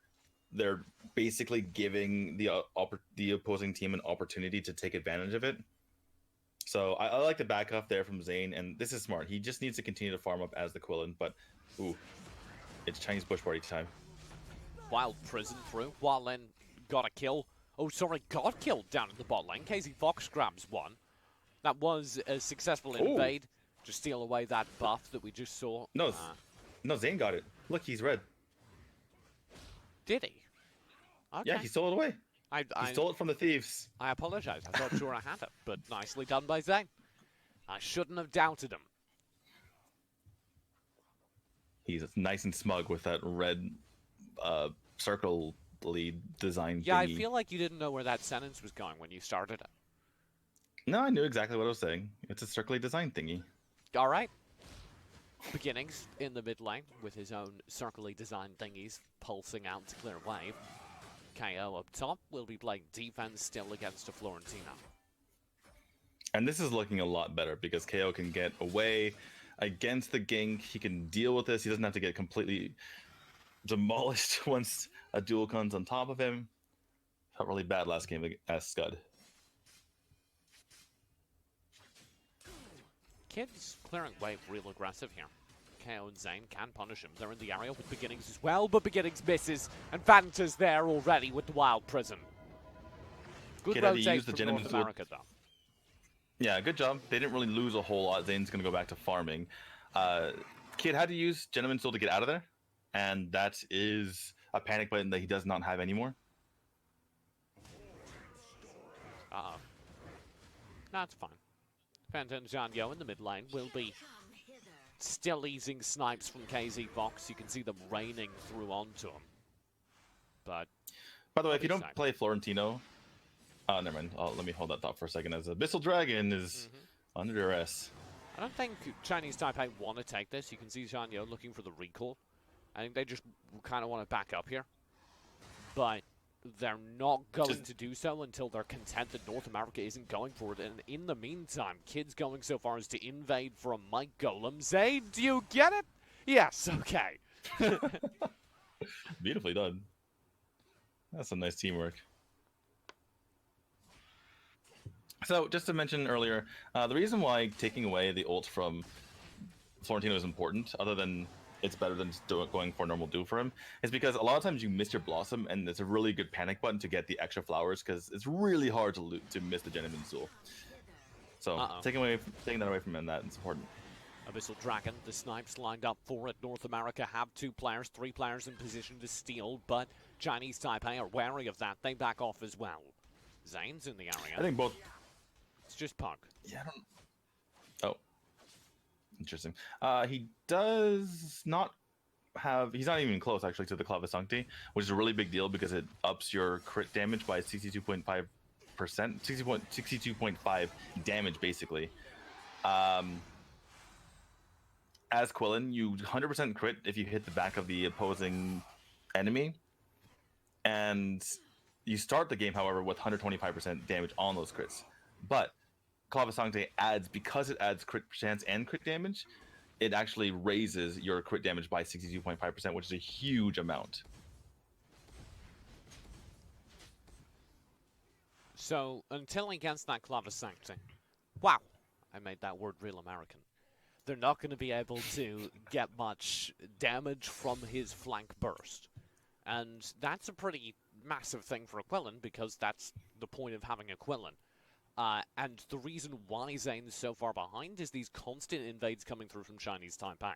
they're basically giving the opposing team an opportunity to take advantage of it. So I like the back off there from Zane, and this is smart. He just needs to continue to farm up as the Quillen, but ooh, it's Chinese bush party time. Wild Prison through. Wallin got a kill. Oh, sorry, got killed down in the bot lane. KZ Fox grabs one. That was a successful invade. Just steal away that buff that we just saw. No, Zane got it. Look, he's red. Did he? Okay. Yeah, he stole it away. He stole it from the thieves. I apologize. I thought sure I had it, but nicely done by Zane. I shouldn't have doubted him. He's nice and smug with that red circle lead design Yeah, thingy. I feel like you didn't know where that sentence was going when you started it. No, I knew exactly what I was saying. It's a circly design thingy. All right. Beginnings in the mid lane with his own circly design thingies pulsing out to clear wave. KO up top will be playing defense still against a Florentino. And this is looking a lot better because KO can get away against the gank. He can deal with this. He doesn't have to get completely demolished once a duel comes on top of him. Felt really bad last game as Scud. Kid's clearing wave real aggressive here. KO and Zane can punish him. They're in the area with Beginnings as well, but Beginnings misses, and Vanta's there already with the Wild Prison. Good Kid had to use rotate the from gentleman's North sword. America, though. Yeah, good job. They didn't really lose a whole lot. Zane's going to go back to farming. Kid had to use Gentleman's Soul to get out of there, and that is a panic button that he does not have anymore. Uh-oh. That's fine. Fanta and Janyo in the mid lane will be still easing snipes from KZ Vox. You can see them raining through onto him. But by the way, if you don't play Florentino, never mind. Let me hold that thought for a second. As Abyssal Dragon is under duress. I don't think Chinese Taipei want to take this. You can see Janyo looking for the recall. I think they just kind of want to back up here. But they're not going to do so until they're content that North America isn't going for it. And in the meantime, Kid's going so far as to invade from Mike Golem. Zane, do you get it? Yes, okay. Beautifully done. That's some nice teamwork. So, just to mention earlier, the reason why taking away the ult from Florentino is important, other than it's better than just going for a normal do for him, is because a lot of times you miss your Blossom, and it's a really good panic button to get the extra flowers, because it's really hard to miss the Gentleman's Soul. So, taking that away from him, that's important. Abyssal Dragon, the snipes lined up for it. North America have 2 players, 3 players in position to steal, but Chinese Taipei are wary of that. They back off as well. Zane's in the area. I think both. It's just Punk. Yeah, I don't... Oh. Interesting. He does not have... He's not even close, actually, to the Clava Sancti, which is a really big deal because it ups your crit damage by 62.5%. 62.5 damage, basically. As Quillen, you 100% crit if you hit the back of the opposing enemy. And you start the game, however, with 125% damage on those crits. But Clava Sancti adds, because it adds crit chance and crit damage, it actually raises your crit damage by 62.5%, which is a huge amount. So, until he gets that Clava Sancti, wow, I made that word real American. They're not going to be able to get much damage from his flank burst. And that's a pretty massive thing for a Quillen, because that's the point of having a Quillen. And the reason why Zane's so far behind is these constant invades coming through from Chinese Taipei.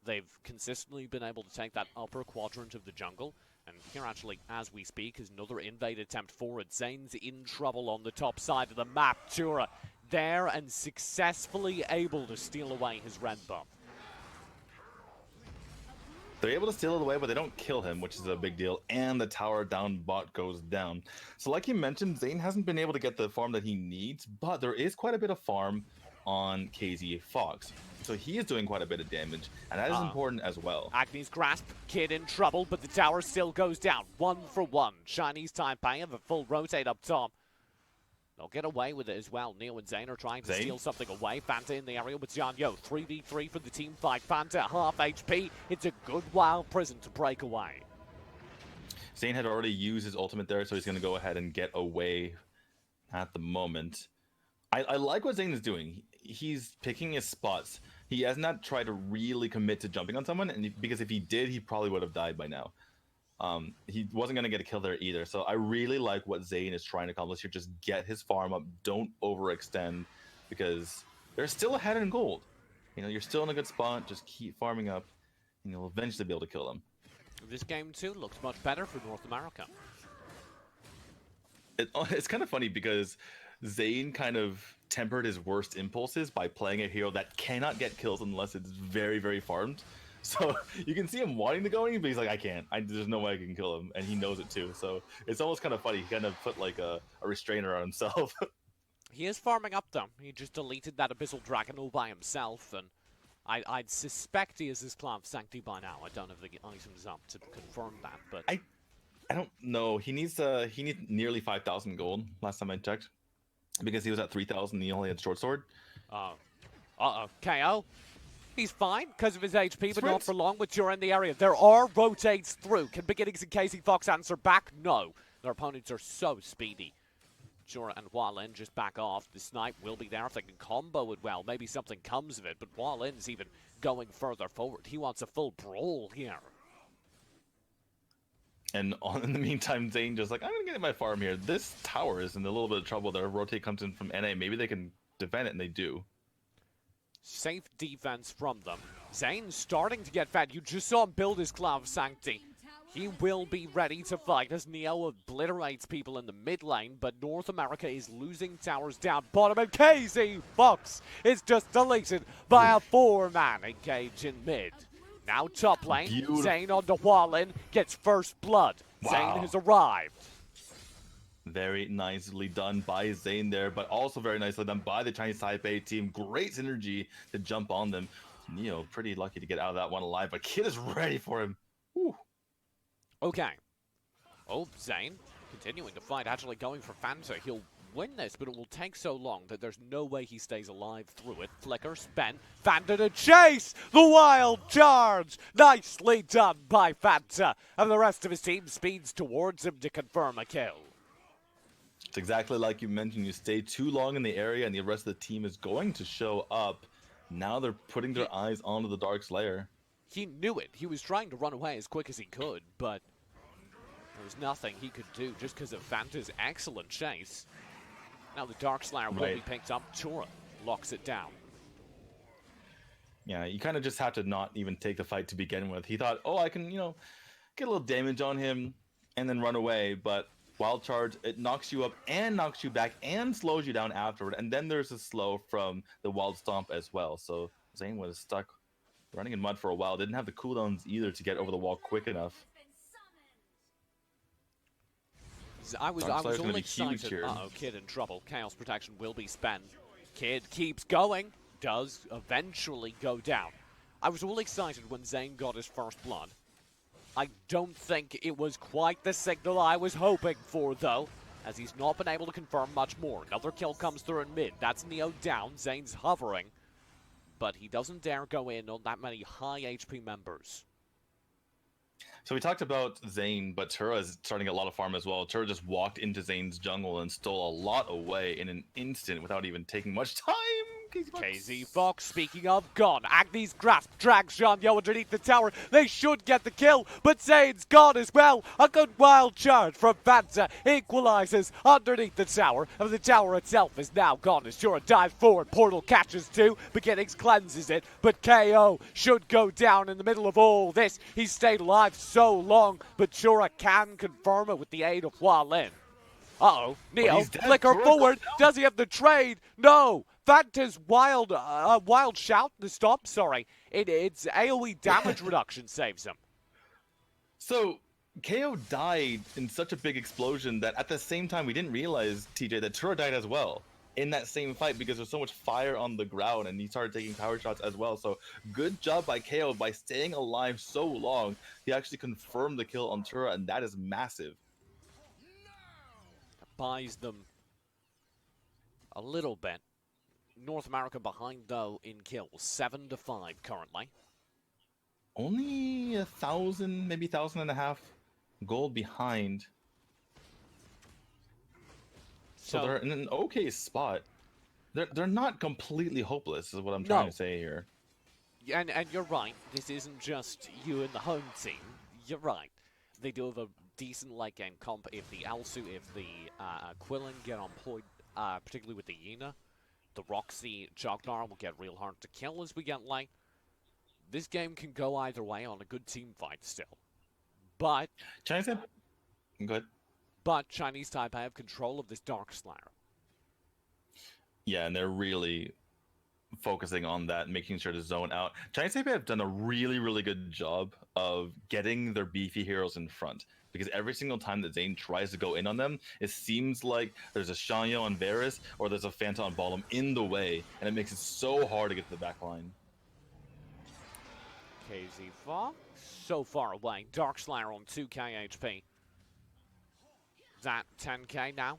They've consistently been able to take that upper quadrant of the jungle. And here, actually, as we speak, is another invade attempt forward. Zane's in trouble on the top side of the map. Tura there and successfully able to steal away his red buff. They're able to steal it away, but they don't kill him, which is a big deal. And the tower down bot goes down. So like you mentioned, Zayn hasn't been able to get the farm that he needs, but there is quite a bit of farm on KZ Fox. So he is doing quite a bit of damage, and that is important as well. Agni's grasp, Kid in trouble, but the tower still goes down. 1 for 1. Chinese Taipei have a full rotate up top. They'll get away with it as well. Neo and Zayn are trying to steal something away. Fanta in the area with Jianyo. 3v3 for the team fight. Fanta half HP. It's a good wild prison to break away. Zayn had already used his ultimate there, so he's going to go ahead and get away at the moment. I like what Zayn is doing. He's picking his spots. He has not tried to really commit to jumping on someone, and because if he did, he probably would have died by now. He wasn't going to get a kill there either. So I really like what Zayn is trying to accomplish here. Just get his farm up. Don't overextend, because they're still ahead in gold. You know, you're still in a good spot. Just keep farming up, and you'll eventually be able to kill them. This game, too, looks much better for North America. It's kind of funny because Zayn kind of tempered his worst impulses by playing a hero that cannot get kills unless it's very, very farmed. So you can see him wanting to go in, but he's like, I can't. There's no way I can kill him, and he knows it too. So it's almost kind of funny. He kind of put like a restrainer on himself. He is farming up, though. He just deleted that Abyssal Dragon all by himself, and I'd suspect he is his Cloud of Sanctity by now. I don't have the items up to confirm that, but I don't know. He needs nearly 5,000 gold last time I checked, because he was at 3,000 and he only had short sword. KO. He's fine because of his HP, but not for long with Jura in the area. There are rotates through. Can Beginnings and KZ Fox answer back? No. Their opponents are so speedy. Jura and Hualin just back off. The snipe will be there if they can combo it well. Maybe something comes of it, but Hualin's even going further forward. He wants a full brawl here. And in the meantime, Zayn just like, I'm going to get my farm here. This tower is in a little bit of trouble there. Rotate comes in from NA. Maybe they can defend it, and they do. Safe defense from them. Zayn starting to get fed. You just saw him build his Cloud of Sanctity. He will be ready to fight as Neo obliterates people in the mid lane, but North America is losing towers down bottom, and KZ Fox is just deleted by a 4-man engage in mid. Now top lane, Zayn on to Hualin, gets first blood. Wow. Zayn has arrived. Very nicely done by Zayn there, but also very nicely done by the Chinese Taipei team. Great synergy to jump on them. Neo pretty lucky to get out of that one alive, but Kid is ready for him. Whew. Okay. Oh, Zayn continuing to fight, actually going for Fanta. He'll win this, but it will take so long that there's no way he stays alive through it. Flicker, spent, Fanta to chase! The wild charge! Nicely done by Fanta. And the rest of his team speeds towards him to confirm a kill. It's exactly like you mentioned. You stay too long in the area and the rest of the team is going to show up. Now they're putting their eyes onto the Dark Slayer. He knew it. He was trying to run away as quick as he could, but there was nothing he could do just because of Fanta's excellent chase. Now the Dark Slayer will be picked up. Tura locks it down. Yeah, you kind of just have to not even take the fight to begin with. He thought, oh, I can, you know, get a little damage on him and then run away, but Wild Charge, it knocks you up and knocks you back and slows you down afterward. And then there's a slow from the Wild Stomp as well. So Zayn was stuck running in mud for a while. Didn't have the cooldowns either to get over the wall quick enough. I was only excited. Uh-oh, Kid in trouble. Chaos Protection will be spent. Kid keeps going. Does eventually go down. I was all excited when Zayn got his first blood. I don't think it was quite the signal I was hoping for, though, as he's not been able to confirm much more. Another kill comes through in mid. That's Neo down. Zayn's hovering, but he doesn't dare go in on that many high HP members. So we talked about Zayn, but Tura is starting a lot of farm as well. Tura just walked into Zayn's jungle and stole a lot away in an instant without even taking much time. KZ Fox, speaking of, gone. Agni's grasp drags Jianyo underneath the tower. They should get the kill, but Zayn's gone as well. A good wild charge from Fanta equalizes underneath the tower, and the tower itself is now gone as Jura dives forward. Portal catches two, Beginnings cleanses it, but KO should go down in the middle of all this. He's stayed alive so long, but Jura can confirm it with the aid of Hualin. Uh-oh, Neo, flicker forward. Does he have the trade? No. Fanta's wild shout, the stop, sorry. It's AoE damage reduction saves him. So KO died in such a big explosion that at the same time we didn't realize, TJ, that Tura died as well in that same fight because there's so much fire on the ground and he started taking power shots as well. So good job by KO by staying alive so long. He actually confirmed the kill on Tura, and that is massive. Buys them a little bit. North America behind though in kills, 7-5 currently. Only 1,000, maybe 1,500 gold behind. So they're in an okay spot. They're not completely hopeless, is what I'm trying to say here. And you're right. This isn't just you and the home team. You're right. They do have a decent late game comp. If the Alsu, if the Quillen get on point, particularly with the Yuna, the Roxy Jognar will get real hard to kill as we get late. This game can go either way on a good team fight still. But Chinese Taipei, good. But Chinese Taipei have control of this Dark Slayer. Yeah, and they're really focusing on that, making sure to zone out. Chinese Taipei have done a really, really good job of getting their beefy heroes in front. Because every single time that Zane tries to go in on them, it seems like there's a Shanyo on Varus or there's a Phantom on bottom in the way, and it makes it so hard to get to the back line. KZ Fox, so far away. Dark Slayer on 2k HP. That 10k now.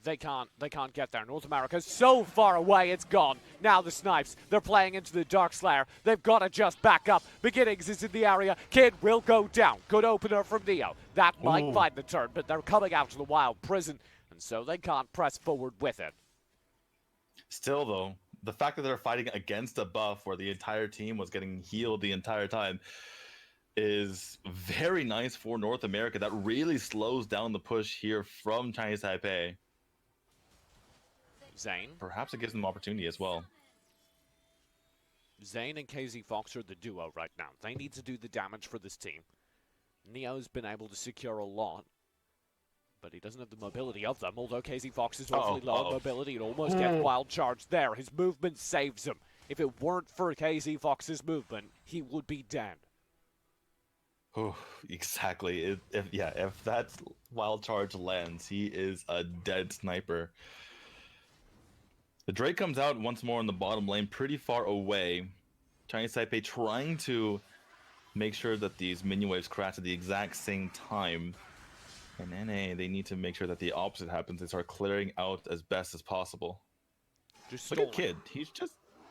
They can't get there. North America so far away, it's gone. Now the snipes, they're playing into the Dark Slayer. They've got to just back up. Beginnings is in the area. Kid will go down. Good opener from Neo. That might find the turn, but they're coming out to the wild prison, and so they can't press forward with it. Still though, the fact that they're fighting against a buff where the entire team was getting healed the entire time is very nice for North America. That really slows down the push here from Chinese Taipei. Zane. Perhaps it gives them opportunity as well. Zane and KZ Fox are the duo right now. They need to do the damage for this team. Neo's been able to secure a lot, but he doesn't have the mobility of them, although KZ Fox is awfully low on mobility and almost gets wild charged there. His movement saves him. If it weren't for KZ Fox's movement, he would be dead. Oh, exactly. If that wild charge lands, he is a dead sniper. The Drake comes out once more in the bottom lane, pretty far away. Chinese Taipei trying to make sure that these minion waves crash at the exact same time. And NA, they need to make sure that the opposite happens. They start clearing out as best as possible. Just look at Kid.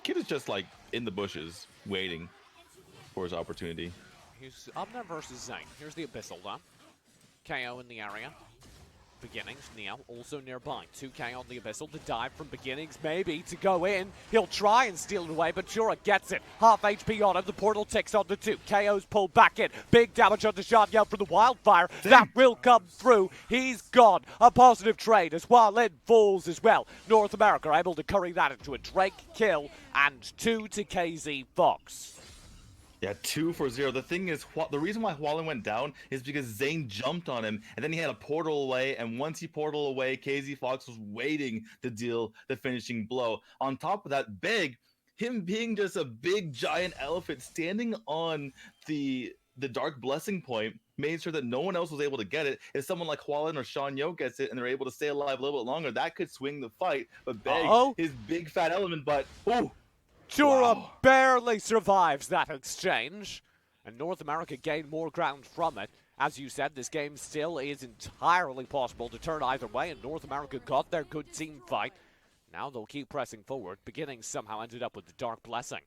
Kid is just like in the bushes, waiting for his opportunity. He's up there versus Zane. Here's the Abyssal though. KO in the area. Beginnings, Neo also nearby. 2k on the Abyssal. The dive from Beginnings, maybe to go in. He'll try and steal it away, but Jura gets it. Half HP on him. The portal ticks on the 2. KO's pulled back in. Big damage on the Shanyo from the Wildfire. That will come through. He's gone. A positive trade as Hualin falls as well. North America able to curry that into a Drake kill and 2 to KZ Fox. Yeah, 2 for 0. The thing is, the reason why Hualin went down is because Zane jumped on him, and then he had a portal away, and once he portal away, KZ Fox was waiting to deal the finishing blow. On top of that, him being just a big giant elephant standing on the Dark Blessing point made sure that no one else was able to get it. If someone like Hualin or Shanyo gets it and they're able to stay alive a little bit longer, that could swing the fight. But his big fat element, but Jura barely survives that exchange, and North America gained more ground from it. As you said, this game still is entirely possible to turn either way, and North America got their good team fight. Now they'll keep pressing forward. Beginnings somehow ended up with the Dark Blessing.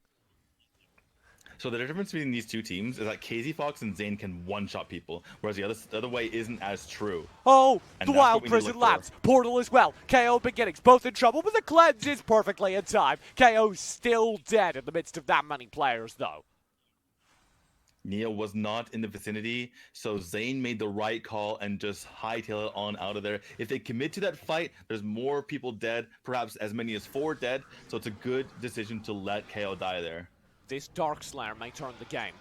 So the difference between these two teams is that KZ Fox and Zane can one-shot people, whereas the other way isn't as true. Oh, the Wild Prison Labs. Portal as well. KO Beginnings, both in trouble, but the cleanse is perfectly in time. KO's still dead in the midst of that many players, though. Neo was not in the vicinity, so Zane made the right call and just hightail it on out of there. If they commit to that fight, there's more people dead, perhaps as many as 4 dead, so it's a good decision to let KO die there. This Dark Slayer may turn the game.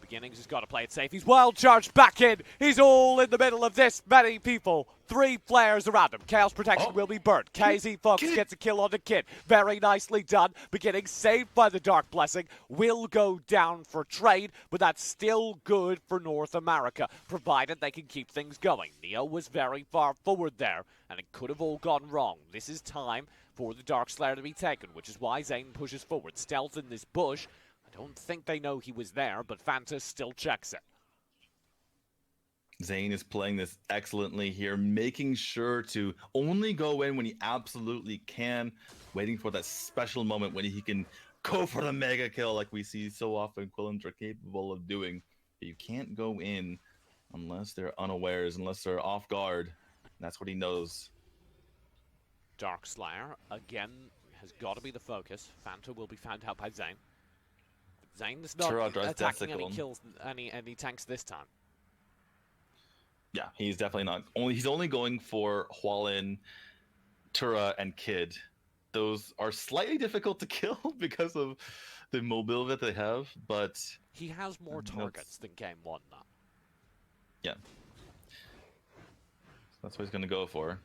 Beginnings has got to play it safe. He's wild charged back in. He's all in the middle of this many people. 3 players around him. Chaos Protection will be burnt. KZ Fox gets a kill on the Kid. Very nicely done. Beginnings saved by the Dark Blessing. Will go down for trade, but that's still good for North America, provided they can keep things going. Neo was very far forward there, and it could have all gone wrong. This is time for the Dark Slayer to be taken, which is why Zane pushes forward. Stealth in this bush. I don't think they know he was there, but Fanta still checks it. Zane is playing this excellently here, making sure to only go in when he absolutely can, waiting for that special moment when he can go for the mega kill like we see so often Quillins are capable of doing. But you can't go in unless they're unawares, unless they're off guard. That's what he knows. Dark Slayer, again, has got to be the focus. Fanta will be found out by Zane. Zane is not attacking any kills, any tanks this time. Yeah, he's definitely not. He's only going for Hualin, Tura, and Kid. Those are slightly difficult to kill because of the mobility that they have, but he has more targets than Game 1 now. Yeah. That's what he's going to go for.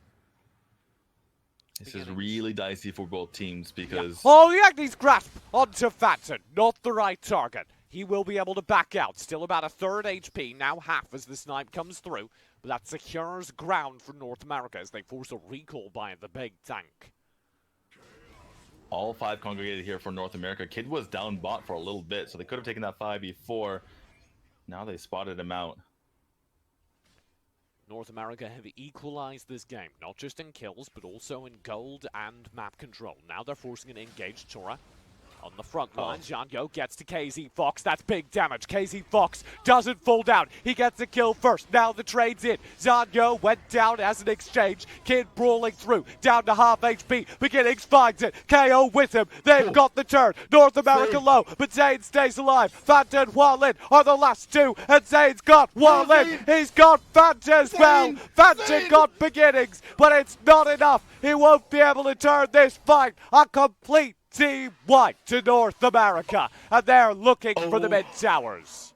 This is really dicey for both teams because... Yeah. Oh, Yagni's grasp onto Fatson. Not the right target. He will be able to back out. Still about a third HP, now half as the snipe comes through. But that secures ground for North America as they force a recall by the big tank. All 5 congregated here for North America. Kid was down bot for a little bit, so they could have taken that 5v4. Now they spotted him out. North America have equalized this game, not just in kills, but also in gold and map control. Now they're forcing an engaged Tora. On the front line, Jango gets to KZ Fox. That's big damage. KZ Fox doesn't fall down. He gets a kill first. Now the trade's in. Zanyo went down as an exchange. Kid brawling through. Down to half HP. Beginnings finds it. KO with him. They've got the turn. North America low, but Zane stays alive. Fanta and Hualin are the last 2, and Zane's got Hualin. He's got Fanta as well. Fanta got Beginnings, but it's not enough. He won't be able to turn this fight a complete team white to North America, and they're looking for the mid-towers.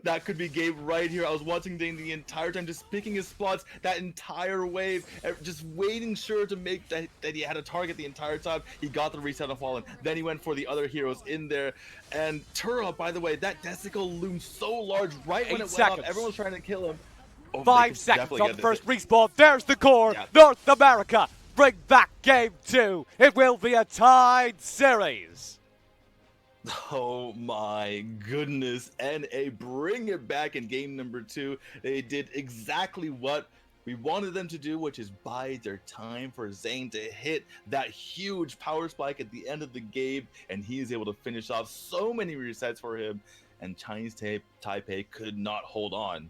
That could be Gabe right here. I was watching Dane the entire time, just picking his spots that entire wave, just waiting sure to make that he had a target the entire time. He got the reset on Fallen, then he went for the other heroes in there. And Tura, by the way, that Desicle loomed so large right when it went off. Everyone was trying to kill him. 5 seconds on the first respawn. There's the core. Yeah. North America bring back Game 2. It will be a tied series. Oh my goodness. NA bring it back in game number 2. They did exactly what we wanted them to do, which is buy their time for Zane to hit that huge power spike at the end of the game, and he is able to finish off so many resets for him, and Chinese Taipei could not hold on.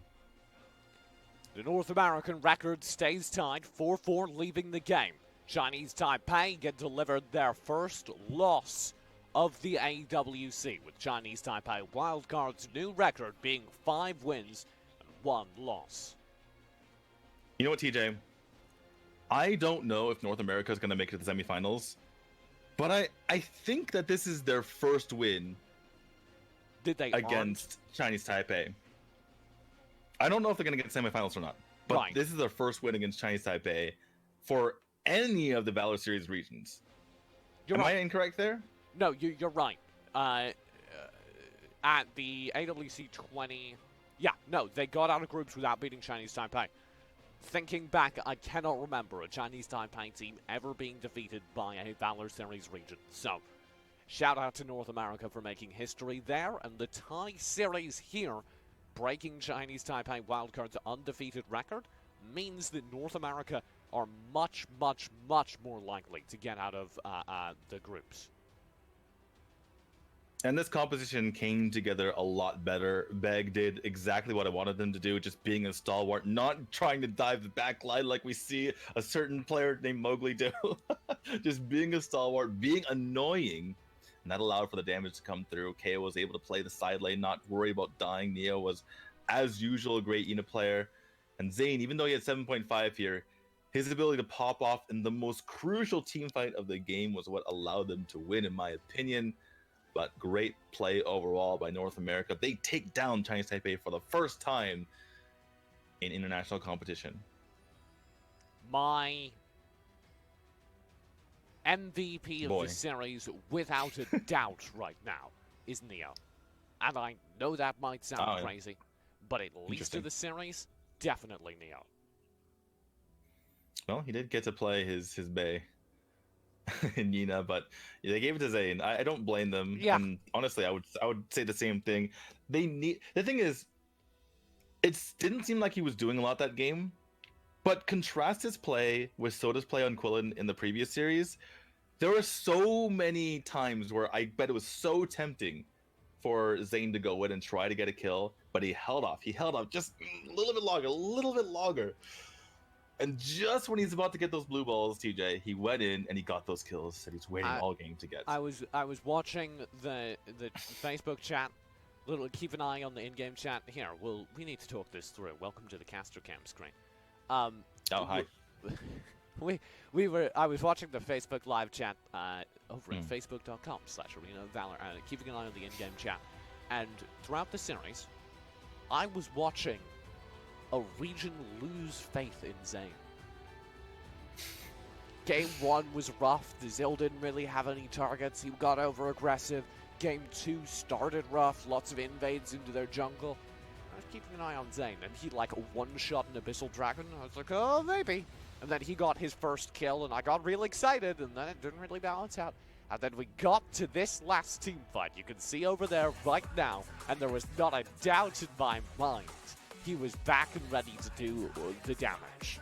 The North American record stays tied, 4-4 leaving the game. Chinese Taipei get delivered their first loss of the AWC, with Chinese Taipei Wildcard's new record being 5 wins and 1 loss. You know what, TJ? I don't know if North America is going to make it to the semifinals, but I think that this is their first win against Chinese Taipei. I don't know if they're going to get semifinals or not, but this is their first win against Chinese Taipei for any of the Valor Series regions. Am I incorrect there? No, you're right. At the AWC 20... Yeah, no, they got out of groups without beating Chinese Taipei. Thinking back, I cannot remember a Chinese Taipei team ever being defeated by a Valor Series region. So, shout out to North America for making history there, and the tie series here, breaking Chinese Taipei Wildcard's undefeated record, means that North America are much, much, much more likely to get out of the groups. And this composition came together a lot better. Beg did exactly what I wanted them to do, just being a stalwart, not trying to dive the back line like we see a certain player named Mowgli do. Just being a stalwart, being annoying. And that allowed for the damage to come through. KO was able to play the side lane, not worry about dying. Neo was, as usual, a great unit player. And Zane, even though he had 7.5 here, his ability to pop off in the most crucial team fight of the game was what allowed them to win, in my opinion. but great play overall by North America. They take down Chinese Taipei for the first time in international competition. My MVP of the series, without a doubt right now, is Neo. And I know that might sound crazy, but at least of the series, definitely Neo. Well, he did get to play his Bay in Nina, but they gave it to Zane. I don't blame them. Yeah. And honestly, I would say the same thing. The thing is, it didn't seem like he was doing a lot that game, but contrast his play with Soda's play on Quillen in the previous series. There were so many times where I bet it was so tempting for Zane to go in and try to get a kill, but he held off. He held off just a little bit longer. And just when he's about to get those blue balls, TJ, he went in and he got those kills that he's waiting all game to get. I was watching the Facebook chat. Keep an eye on the in-game chat. Here, we need to talk this through. Welcome to the Caster Cam screen. Hi. I was watching the Facebook live chat over at facebook.com/ArenaValor, keeping an eye on the in-game chat. And throughout the series, I was watching a region lose faith in Zane. Game 1 was rough. The Zill didn't really have any targets. He got over-aggressive. Game 2 started rough. Lots of invades into their jungle. I was keeping an eye on Zane, and he like one-shot an Abyssal Dragon. I was like, oh, maybe. And then he got his first kill, and I got real excited, and then it didn't really balance out. And then we got to this last team fight. You can see over there right now, and there was not a doubt in my mind. He was back and ready to do the damage.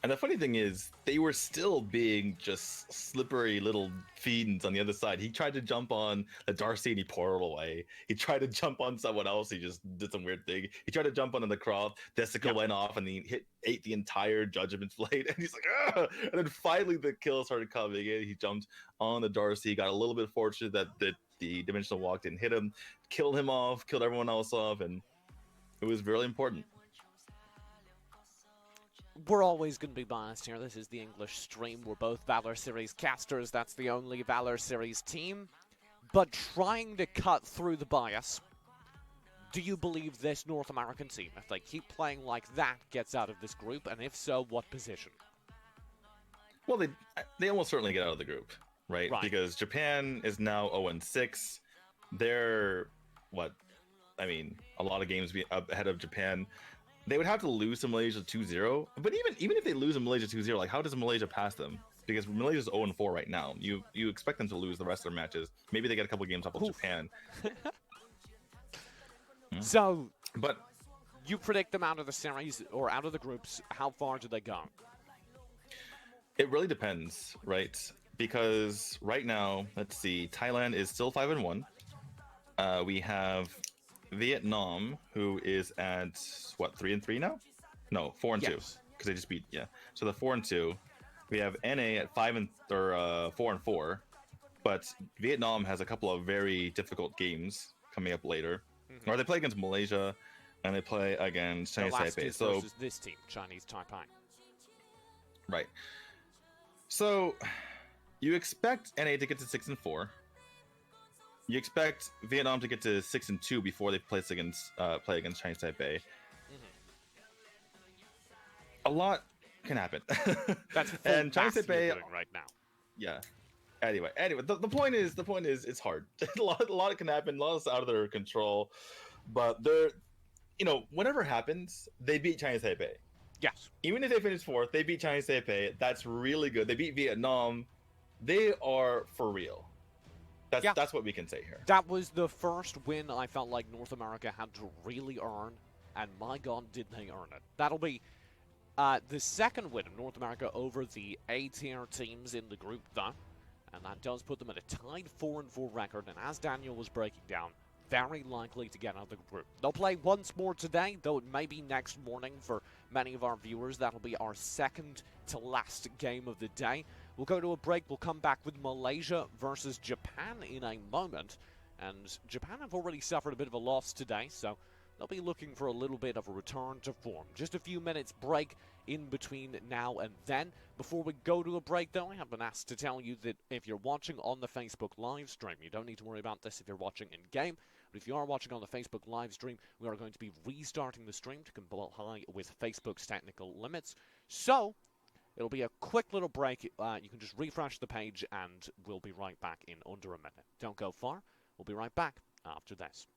And the funny thing is, they were still being just slippery little fiends on the other side. He tried to jump on the Darcy and he portaled away. He tried to jump on someone else. He just did some weird thing. He tried to jump on the Croft. Desica went off and he ate the entire Judgment Blade. And he's like, ah! And then finally the kill started coming in. He jumped on the Darcy. He got a little bit fortunate that the Dimensional Walk didn't hit him. Killed him off. Killed everyone else off. And it was really important. We're always going to be biased here. This is the English stream. We're both Valor Series casters. That's the only Valor Series team. But trying to cut through the bias, do you believe this North American team, if they keep playing like that, gets out of this group? And if so, what position? Well, they almost certainly get out of the group, right? Because Japan is now 0-6. They're, a lot of games ahead of Japan. They would have to lose to Malaysia 2-0, but even if they lose to Malaysia 2-0, like how does Malaysia pass them? Because Malaysia's 0-4 right now. You expect them to lose the rest of their matches. Maybe they get a couple games off of Japan. So, but you predict them out of the series or out of the groups. How far do they go? It really depends, right? Because right now, let's see, Thailand is still 5-1. We have Vietnam, who is at 3-3 now? No, 4-2, because they just beat So the 4-2. We have NA at 4-4, but Vietnam has a couple of very difficult games coming up later. Or they play against Malaysia, and they play against Chinese Taipei. So this team, Chinese Taipei. Right. So you expect NA to get to 6-4. You expect Vietnam to get to 6-2 before they play against Chinese Taipei. A lot can happen. That's and Chinese Taipei right now. Yeah. Anyway, the point is it's hard. a lot can happen. A lot is out of their control. But they're, whatever happens, they beat Chinese Taipei. Yes. Even if they finish 4th, they beat Chinese Taipei. That's really good. They beat Vietnam. They are for real. That's what we can say here. That was the first win I felt like North America had to really earn, and my God, did they earn it. That'll be the second win of North America over the A-tier teams in the group, though, and that does put them at a tied 4-4 record, and as Daniel was breaking down, very likely to get out of the group. They'll play once more today, though it may be next morning for many of our viewers. That'll be our second to last game of the day. We'll go to a break. We'll come back with Malaysia versus Japan in a moment. And Japan have already suffered a bit of a loss today, so they'll be looking for a little bit of a return to form. Just a few minutes break in between now and then. Before we go to a break, though, I have been asked to tell you that if you're watching on the Facebook live stream, you don't need to worry about this if you're watching in-game, but if you are watching on the Facebook live stream, we are going to be restarting the stream to comply with Facebook's technical limits. So, it'll be a quick little break. You can just refresh the page, and we'll be right back in under a minute. Don't go far. We'll be right back after this.